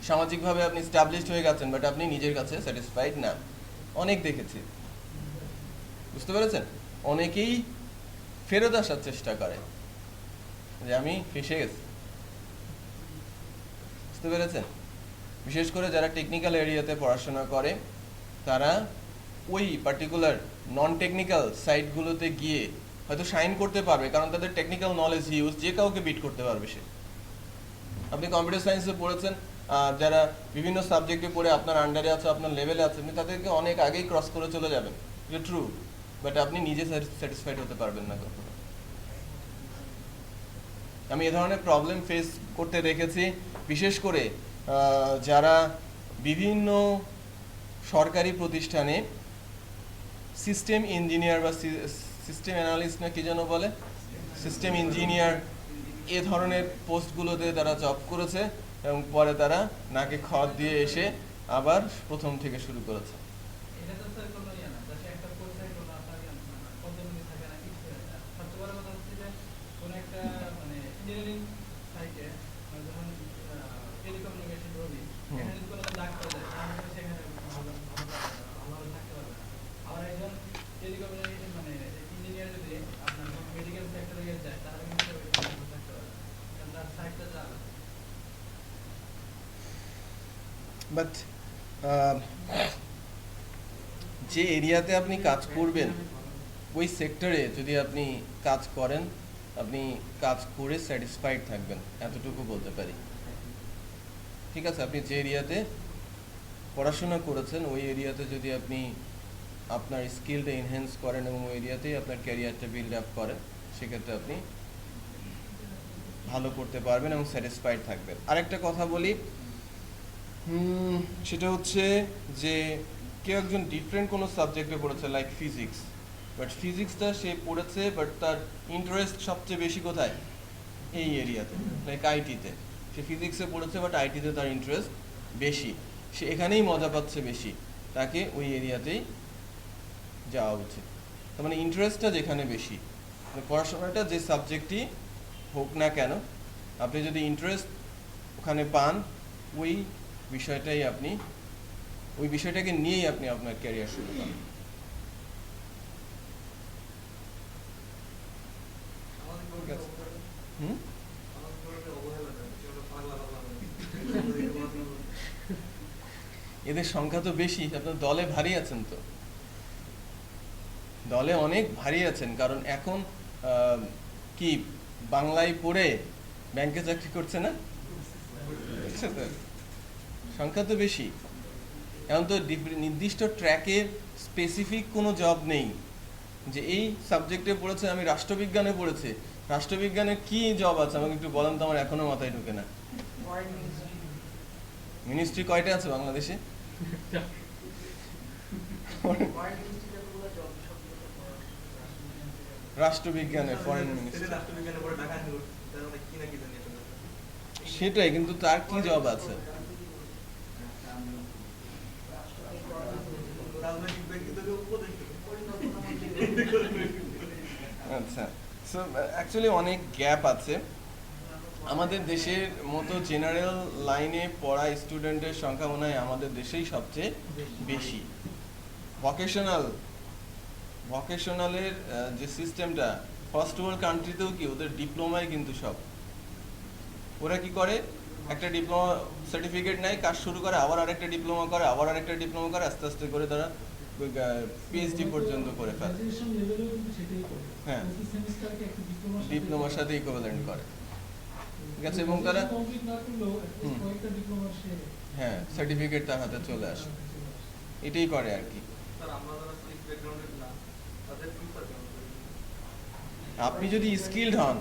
সামাজিকভাবে আপনি স্টাবলিশড হয়ে গেছেন, বাট আপনি নিজের কাছে স্যাটিসফাইড না। অনেক দেখেছি, বুঝতে পেরেছেন? অনেকেই ফেরত আসার চেষ্টা করে যে আমি ফেসে গেছি, বুঝতে পেরেছেন? বিশেষ করে যারা টেকনিক্যাল এরিয়াতে পড়াশোনা করে, তারা ওই পার্টিকুলার নন টেকনিক্যাল সাইটগুলোতে গিয়ে হয়তো শাইন করতে পারবে, কারণ তাদের টেকনিক্যাল নলেজ হিউজ, যে কাউকে বিট করতে পারবে সে। আপনি কম্পিউটার সায়েন্সে পড়েছেন, যারা বিভিন্ন সাবজেক্টে পড়ে আপনার আন্ডারে আছে, আপনার লেভেলে আছে, আপনি তাদেরকে অনেক আগেই ক্রস করে চলে যাবেন, এটা ট্রু, বাট আপনি নিজে স্যাটিসফাইড হতে পারবেন না কখনো। আমি এ ধরনের প্রবলেম ফেস করতে দেখেছি, বিশেষ করে যারা বিভিন্ন সরকারি প্রতিষ্ঠানে সিস্টেম ইঞ্জিনিয়ার বা সিস্টেম অ্যানালিস্ট না কি যেন বলে, সিস্টেম ইঞ্জিনিয়ার, এ ধরনের পোস্টগুলোতে তারা জব করেছে এবং পরে তারা নাকে খত দিয়ে এসে আবার প্রথম থেকে শুরু করেছে।
এটা তো স্যার কোনো ইয়ে না, জাস্ট একটা কোর্সে কোনো আপনার পদ্ধতি থাকে না, কিছু না। সবচেয়ে বড় কথা হচ্ছে যে কোনো একটা মানে ইঞ্জিনিয়ারিং সাইটে যখন টেলিকমিউনিকেশন ধরি, এখানে যদি কোনো লাগ করে যায় তাহলে সেখানে ভালো থাকতে পারবে না। আবার একজন টেলিকমিউনিকেশন মানে ইঞ্জিনিয়ার যদি আপনার মেডিকেল সেক্টরে গিয়ে যায় তাহলে কিন্তু ভালো থাকতে পারবে না, কারণ তার সাইটটা আলাদা।
বাট যে এরিয়াতে আপনি কাজ করবেন ওই সেক্টরে যদি আপনি কাজ করেন, আপনি কাজ করে স্যাটিসফাইড থাকবেন, এতটুকু বলতে পারি। ঠিক আছে, আপনি যে এরিয়াতে পড়াশোনা করেছেন ওই এরিয়াতে যদি আপনি আপনার স্কিলটা এনহ্যান্স করেন এবং ওই এরিয়াতেই আপনার ক্যারিয়ারটা বিল্ড আপ করেন, সেক্ষেত্রে আপনি ভালো করতে পারবেন এবং স্যাটিসফাইড থাকবেন। আরেকটা কথা বলি, সেটা হচ্ছে যে কেউ একজন ডিফারেন্ট কোনো সাবজেক্টে পড়েছে, লাইক ফিজিক্স, বাট ফিজিক্সটা সে পড়েছে বাট তার ইন্টারেস্ট সবচেয়ে বেশি কোথায়? এই এরিয়াতে, লাইক আইটিতে। সে ফিজিক্সে পড়েছে বাট আইটিতে তার ইন্টারেস্ট বেশি, সে এখানেই মজা পাচ্ছে বেশি, তাকে ওই এরিয়াতেই যাওয়া উচিত। তার মানে ইন্টারেস্টটা যেখানে বেশি, মানে পড়াশোনাটা যে সাবজেক্টই হোক না কেন, আপনি যদি ইন্টারেস্ট ওখানে পান, ওই বিষয়টাই আপনি, ওই বিষয়টাকে নিয়েই আপনি আপনার ক্যারিয়ার শুরু করেন। হুম, এদের সংখ্যা তো বেশি, আপনার দলে ভারী আছেন তো, দলে অনেক ভারী আছেন, কারণ এখন কি বাংলায় পড়ে ব্যাংকে চাকরি করছে না, বুঝছে তো? সংখ্যা তো বেশি। এখন তো নির্দিষ্ট ট্র্যাকে স্পেসিফিক কোনো জব নেই যে এই সাবজেক্টে পড়েছে, আমি রাষ্ট্রবিজ্ঞানে পড়েছি, রাষ্ট্রবিজ্ঞানের কি জব আছে আমাকে একটু বলেন তো, আমার এখনো মাথায় ঢুকে না। মিনিস্ট্রি কয়টা আছে বাংলাদেশে? রাষ্ট্রবিজ্ঞানে ফরেন মিনিস্ট্রি, সেটাই, কিন্তু তার কি জব আছে? আচ্ছা, সো অ্যাকচুয়ালি অনেক গ্যাপ আছে। আমাদের দেশের মতো জেনারেল লাইনে পড়া স্টুডেন্টের সংখ্যা মনে হয় আমাদের দেশেই সবচেয়ে বেশি। ভকেশনালের যে সিস্টেমটা, ফার্স্ট ওয়ার্ল্ড কান্ট্রিতেও কি ওদের ডিপ্লোমায় কিন্তু সব, ওরা কি করে, একটা ডিপ্লোমা সার্টিফিকেট নেয়, কাজ শুরু করে, আবার আরেকটা ডিপ্লোমা করে, আবার আরেকটা ডিপ্লোমা করে, আস্তে আস্তে করে তারা পিএইচডি পর্যন্ত করে ফেলে। হ্যাঁ, ডিপ্লোমার সাথে ইকুইভ্যালেন্ট করে, ঠিক আছে, এবং তারা হ্যাঁ সার্টিফিকেট তার হাতে চলে আসে, এটাই করে আর কি। আপনি যদি স্কিলড হন,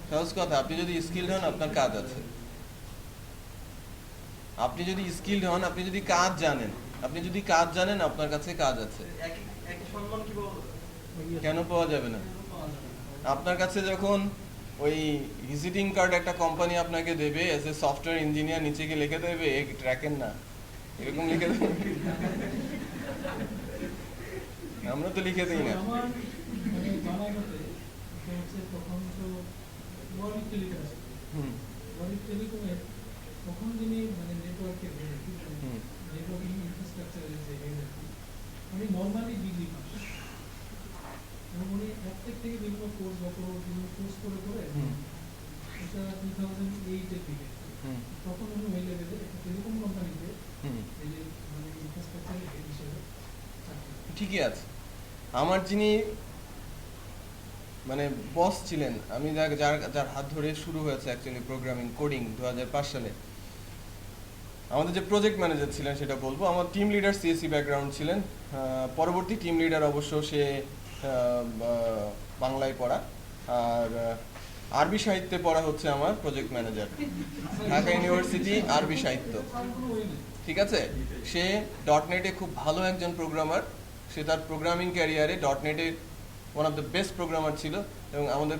সহজ কথা, আপনি যদি স্কিলড হন আপনার কাজ আছে। আপনি যদি স্কিলড হন, আপনি যদি কাজ জানেন, আপনার কাছে কাজ আছে। কেন পাওয়া যাবে না? আপনার কাছে যখন ওই ভিজিটিং কার্ড একটা কোম্পানি আপনাকে দেবে এজ এ সফটওয়্যার ইঞ্জিনিয়ার, নিচে গিয়ে লিখে দেবে এই ট্র্যাকের না, এরকম লিখে দেবে। আমরা তো লিখে দিই না।
তখন যিনি মানে নেটওয়ার্কের নেটওয়ার্কিং ইনফ্রাস্ট্রাকচারের যে উনি নর্মালি ডিগ্রি পাস, এবং উনি প্রত্যেক থেকে বিভিন্ন কোর্স করে করে এটা 2008-এর দিকে, তখন উনি ওই লেভেলে একটা টেলিকম কোম্পানিতে এই যে মানে ইনফ্রাস্ট্রাকচারের হেড হিসেবে
ঠিকই আছে। আমার যিনি মানে বস ছিলেন, আমি যার হাত ধরে শুরু হয়েছে অ্যাকচুয়ালি প্রোগ্রামিং কোডিং 2005 সালে, আমাদের যে প্রজেক্ট ম্যানেজার ছিলেন সেটা বলবো, আমার টিম লিডার সিএসসি ব্যাকগ্রাউন্ড ছিলেন, পরবর্তী টিম লিডার অবশ্য সে বাংলায় পড়া, আর আরবি সাহিত্যে পড়া হচ্ছে আমার প্রজেক্ট ম্যানেজার, ঢাকা ইউনিভার্সিটি আরবি সাহিত্য, ঠিক আছে। সে ডটনেটে খুব ভালো একজন প্রোগ্রামার, সে তার প্রোগ্রামিং ক্যারিয়ারে ডটনেটে one of the best programmer ছিল, এবং আমাদের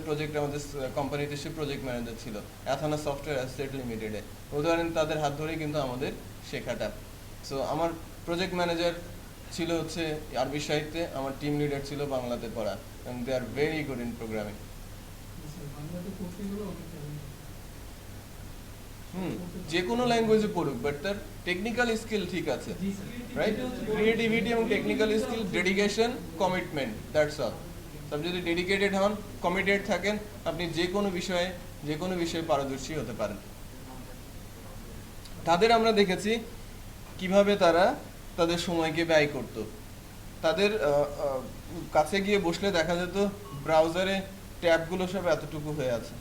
কোম্পানিতে সে প্রজেক্ট ম্যানেজার ছিল অ্যাথানা সফটওয়্যার অ্যাসেট লিমিটেডে। উদাহরণ তাদের হাত ধরেই কিন্তু আমাদের শেখাটা। সো আমার প্রজেক্ট ম্যানেজার ছিল হচ্ছে আরবি সাহিত্যে, আমার টিম লিডার ছিল বাংলাতে পড়া, এবং they are very good in programming. যে কোনো ল্যাঙ্গুয়েজে পড়ুক, বাট তার টেকনিক্যাল স্কিল ঠিক আছে, রাইট? ক্রিয়েটিভিটি এবং technical skill, dedication, commitment, that's all. সব যদি ডেডিকেটেড হন, কমিটেড থাকেন, আপনি যে কোনো বিষয়ে পারদর্শী হতে পারেন। তাদের আমরা দেখেছি কিভাবে তারা তাদের সময়কে ব্যয় করত। তাদের কাছে গিয়ে বসলে দেখা যেত ব্রাউজারে ট্যাবগুলো সব এতটুকু হয়ে আছে,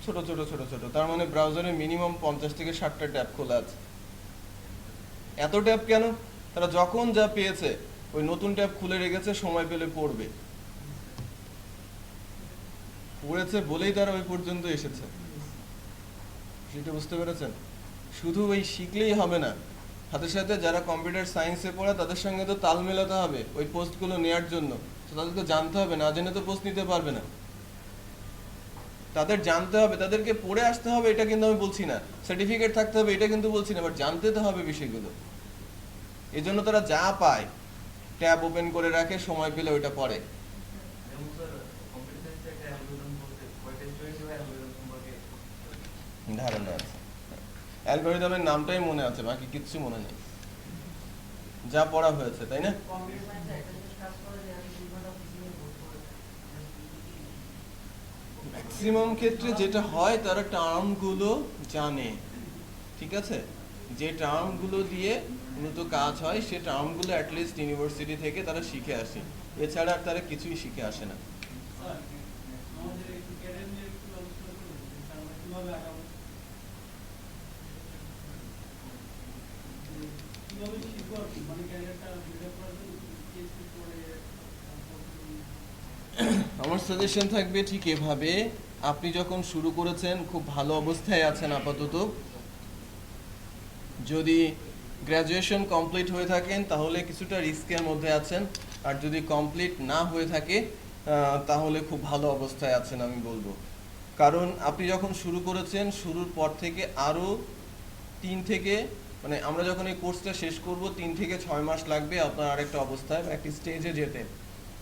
ছোট ছোট ছোট ছোট। তার মানে ব্রাউজারে মিনিমাম 50 থেকে 60টা ট্যাব খোলা আছে। এত ট্যাব কেন? তারা যখন যা পেয়েছে ওই নতুন ট্যাব খুলে রেখেছে, সময় পেলে পড়বে। পড়েছে বলেই তারা ওই পর্যন্ত এসেছে। সেটা বুঝতে পেরেছেন? শুধু ওই শিখলেই হবে না, সাথে সাথে যারা কম্পিউটার সায়েন্সে পড়ে তাদের সঙ্গে তো তাল মেলাতে হবে ওই পোস্টগুলো নেওয়ার জন্য। তো তাদেরকে জানতে হবে, না জেনে তো পোস্ট নিতে পারবে না। তাদের জানতে হবে, তাদেরকে পড়ে আসতে হবে, এটা কিন্তু আমি বলছি না। সার্টিফিকেট থাকতে হবে, এটা কিন্তু বলছি না, বাট জানতে তো হবে বিষয়গুলো। এই জন্য তারা যা পায় ট্যাব ওপেন করে রাখে, সময় পেলে ওইটা পড়ে।
যেমন স্যার কম্পিউটার সায়েন্সে একটা অ্যালগরিদম বলতে কয়টা স্টুডেন্ট হয় অ্যালগরিদম সম্পর্কে
ধারণা আছে, অ্যালগরিদমের নামটাই মনে আছে, বাকি কিচ্ছু মনে নেই, যা পড়া হয়েছে, তাই না?
কম্পিউটার সায়েন্সে একটা জিনিস কাজ করে যে আমি 2 ঘন্টা পিছনে ভোট করে
ম্যাক্সিমাম ক্ষেত্রে যেটা হয় তারা টার্মগুলো জানে, ঠিক আছে? যে টার্মগুলো দিয়ে মূলত কাজ হয় সে টার্মগুলো অ্যাটলিস্ট ইউনিভার্সিটি থেকে তারা শিখে আসে, এছাড়া আর তারা কিছুই শিখে আসে না।
স্যার, আমাদের একটু ক্যারিয়ার নিয়ে একটু আলোচনা করুন যে স্যার আমরা কিভাবে আগাবো, কিভাবে শিখবো আর কি, মানে ক্যারিয়ারটা বিল্ড আপ করার জন্য পিএইচডি করে
আমার সাজেশন থাকবে ঠিক এভাবে, আপনি যখন শুরু করেছেন খুব ভালো অবস্থায় আছেন আপাতত। যদি গ্র্যাজুয়েশন কমপ্লিট হয়ে থাকেন তাহলে কিছুটা রিস্কের মধ্যে আছেন, আর যদি কমপ্লিট না হয়ে থাকে তাহলে খুব ভালো অবস্থায় আছেন আমি বলবো। কারণ আপনি যখন শুরু করেছেন, শুরুর পর থেকে আরও 3 থেকে, মানে আমরা যখন এই কোর্সটা শেষ করব 3 থেকে 6 মাস লাগবে আপনার আরেকটা অবস্থায় বা একটি স্টেজে যেতে।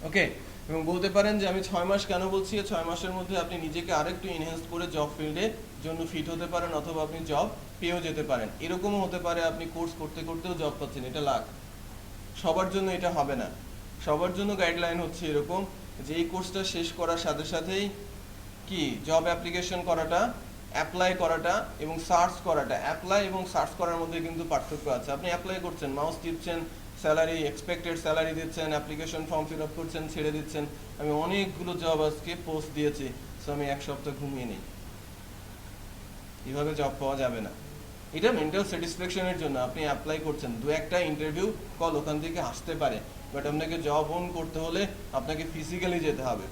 ওকে, এবং বলতে পারেন যে আমি 6 মাস কেন বলছি, 6 মাসের মধ্যে আপনি নিজেকে আরেকটু এনহ্যান্স করে জব ফিল্ডে জন্য ফিট হতে পারেন, অথবা আপনি জব পেয়েও যেতে পারেন। এরকমও হতে পারে আপনি কোর্স করতে করতেও জব পাচ্ছেন, এটা লাক। সবার জন্য এটা হবে না। সবার জন্য গাইডলাইন হচ্ছে এরকম যে এই কোর্সটা শেষ করার সাথে সাথেই কি জব অ্যাপ্লিকেশন করাটা, অ্যাপ্লাই করাটা এবং সার্চ করাটা। অ্যাপ্লাই এবং সার্চ করার মধ্যে কিন্তু পার্থক্য আছে। আপনি অ্যাপ্লাই করছেন, মাউস টিপছেন, স্যালারি, এক্সপেক্টেড স্যালারি দিচ্ছেন, অ্যাপ্লিকেশন ফর্ম ফিল আপ করছেন, ছেড়ে দিচ্ছেন। আমি অনেকগুলো জব আজকে পোস্ট দিয়েছি, সো আমি 1 সপ্তাহ ঘুমিয়ে নিই। এভাবে জব পাওয়া যাবে না। এটা মেন্টাল স্যাটিসফ্যাকশনের জন্য আপনি অ্যাপ্লাই করছেন, 2-1টা ইন্টারভিউ কল ওখান থেকে আসতে পারে, বাট আপনাকে জব অন করতে হলে আপনাকে ফিজিক্যালি যেতে হবে।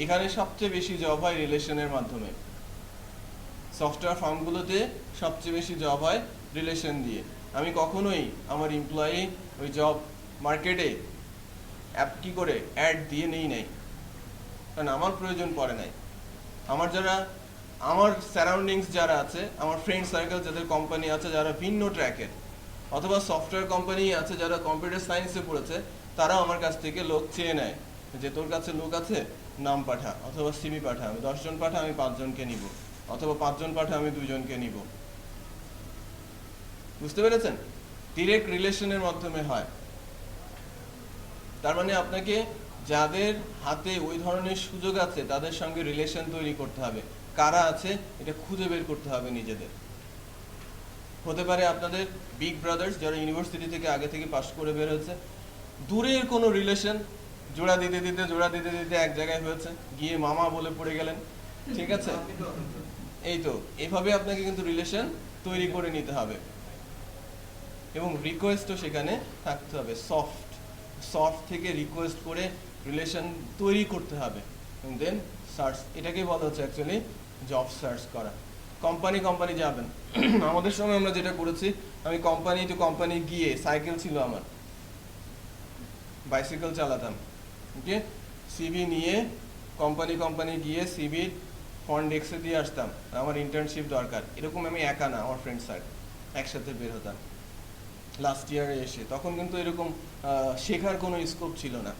এখানে সবচেয়ে বেশি জব হয় রিলেশনের মাধ্যমে। সফটওয়্যার ফার্মগুলোতে সবচেয়ে বেশি জব হয় রিলেশন দিয়ে। আমি কখনোই আমার এমপ্লয়ি ওই জব মার্কেটে অ্যাপ কি করে অ্যাড দিয়ে নেই নাই, কারণ আমার প্রয়োজন পড়ে নাই। আমার সারাউন্ডিংস যারা আছে, আমার ফ্রেন্ড সার্কেল যাদের কোম্পানি আছে, যারা ভিন্ন ট্র্যাকের অথবা সফটওয়্যার কোম্পানি আছে, যারা কম্পিউটার সায়েন্সে পড়েছে, তারা আমার কাছ থেকে লোক চেয়ে নেয় যে তোর কাছে লোক আছে, নাম পাঠা অথবা সিভি পাঠা। আমি 10 জন পাঠা, আমি 5 জনকে নিব, অথবা 5 জন পাঠা, আমি 2 জনকে নিব। বুঝতে পেরেছেন? ডিরেক্ট রিলেশনের মাধ্যমে হয়। তার মানে আপনাকে যাদের হাতে ওই ধরনের সুযোগ আছে তাদের সঙ্গে রিলেশন তৈরি করতে হবে। কারা আছে এটা খুঁজে বের করতে হবে নিজেদের। হতে পারে আপনাদের বিগ ব্রাদার্স, যারা ইউনিভার্সিটি থেকে আগে থেকে পাস করে বের হয়েছে, দূরের কোনো রিলেশন জোড়া দিতে দিতে এক জায়গায় হয়েছে, গিয়ে মামা বলে পড়ে গেলেন, ঠিক আছে? এই তো, এভাবে আপনাকে কিন্তু রিলেশন তৈরি করে নিতে হবে, এবং রিকোয়েস্টও সেখানে থাকতে হবে। সফট থেকে রিকোয়েস্ট করে রিলেশন তৈরি করতে হবে, এবং দেন সার্চ। এটাকে বলা হচ্ছে অ্যাকচুয়ালি জব সার্চ করা। কোম্পানি যাবেন। আমাদের সময় আমরা যেটা করেছি, আমি কোম্পানি টু কোম্পানি গিয়ে, সাইকেল ছিল আমার, বাইসাইকেল চালাতাম, ওকে, সিভি নিয়ে কোম্পানি গিয়ে সিভি ফ্রন্ট ডেস্কে দিয়ে আসতাম, আমার ইন্টার্নশিপ দরকার। এরকম আমি একা না, আমার ফ্রেন্ড সার্কেল একসাথে বের হতাম লাস্ট ইয়ারে এসে। তখন কিন্তু এরকম শেখার কোনো স্কোপ ছিল না,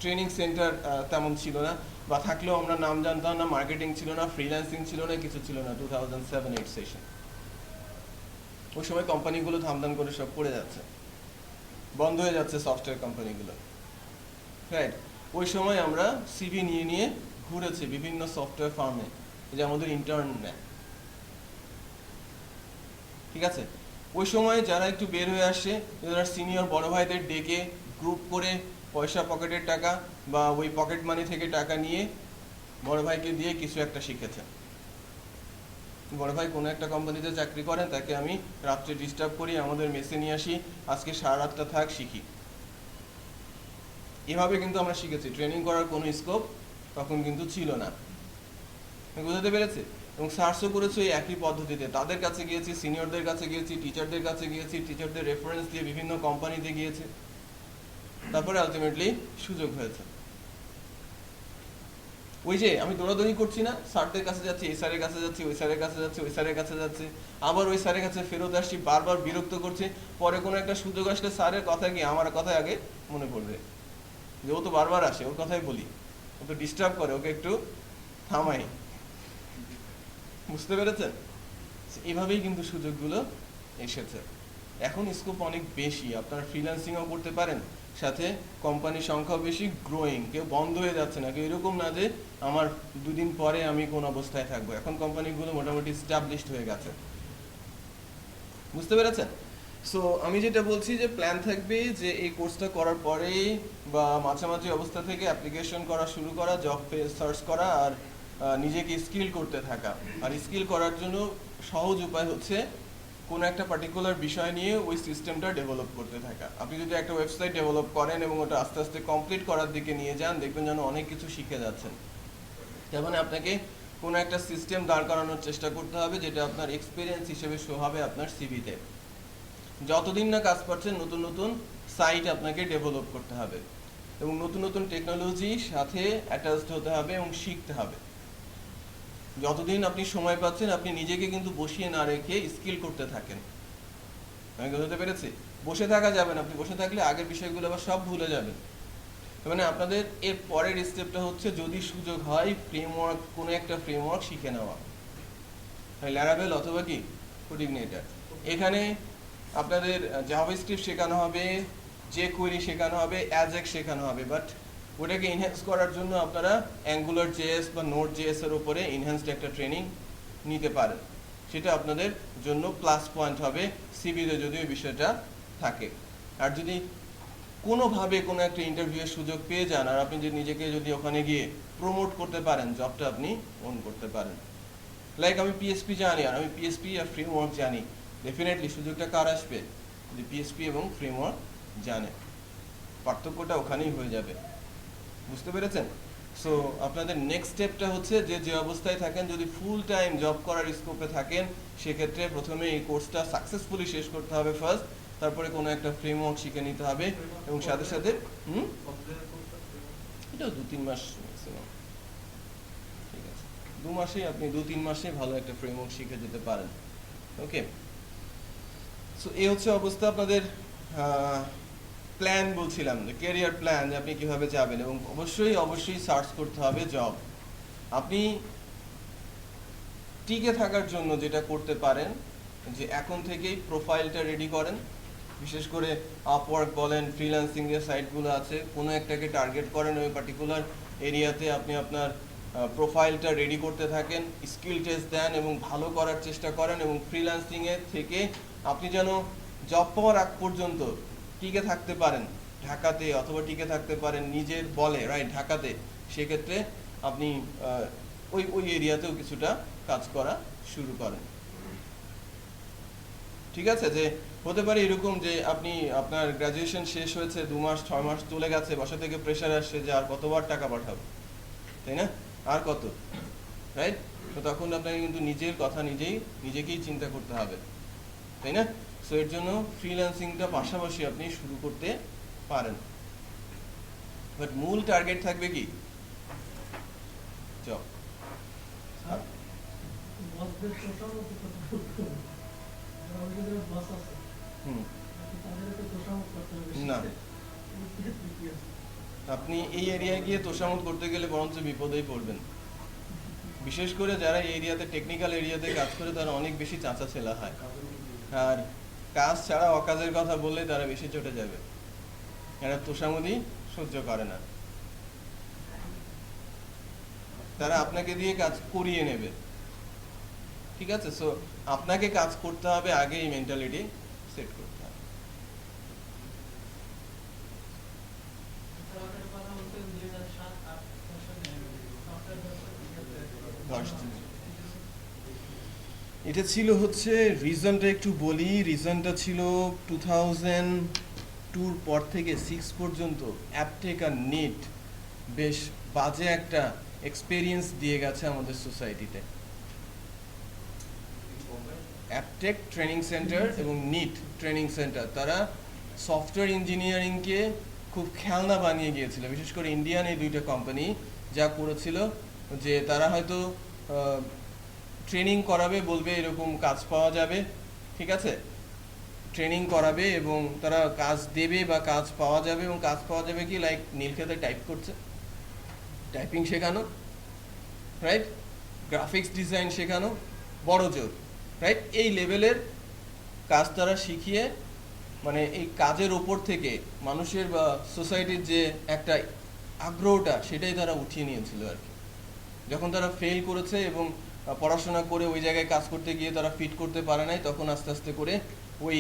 ট্রেনিং সেন্টার তেমন ছিল না, বা থাকলেও আমরা নাম জানতাম না, মার্কেটিং ছিল না, ফ্রিল্যান্সিং ছিল না, কিছু ছিল না। 2007-8 সেশন, ওই সময় কোম্পানিগুলো ধামধাম করে সব পড়ে যাচ্ছে, বন্ধ হয়ে যাচ্ছে সফটওয়্যার কোম্পানিগুলো, রাইট? ওই সময় আমরা সিভি নিয়ে ঘুরেছি বিভিন্ন সফটওয়্যার ফার্মে, যে আমাদের ইন্টার্ন নেয়, ঠিক আছে? ওই সময় যারা একটু বের হয়ে আসছে, যারা সিনিয়র বড় ভাইদের ডেকে গ্রুপ করে পয়সা, পকেটের টাকা বা ওই পকেট মানি থেকে টাকা নিয়ে বড় ভাইকে দিয়ে কিছু একটা শিখেছে। বড় ভাই কোনো একটা কোম্পানিতে চাকরি করেন, তাকে আমি রাত্রে ডিস্টার্ব করি, আমাদের মেসে নিয়ে আসি, আজকে সারা রাতটা থাক, শিখি। এভাবে কিন্তু আমরা শিখেছি। ট্রেনিং করার কোনো স্কোপ তখন কিন্তু ছিল না। বুঝতে পেরেছে? এবং সার্চও করেছো এই একই পদ্ধতিতে। তাদের কাছে গিয়েছি, সিনিয়রদের কাছে গিয়েছি, টিচারদের কাছে গিয়েছি, টিচারদের রেফারেন্স দিয়ে বিভিন্ন কোম্পানিতে গিয়েছি, তারপরে আলটিমেটলি সুযোগ হয়েছে। ওই যে আমি দৌড়াদৌড়ি করছি না, স্যারদের কাছে যাচ্ছি, এই স্যারের কাছে যাচ্ছি, ওই স্যারের কাছে যাচ্ছি, ওই স্যারের কাছে যাচ্ছি, আবার ওই স্যারের কাছে ফেরত আসছি, বারবার বিরক্ত করছি। পরে কোনো একটা সুযোগ আসলে স্যারের কথা কি আমার কথাই আগে মনে পড়বে, যে ও তো বারবার আসে, ওর কথাই বলি, ও তো ডিস্টার্ব করে, ওকে একটু থামাই। বুঝতে পেরেছেন? এভাবেই কিন্তু সুযোগগুলো এসেছে। এখন স্কোপ অনেক বেশি, আপনারা ফ্রিল্যান্সিংও করতে পারেন, সাথে কোম্পানির সংখ্যাও বেশি, গ্রোয়িং, কেউ বন্ধ হয়ে যাচ্ছে না, কেউ এরকম না যে আমার দুদিন পরে আমি কোন অবস্থায় থাকবো। এখন কোম্পানিগুলো মোটামুটি স্টাবলিশড হয়ে গেছে। বুঝতে পেরেছেন? সো আমি যেটা বলছি যে প্ল্যান থাকবে যে এই কোর্সটা করার পরেই বা মাঝামাঝি অবস্থা থেকে অ্যাপ্লিকেশন করা শুরু করা, জব সার্চ করা, আর নিজেকে স্কিল করতে থাকা। আর স্কিল করার জন্য সহজ উপায় হচ্ছে কোনো একটা পার্টিকুলার বিষয় নিয়ে ওই সিস্টেমটা ডেভেলপ করতে থাকা। আপনি যদি একটা ওয়েবসাইট ডেভেলপ করেন এবং ওটা আস্তে আস্তে কমপ্লিট করার দিকে নিয়ে যান, দেখবেন যেন অনেক কিছু শিখে যাচ্ছেন। তার মানে আপনাকে কোনো একটা সিস্টেম দাঁড় করানোর চেষ্টা করতে হবে, যেটা আপনার এক্সপিরিয়েন্স হিসেবে শো হবে আপনার সিভিতে। যতদিন না কাজ পাচ্ছেন, নতুন নতুন সাইট আপনাকে ডেভেলপ করতে হবে এবং নতুন নতুন টেকনোলজির সাথে অ্যাটাচড হতে হবে এবং শিখতে হবে। যতদিন আপনি সময় পাচ্ছেন, আপনি নিজেকে কিন্তু বসিয়ে না রেখে স্কিল করতে থাকেন। আমি বুঝতে পেরেছি? বসে থাকা যাবে না, আপনি বসে থাকলে আগের বিষয়গুলো আবার সব ভুলে যাবেন। মানে আপনাদের এর পরের স্টেপটা হচ্ছে, যদি সুযোগ হয়, ফ্রেমওয়ার্ক, কোনো একটা ফ্রেমওয়ার্ক শিখে নেওয়া, ল্যারাভেল অথবা কি কোডিগনেটর। এখানে আপনাদের জাভাস্ক্রিপ্ট শেখানো হবে, jQuery শেখানো হবে, অ্যাজাক্স শেখানো হবে, বাট ওটাকে এনহ্যান্স করার জন্য আপনারা অ্যাঙ্গুলার জেএস বা নোড জেএস এর উপরে এনহ্যান্সড একটা ট্রেনিং নিতে পারেন। সেটা আপনাদের জন্য প্লাস পয়েন্ট হবে সিভিতে যদি ওই বিষয়টা থাকে। আর যদি কোনোভাবে কোনো একটা ইন্টারভিউয়ের সুযোগ পেয়ে যান, আর আপনি যদি নিজেকে যদি ওখানে গিয়ে প্রমোট করতে পারেন, জবটা আপনি ওন করতে পারেন। লাইক আমি পিএসপি জানি, আর আমি পিএসপি আর ফ্রেমওয়ার্ক জানি, ডেফিনেটলি সুযোগটা কার আসবে? যে পিএসপি এবং ফ্রেমওয়ার্ক জানে। পার্থক্যটা ওখানেই হয়ে যাবে। বুঝতে পেরেছেন? সো আপনাদের নেক্সট স্টেপটা হচ্ছে যে যে অবস্থায় থাকেন, যদি ফুল টাইম জব করার স্কোপে থাকেন, সেক্ষেত্রে প্রথমে এই কোর্সটা সাকসেসফুলি শেষ করতে হবে ফার্স্ট, তারপরে কোনো একটা ফ্রেমওয়ার্ক শিখে নিতে হবে এবং সাথে সাথে এটাও 2-3 মাস ম্যাক্সিমাম। ঠিক আছে, 2 মাসেই আপনি 2-3 মাসে ভালো একটা ফ্রেমওয়ার্ক শিখে যেতে পারেন। ওকে, সো এই হচ্ছে অবস্থা আপনাদের প্ল্যান। বলছিলাম যে ক্যারিয়ার প্ল্যান, যে আপনি কিভাবে যাবেন, এবং অবশ্যই অবশ্যই সার্চ করতে হবে জব। আপনি টিকে থাকার জন্য যেটা করতে পারেন, যে এখন থেকেই প্রোফাইলটা রেডি করেন। বিশেষ করে আপওয়ার্ক বলেন, ফ্রিল্যান্সিং এর সাইটগুলো আছে, কোনো একটাকে টার্গেট করেন, ওই পার্টিকুলার এরিয়াতে আপনি আপনার প্রোফাইলটা রেডি করতে থাকেন, স্কিল টেস্ট দেন এবং ভালো করার চেষ্টা করেন। এবং ফ্রিল্যান্সিং এর থেকে আপনি যেন জব পাওয়ার আগ পর্যন্ত টিকে থাকতে পারেন ঢাকাতে, অথবা টিকে থাকতে পারেন নিজের বলে, রাইট, ঢাকাতে। সেক্ষেত্রে আপনি ওই ওই এরিয়াতেও কিছুটা কাজ করা শুরু করেন। ঠিক আছে? যে হতে পারে এরকম যে আপনি আপনার গ্রাজুয়েশন শেষ হয়েছে, 2 মাস 6 মাস চলে গেছে, বাসা থেকে প্রেশার আসছে যে আর কতবার টাকা পাঠাবো, তাই না? আর কত, রাইট? তো তখন আপনাকে কিন্তু নিজের কথা নিজেকেই চিন্তা করতে হবে, তাই না? সো এর জন্য ফ্রিল্যান্সিংটা পাশাপাশি আপনি শুরু করতে পারেন, বাট মূল টার্গেট থাকবে কি? জব।
বসদের তোষামত করতে হবে। আমাদের বস আছে,
হুম,
তাদেরকে তোষামত করতে হবে
না, আপনি এই এরিয়ায় গিয়ে তোষামত করতে গেলে বরঞ্চ বিপদেই পড়বেন। বিশেষ করে যারা এই এরিয়াতে, টেকনিক্যাল এরিয়াতে কাজ করে, তারা অনেক বেশি চাঁচা ছেলা হয়, আর কাজ ছাড়া অকাজের কথা বললে তারা বেশি চটে যাবে। এরা তোষামতি সহ্য করে না, তারা আপনাকে দিয়ে কাজ করিয়ে নেবে। ঠিক আছে? সো আপনাকে কাজ করতে হবে, আগে এই মেন্টালিটি সেট করতে হবে।
স্যার, আপনার কথা বলতেন 2007-08 সেশনে সফটওয়্যার
দশ দিন। এটা ছিল হচ্ছে, রিজনটা একটু বলি, রিজনটা ছিল 2002 পর থেকে 6 পর্যন্ত অ্যাপটেক আর নিট বেশ বাজে একটা এক্সপেরিয়েন্স দিয়ে গেছে আমাদের সোসাইটিতে। অ্যাপটেক ট্রেনিং সেন্টার এবং নিট ট্রেনিং সেন্টার, তারা সফটওয়্যার ইঞ্জিনিয়ারিংকে খুব খেলনা বানিয়ে গিয়েছিল। বিশেষ করে ইন্ডিয়ান এই দুইটা কোম্পানি যা করেছিল, যে তারা হয়তো ট্রেনিং করাবে, বলবে এরকম কাজ পাওয়া যাবে, ঠিক আছে, ট্রেনিং করাবে এবং তারা কাজ দেবে বা কাজ পাওয়া যাবে, এবং কাজ পাওয়া যাবে কি, লাইক নীলক্ষেতে টাইপ করছে, টাইপিং শেখানো, রাইট, গ্রাফিক্স ডিজাইন শেখানো, বড় জোর, রাইট, এই লেভেলের কাজ তারা শিখিয়ে, মানে এই কাজের ওপর থেকে মানুষের বা সোসাইটির যে একটা আগ্রহটা, সেটাই তারা উঠিয়ে নিয়েছিল আর কি। যখন তারা ফেল করেছে এবং পড়াশোনা করে ওই জায়গায় কাজ করতে গিয়ে তারা ফিট করতে পারে নাই, তখন আস্তে আস্তে করে ওই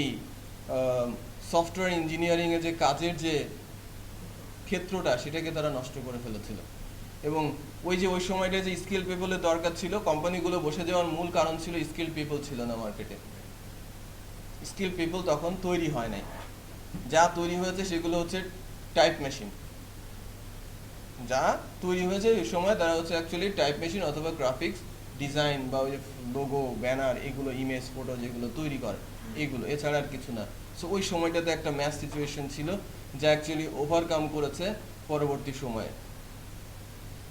সফটওয়্যার ইঞ্জিনিয়ারিংয়ে যে কাজের যে ক্ষেত্রটা, সেটাকে তারা নষ্ট করে ফেলেছিল। এবং ওই যে ওই সময়টা যে স্কিল পিপলের দরকার ছিল, কোম্পানিগুলো বসে যাওয়ার মূল কারণ ছিল স্কিল পিপল ছিল না মার্কেটে। স্কিল পিপল তখন তৈরি হয় নাই, যা তৈরি হয়েছে সেগুলো হচ্ছে টাইপ মেশিন। যা তৈরি হয়েছে ওই সময় তারা হচ্ছে অ্যাকচুয়ালি টাইপ মেশিন অথবা গ্রাফিক্স ডিজাইন বা ওই যে লোগো, ব্যানার, এগুলো, ইমেজ, ফটো যেগুলো তৈরি করে, এগুলো, এছাড়া আর কিছু না। সো ওই সময়টাতে একটা ম্যাচ সিচুয়েশন ছিল, যা অ্যাকচুয়ালি ওভারকাম করেছে পরবর্তী সময়ে।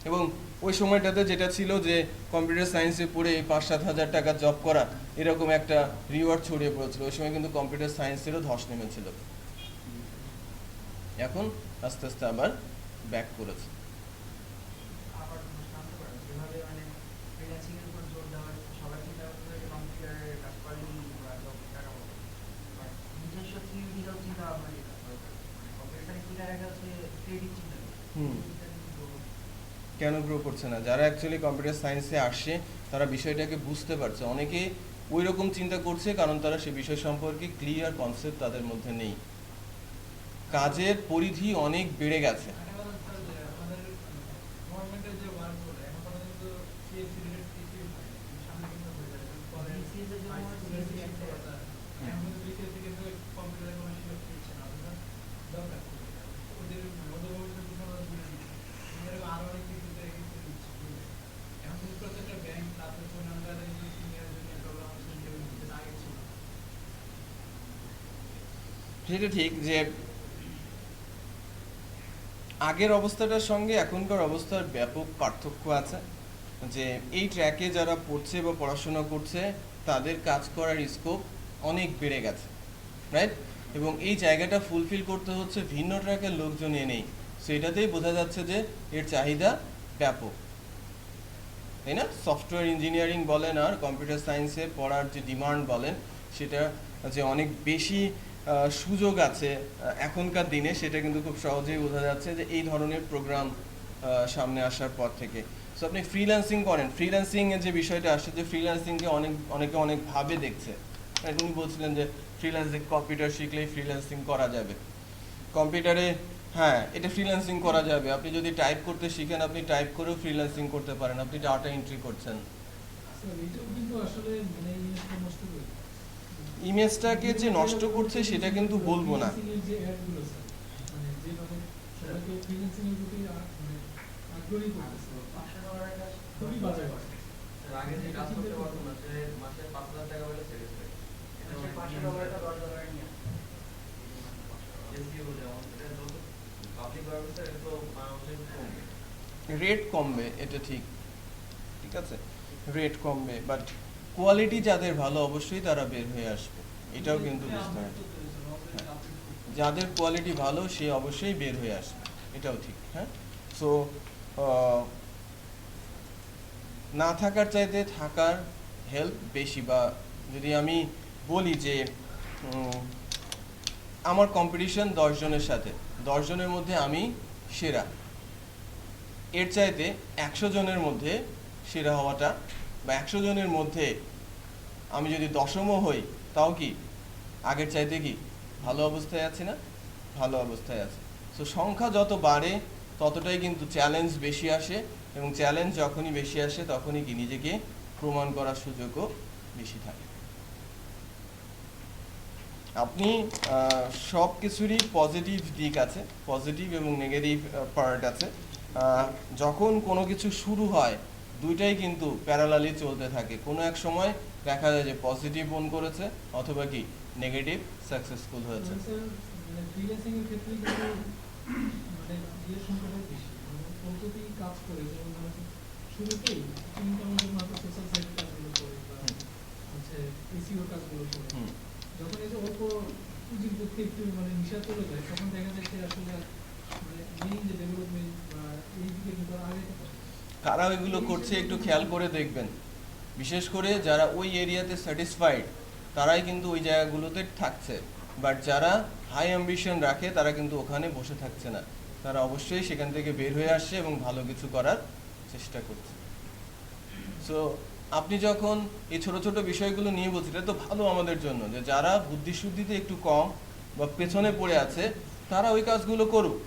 এবং ওই সময়টাতে যেটা ছিল যে কম্পিউটার সায়েন্সে পড়ে 5-7 হাজার টাকা জব করা, এরকম একটা রিওয়ার্ড ছড়িয়ে পড়েছিল। ওই সময় কিন্তু কম্পিউটার সায়েন্সেরও ধস নেমেছিল। এখন আস্তে আস্তে আবার ব্যাক করেছে।
আবার জানতে পারেন যেভাবে মানে ফ্রিল্যান্সিং এর উপর জোর দেওয়া হয়, সবাই চিন্তা করতে যে কম্পিউটারে কাজ করলেই টাকা পাবো, বাট নিজস্ব থিওরিটাও চিন্তা ভাবনা যেটা দরকার। মানে কম্পিউটার সায়েন্স টিকার আগে হচ্ছে ক্রিয়েটিভ চিন্তা করে।
কেন গ্রো করছে না? যারা অ্যাকচুয়ালি কম্পিউটার সায়েন্সে আসছে, তারা বিষয়টাকে বুঝতে পারছে। অনেকে ওই রকম চিন্তা করছে কারণ তারা সে বিষয় সম্পর্কে ক্লিয়ার কনসেপ্ট তাদের মধ্যে নেই। কাজের পরিধি অনেক বেড়ে গেছে।
আমাদের গভর্নমেন্টের যে ওয়ার্ক করে এখন পর্যন্ত সিএসসি রিলেটেড কিছুই হয় সামনে কিন্তু হয়ে যাবে পরে
BCS এর জন্য
সিএসসি
CSC
একটা কথা এখন কিন্তু বিসিএসসি কিন্তু কম্পিউটারে কোনো শিক্ষক দিচ্ছে না, অথচ দরকার ওদের ওদের ভবিষ্যতে কোনো এরকম আরো অনেক কিছুতে কিন্তু দিচ্ছে। এখন কিন্তু প্রত্যেকটা ব্যাংক তাদের phone number senior junior program যেটা আগে ছিল।
সেটা ঠিক যে আগের অবস্থাটার সঙ্গে এখনকার অবস্থার ব্যাপক পার্থক্য আছে। যে এই ট্র্যাকে যারা পড়ছে বা পড়াশোনা করছে, তাদের কাজ করার স্কোপ অনেক বেড়ে গেছে, রাইট, এবং এই জায়গাটা ফুলফিল করতে হচ্ছে ভিন্ন ট্র্যাকের লোকজন এনেই। সেটাতেই বোঝা যাচ্ছে যে এর চাহিদা ব্যাপক, তাই না? সফটওয়্যার ইঞ্জিনিয়ারিং বলেন আর কম্পিউটার সায়েন্সে পড়ার যে ডিমান্ড বলেন, সেটা যে অনেক বেশি সুযোগ আছে এখনকার দিনে, সেটা কিন্তু খুব সহজেই বোঝা যাচ্ছে যে এই ধরনের প্রোগ্রাম সামনে আসার পর থেকে। সো আপনি ফ্রিল্যান্সিং করেন, ফ্রিল্যান্সিংয়ের যে বিষয়টা আসছে, যে ফ্রিল্যান্সিংকে অনেকে অনেকভাবে দেখছে। উনি বলছিলেন যে ফ্রিল্যান্সিং কম্পিউটার শিখলেই ফ্রিল্যান্সিং করা যাবে। কম্পিউটারে, হ্যাঁ, এটা ফ্রিল্যান্সিং করা যাবে। আপনি যদি টাইপ করতে শিখেন, আপনি টাইপ করেও ফ্রিল্যান্সিং করতে পারেন। আপনি ডাটা এন্ট্রি করছেন,
স্যার এটাও কিন্তু আসলে মানে ইমেজটা নষ্ট করে দেয়।
ইমেজটাকে যে নষ্ট করছে সেটা কিন্তু বলবো না।
ফ্রিল্যান্সিংয়ের যে অ্যাডগুলো স্যার, মানে যেভাবে সবাইকে ফ্রিল্যান্সিংয়ের প্রতি মানে আগ্রহী করতেছে,
$500 কাজ
খুবই বাজে কথা।
এর আগে যে কাজ করতে পারতো না, সে মাসে 5,000 টাকা হলে ছেড়ে দেয়। এটা হচ্ছে $500 $10 নিয়ে এসইও যেমন এটা যত পাবলিক ব্যবস্থা, এটা তো মানুষের কমবে,
রেট কমবে, এটা ঠিক, ঠিক আছে, রেট কমবে, বাট কোয়ালিটি যাদের ভালো অবশ্যই তারা বের হয়ে আসবে, এটাও কিন্তু বুঝতে হবে। যাদের কোয়ালিটি ভালো সে অবশ্যই বের হয়ে আসবে, এটাও ঠিক। হ্যাঁ, সো না থাকার চাইতে থাকার হেল্প বেশি। বা যদি আমি বলি যে আমার কম্পিটিশন 10 জনের সাথে, 10 জনের মধ্যে আমি সেরা, এর চাইতে 100 জনের মধ্যে সেরা হওয়াটা বা 100 জনের মধ্যে আমি যদি দশমও হই তাও কি আগের চাইতে কি ভালো অবস্থায় আছি না? ভালো অবস্থায় আছে। সো সংখ্যা যত বাড়ে ততটাই কিন্তু চ্যালেঞ্জ বেশি আসে, এবং চ্যালেঞ্জ যখনই বেশি আসে তখনই কি নিজেকে প্রমাণ করার সুযোগও বেশি থাকে। আপনি সব কিছুরই পজিটিভ দিক আছে, পজিটিভ এবং নেগেটিভ পার্ট আছে। যখন কোনো কিছু শুরু হয় দুইটাই কিন্তু প্যারালালি চলতে থাকে। কোনো এক সময় দেখা যায় যে পজিটিভ মন করেছে অথবা কি নেগেটিভ সাকসেসফুল হয়েছে।
স্যার মানে ফ্রিল্যান্সিং এর ক্ষেত্রে কিন্তু মানে ইয়ের সংখ্যাটা বেশি, মানে পদ্ধতি কাজ করে, যেমন ধরো যে শুরুতেই ইনকামের জন্য হয়তো সোশ্যাল সাইটের কাজগুলো করে বা হচ্ছে এসইওর কাজগুলো করে। যখন এই যে অল্প পুঁজির পক্ষে একটু মানে নিশা চলে যায় তখন দেখা যায় যে আসলে মানে মেইন যে ডেভেলপমেন্ট বা এই দিকে কিন্তু আগে
কারা ওইগুলো করছে একটু খেয়াল করে দেখবেন। বিশেষ করে যারা ওই এরিয়াতে স্যাটিসফাইড তারাই কিন্তু ওই জায়গাগুলোতে থাকছে, বাট যারা হাই অ্যাম্বিশন রাখে তারা কিন্তু ওখানে বসে থাকছে না, তারা অবশ্যই সেখান থেকে বের হয়ে আসছে এবং ভালো কিছু করার চেষ্টা করছে। সো আপনি যখন এই ছোট ছোট বিষয়গুলো নিয়ে বলছেন এটা তো ভালো আমাদের জন্য, যে যারা বুদ্ধিশুদ্ধিতে একটু কম বা পেছনে পড়ে আছে তারা ওই কাজগুলো করুক,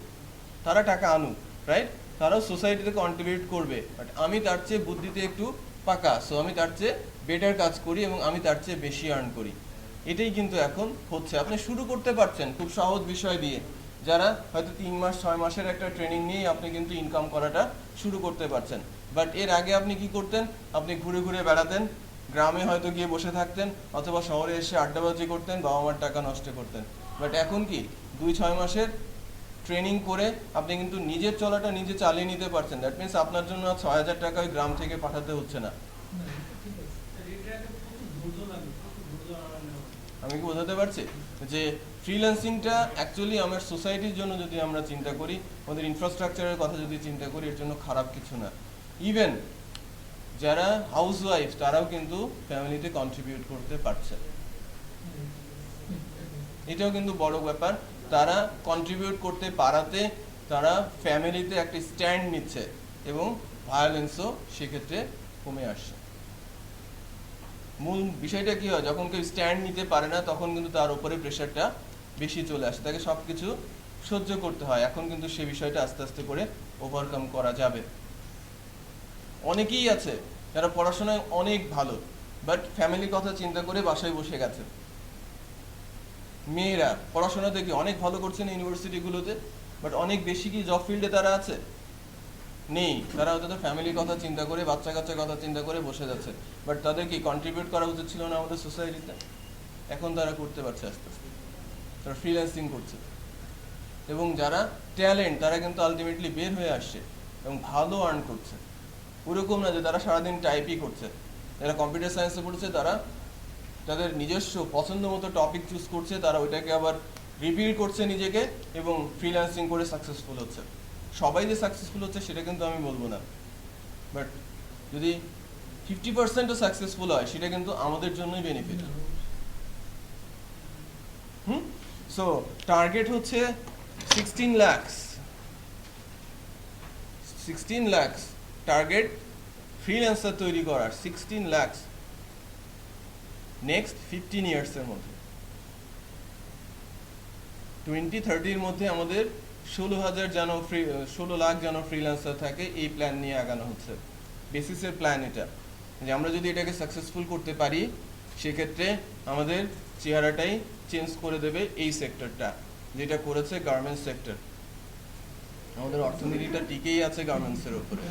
তারা টাকা আনুক, রাইট? তারাও সোসাইটিতে কন্ট্রিবিউট করবে। বাট আমি তার চেয়ে বুদ্ধিতে একটু পাকা, সো আমি তার চেয়ে বেটার কাজ করি এবং আমি তার চেয়ে বেশি আর্ন করি। এটাই কিন্তু এখন হচ্ছে। আপনি শুরু করতে পারছেন খুব সহজ বিষয় দিয়ে, যারা হয়তো 3 মাস 6 মাসের একটা ট্রেনিং নিয়ে আপনি কিন্তু ইনকাম করাটা শুরু করতে পারছেন। বাট এর আগে আপনি কি করতেন? আপনি ঘুরে ঘুরে বেড়াতেন, গ্রামে হয়তো গিয়ে বসে থাকতেন অথবা শহরে এসে আড্ডাবাজি করতেন, বাবা মার টাকা নষ্ট করতেন। বাট এখন কি 2-6 মাসের ট্রেনিং করে আপনি কিন্তু নিজের চলাটা নিজে চালিয়ে নিতে পারছেন। দ্যাট মিনস আপনার জন্য 6,000 টাকা ওই গ্রাম থেকে পাঠাতে হচ্ছে না।
ঠিক আছে।
আমি কি বোঝাতে পারছি যে ফ্রিল্যান্সিংটা অ্যাকচুয়ালি আমার সোসাইটির জন্য যদি আমরা চিন্তা করি, আমাদের ইনফ্রাস্ট্রাকচারের কথা যদি চিন্তা করি, এর জন্য খারাপ কিছু না। ইভেন যারা হাউসওয়াইফ তারাও কিন্তু ফ্যামিলিতে কন্ট্রিবিউট করতে পারছে, এটাও কিন্তু বড় ব্যাপার। তারা কন্ট্রিবিউট করতে পারাতে তারা ফ্যামিলিতে একটা স্ট্যান্ড নিচ্ছে এবং ভায়োলেন্সও সেক্ষেত্রে কমে আসছে। মূল বিষয়টা কি হয়, যখন কেউ স্ট্যান্ড নিতে পারে না তখন কিন্তু তার উপরে প্রেশারটা বেশি চলে আসে, তাকে সব কিছু সহ্য করতে হয়। এখন কিন্তু সে বিষয়টা আস্তে আস্তে করে ওভারকাম করা যাবে। অনেকেই আছে যারা পড়াশোনায় অনেক ভালো, বাট ফ্যামিলির কথা চিন্তা করে বাসায় বসে গেছে। মেয়েরা পড়াশোনাতে কি অনেক ভালো করছেন ইউনিভার্সিটিগুলোতে, বাট অনেক বেশি কি জব ফিল্ডে তারা আছে? নেই। তারা হয়তো ফ্যামিলির কথা চিন্তা করে, বাচ্চা কাচ্চার কথা চিন্তা করে বসে যাচ্ছে। বাট তাদের কি কন্ট্রিবিউট করা উচিত ছিল না আমাদের সোসাইটিতে? এখন তারা করতে পারছে আস্তে আস্তে, তারা ফ্রিল্যান্সিং করছে। এবং যারা ট্যালেন্ট তারা কিন্তু আলটিমেটলি বের হয়ে আসছে এবং ভালো আর্ন করছে। ওরকম না যে তারা সারাদিন টাইপই করছে। যারা কম্পিউটার সায়েন্সে পড়ছে তারা তাদের নিজস্ব পছন্দ মতো টপিক চুজ করছে, তারা ওইটাকে আবার রিপিট করছে নিজেকে এবং ফ্রিল্যান্সিং করে সাকসেসফুল হচ্ছে। সবাই যে সাকসেসফুল হচ্ছে সেটা কিন্তু আমি বলবো না, বাট যদি 50%ও সাকসেসফুল হয় সেটা কিন্তু আমাদের জন্যই বেনিফিট। সো টার্গেট হচ্ছে 16 লাখ টার্গেট ফ্রিল্যান্সার তৈরি করার, 16 লাখ নেক্সট 15 ইয়ার্সের মধ্যে। 2030-র মধ্যে আমাদের 16 লাখ যেন ফ্রিল্যান্সার থাকে, এই প্ল্যান নিয়ে আগানো হচ্ছে। বেসিসের প্ল্যান এটা, যে আমরা যদি এটাকে সাকসেসফুল করতে পারি সেক্ষেত্রে আমাদের চেহারাটাই চেঞ্জ করে দেবে এই সেক্টরটা, যেটা করেছে গার্মেন্টস সেক্টর। আমাদের অর্থনীতিটা টিকেই আছে গার্মেন্টসের উপরে।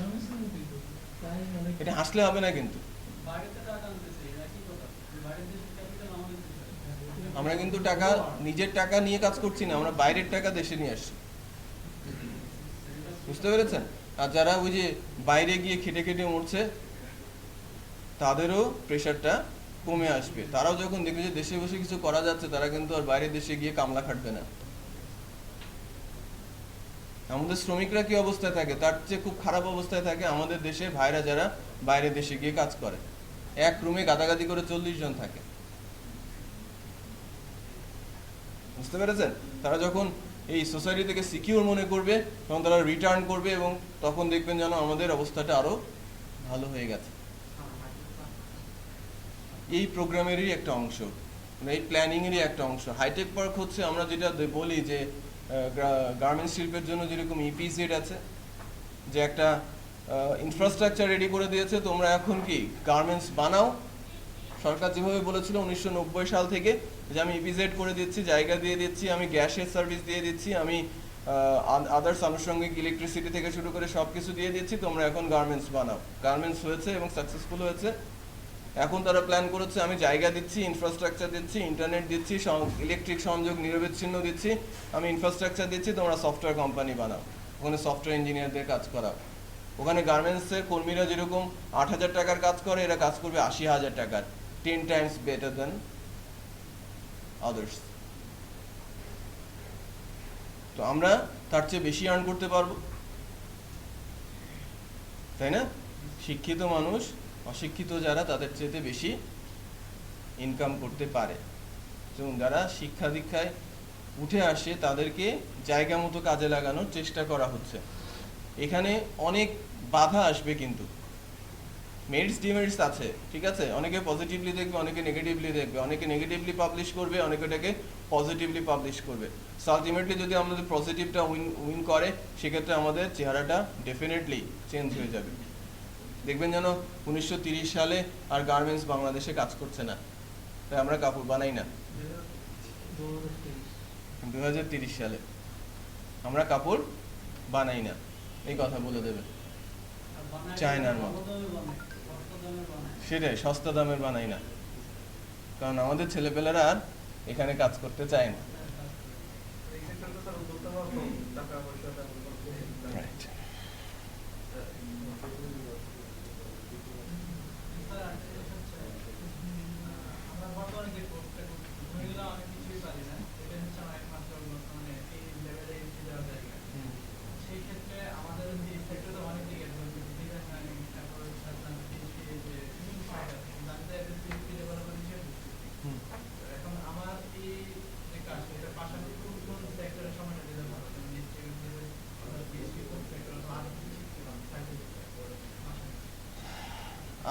এটা হাসলে হবে না কিন্তু। আমরা কিন্তু টাকা, নিজের টাকা নিয়ে কাজ করছি না, আমরা বাইরের টাকা দেশে নিয়ে আসছি। বুঝতে পেরেছেন? আর যারা ওই যে বাইরে গিয়ে খেটে খেটে মরছে তাদেরও প্রেশারটা কমে আসবে। তারাও যখন দেখবে যে দেশে বসে কিছু করা যাচ্ছে, তারা কিন্তু আর বাইরের দেশে গিয়ে কামলা খাটবে না। আমাদের শ্রমিকরা কি অবস্থায় থাকে, তার চেয়ে খুব খারাপ অবস্থায় থাকে আমাদের দেশের ভাইরা যারা বাইরের দেশে গিয়ে কাজ করে। এক রুমে গাদাগাদি করে 40 জন থাকে। বুঝতে পেরেছেন? তারা যখন এই সোসাইটি থেকে সিকিউর মনে করবে তখন তারা রিটার্ন করবে এবং তখন দেখবেন যেন আমাদের অবস্থাটা আরো ভালো হয়ে গেছে। এই প্রোগ্রামেরই একটা অংশ, মানে এই প্ল্যানিংয়েরই একটা অংশ। হাইটেক পার্ক হচ্ছে আমরা যেটা বলি যে গার্মেন্টস শিল্পের জন্য যেরকম ইপিজেড আছে, যে একটা ইনফ্রাস্ট্রাকচার রেডি করে দিয়েছে, তোমরা এখন কি গার্মেন্টস বানাও। সরকার যেভাবে বলেছিল 1990 সাল থেকে যে আমি ইপিজেড করে দিচ্ছি, জায়গা দিয়ে দিচ্ছি, আমি গ্যাসের সার্ভিস দিয়ে দিচ্ছি, আমি আদার্স আনুষঙ্গিক ইলেকট্রিসিটি থেকে শুরু করে সব কিছু দিয়ে দিচ্ছি, তোমরা এখন গার্মেন্টস বানাও। গার্মেন্টস হয়েছে এবং সাকসেসফুল হয়েছে। এখন তারা প্ল্যান করেছে আমি জায়গা দিচ্ছি, ইনফ্রাস্ট্রাকচার দিচ্ছি, ইন্টারনেট দিচ্ছি, ইলেকট্রিক সংযোগ নিরবিচ্ছিন্ন দিচ্ছি, আমি ইনফ্রাস্ট্রাকচার দিচ্ছি, তোমরা সফটওয়্যার কোম্পানি বানাও, ওখানে সফটওয়্যার ইঞ্জিনিয়ারদের কাজ করাও। ওখানে গার্মেন্টসের কর্মীরা যেরকম 8,000 টাকার কাজ করে, এরা কাজ করবে 80,000 টাকার, 10 টাইমস বেটার দেন আদার্স। তো আমরা তার চেয়ে বেশি আর্ন করতে পারবো, তাই না? শিক্ষিত মানুষ অশিক্ষিত যারা তাদের চেয়ে বেশি ইনকাম করতে পারে। এবং যারা শিক্ষা দীক্ষায় উঠে আসে তাদেরকে জায়গা মতো কাজে লাগানোর চেষ্টা করা হচ্ছে। এখানে অনেক বাধা আসবে, কিন্তু মেরিটস ডিমেরিটস আছে, ঠিক আছে? অনেকে পজিটিভলি দেখবে, অনেকে নেগেটিভলি দেখবে, অনেকে নেগেটিভলি পাবলিশ করবে, অনেকে এটাকে পজিটিভলি পাবলিশ করবে। সো আলটিমেটলি যদি আমাদের পজিটিভটা উইন করে, সেক্ষেত্রে আমাদের চেহারাটা ডেফিনেটলি চেঞ্জ হয়ে যাবে। দেখবেন যেন 1930 সালে আর গার্মেন্টস বাংলাদেশে কাজ করছে না, তাই আমরা কাপড় বানাই না। 2030 সালে আমরা কাপড় বানাই না, এই কথা বলে দেবে। চায়নার মতো সেটাই, সস্তা দামের বানাই না, কারণ আমাদের ছেলেপেলেরা আর এখানে কাজ করতে চায় না। Right.
আমরা বর্তমানে যে কোর্সটা করছি, মহিলা অনেক কিছুই পারি না, এটা হচ্ছে আমার একমাত্র বর্তমানে এই লেভেলে এন্ট্রি দেওয়ার জায়গা। সেই ক্ষেত্রে আমাদের যে সেক্টরে অনেক দিকে ডিজাইন লার্নিং, তারপর যে সাইড আছে, জানতে একটা পিএইচডি ডেভেলপার হিসেবে এখন আমার এই যে কাজ, এটা পাশাপাশি কোন সেক্টরের সময়টা দিতে ভালো, যেমন পিএইচডি কোন সেক্টর আর কিছু শিখতে পারবো সার্টিফিকেট।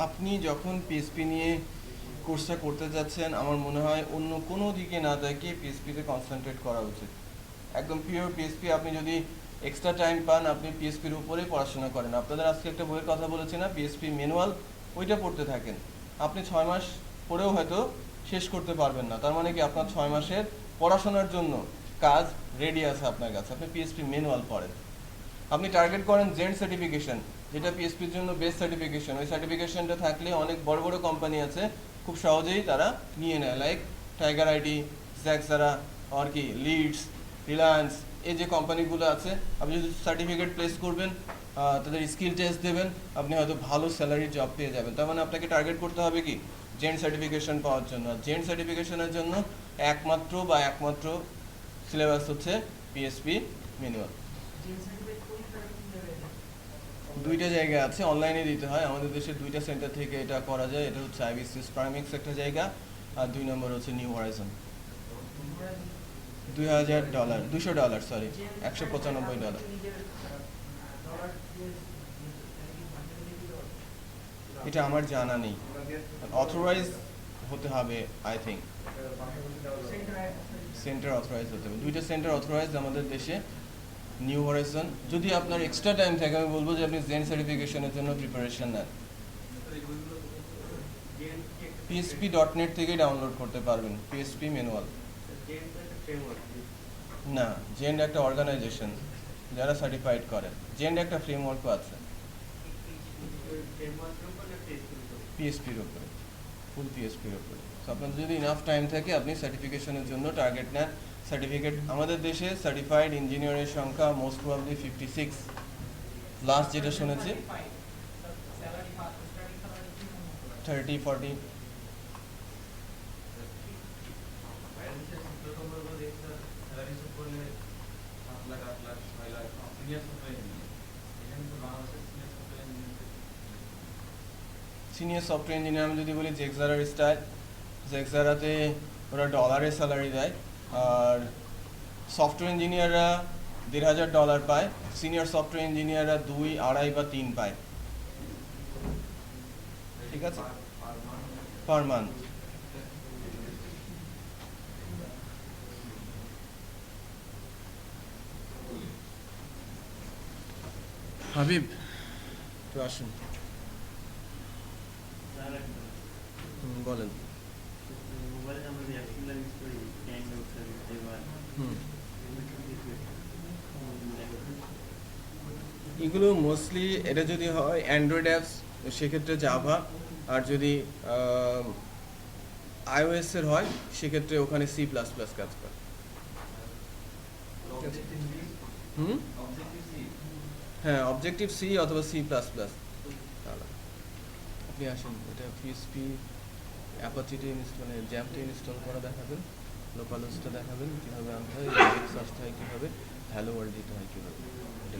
আপনি যখন পিএসপি নিয়ে কোর্সটা করতে যাচ্ছেন, আমার মনে হয় অন্য কোনো দিকে না তাকিয়ে পিএসপিতে কনসেন্ট্রেট করা উচিত। একদম পিওর পিএসপি। আপনি যদি এক্সট্রা টাইম পান, আপনি পিএসপির উপরেই পড়াশোনা করেন। আপনাদের আজকে একটা বইয়ের কথা বলেছি না, পিএসপি ম্যানুয়াল, ওইটা পড়তে থাকেন। আপনি 6 মাস পড়েও হয়তো শেষ করতে পারবেন না, তার মানে কি আপনার 6 মাসের পড়াশোনার জন্য কাজ রেডি আছে আপনার কাছে। আপনি পিএসপি ম্যানুয়াল পড়েন। আপনি টার্গেট করেন জেন্ট সার্টিফিকেশন, যেটা পিএসপির জন্য বেস্ট সার্টিফিকেশন। ওই সার্টিফিকেশনটা থাকলে অনেক বড় বড় কোম্পানি আছে, খুব সহজেই তারা নিয়ে নেয়, লাইক টাইগার আইটি, জ্যাকজারা, আর কি লিডস, রিলায়েন্স, এই যে কোম্পানিগুলো আছে। আপনি যদি সার্টিফিকেট প্লেস করবেন, তাদের স্কিল টেস্ট দেবেন, আপনি হয়তো ভালো স্যালারি জব পেয়ে যাবেন। তার মানে আপনাকে টার্গেট করতে হবে কি জেন্ট সার্টিফিকেশন পাওয়ার জন্য। জেন্ট সার্টিফিকেশনের জন্য একমাত্র সিলেবাস হচ্ছে পিএসপি ম্যানুয়াল। দুইটা জায়গা আছে, অনলাইনে দিতে হয়। আমাদের দেশের 2টা সেন্টার থেকে এটা করা যায়। এটা হচ্ছে আইবিসিএস প্রাইমিক্স একটা জায়গা, আর 2 নম্বর হচ্ছে নিউ হরাইজন। $2,000, $200, সরি, $195। এটা আমার জানা নেই, অথরাইজ হতে হবে আই থিঙ্ক, সেন্টার অথরাইজ হতে হবে। 2টা সেন্টার অথরাইজ আমাদের দেশে, নিউ হরাইজন। যদি আপনার এক্সট্রা টাইম থাকে, আমি বলবো যে আপনি জেন সার্টিফিকেশনের জন্য প্রিপারেশন নেন। PSP.net থেকে ডাউনলোড করতে পারবেন পিএসপি ম্যানুয়াল। না, জেন্ড একটা অর্গানাইজেশন যারা সার্টিফাইড করে। জেন্ড একটা ফ্রেমওয়ার্কও আছে পিএসপির উপরে, ফুল পিএসপির উপরে। তো আপনার যদি ইনাফ টাইম থাকে, আপনি সার্টিফিকেশনের জন্য টার্গেট নেন। সার্টিফিকেট আমাদের দেশে সার্টিফাইড ইঞ্জিনিয়ারের সংখ্যা মোস্ট প্রবাবলি 56, লাস্ট যেটা শুনেছি 30-40। সিনিয়র সফটওয়্যার ইঞ্জিনিয়ার আমি যদি বলি জেকজারার স্টাইল, জেকজারাতে ওরা ডলারে স্যালারি দেয়, আর সফটওয়্যার ইঞ্জিনিয়াররা $1,500 পায়, সিনিয়র সফটওয়্যার ইঞ্জিনিয়াররা 2, 2.5 বা 3 পায়। ঠিক আছে, পার মান্থ। হাবিব তো আসুন, বলেন।
মোবাইলে আমরা যে অ্যাপসগুলো ইউজ করি ক্যাং ব্রাউজার এবার
হুম,
এগুলো
এগুলো মোস্টলি এটা যদি হয় অ্যান্ড্রয়েড অ্যাপস, সেক্ষেত্রে জাভা, আর যদি iOS এর হয় সেক্ষেত্রে ওখানে C++ কাজ করে। হুম, হ্যাঁ, অবজেক্টিভ সি অথবা C++। আপনি আসেন, এটা পিএসপি অ্যাপাচিটি মানে জ্যামটা ইনস্টল করা দেখাবেন, লোকাল হোস্টটা দেখাবেন, কীভাবে আনতে হয়, সার্চ হয় কীভাবে, হ্যালো ওয়ার্ল্ড দিতে হয় কীভাবে, এটা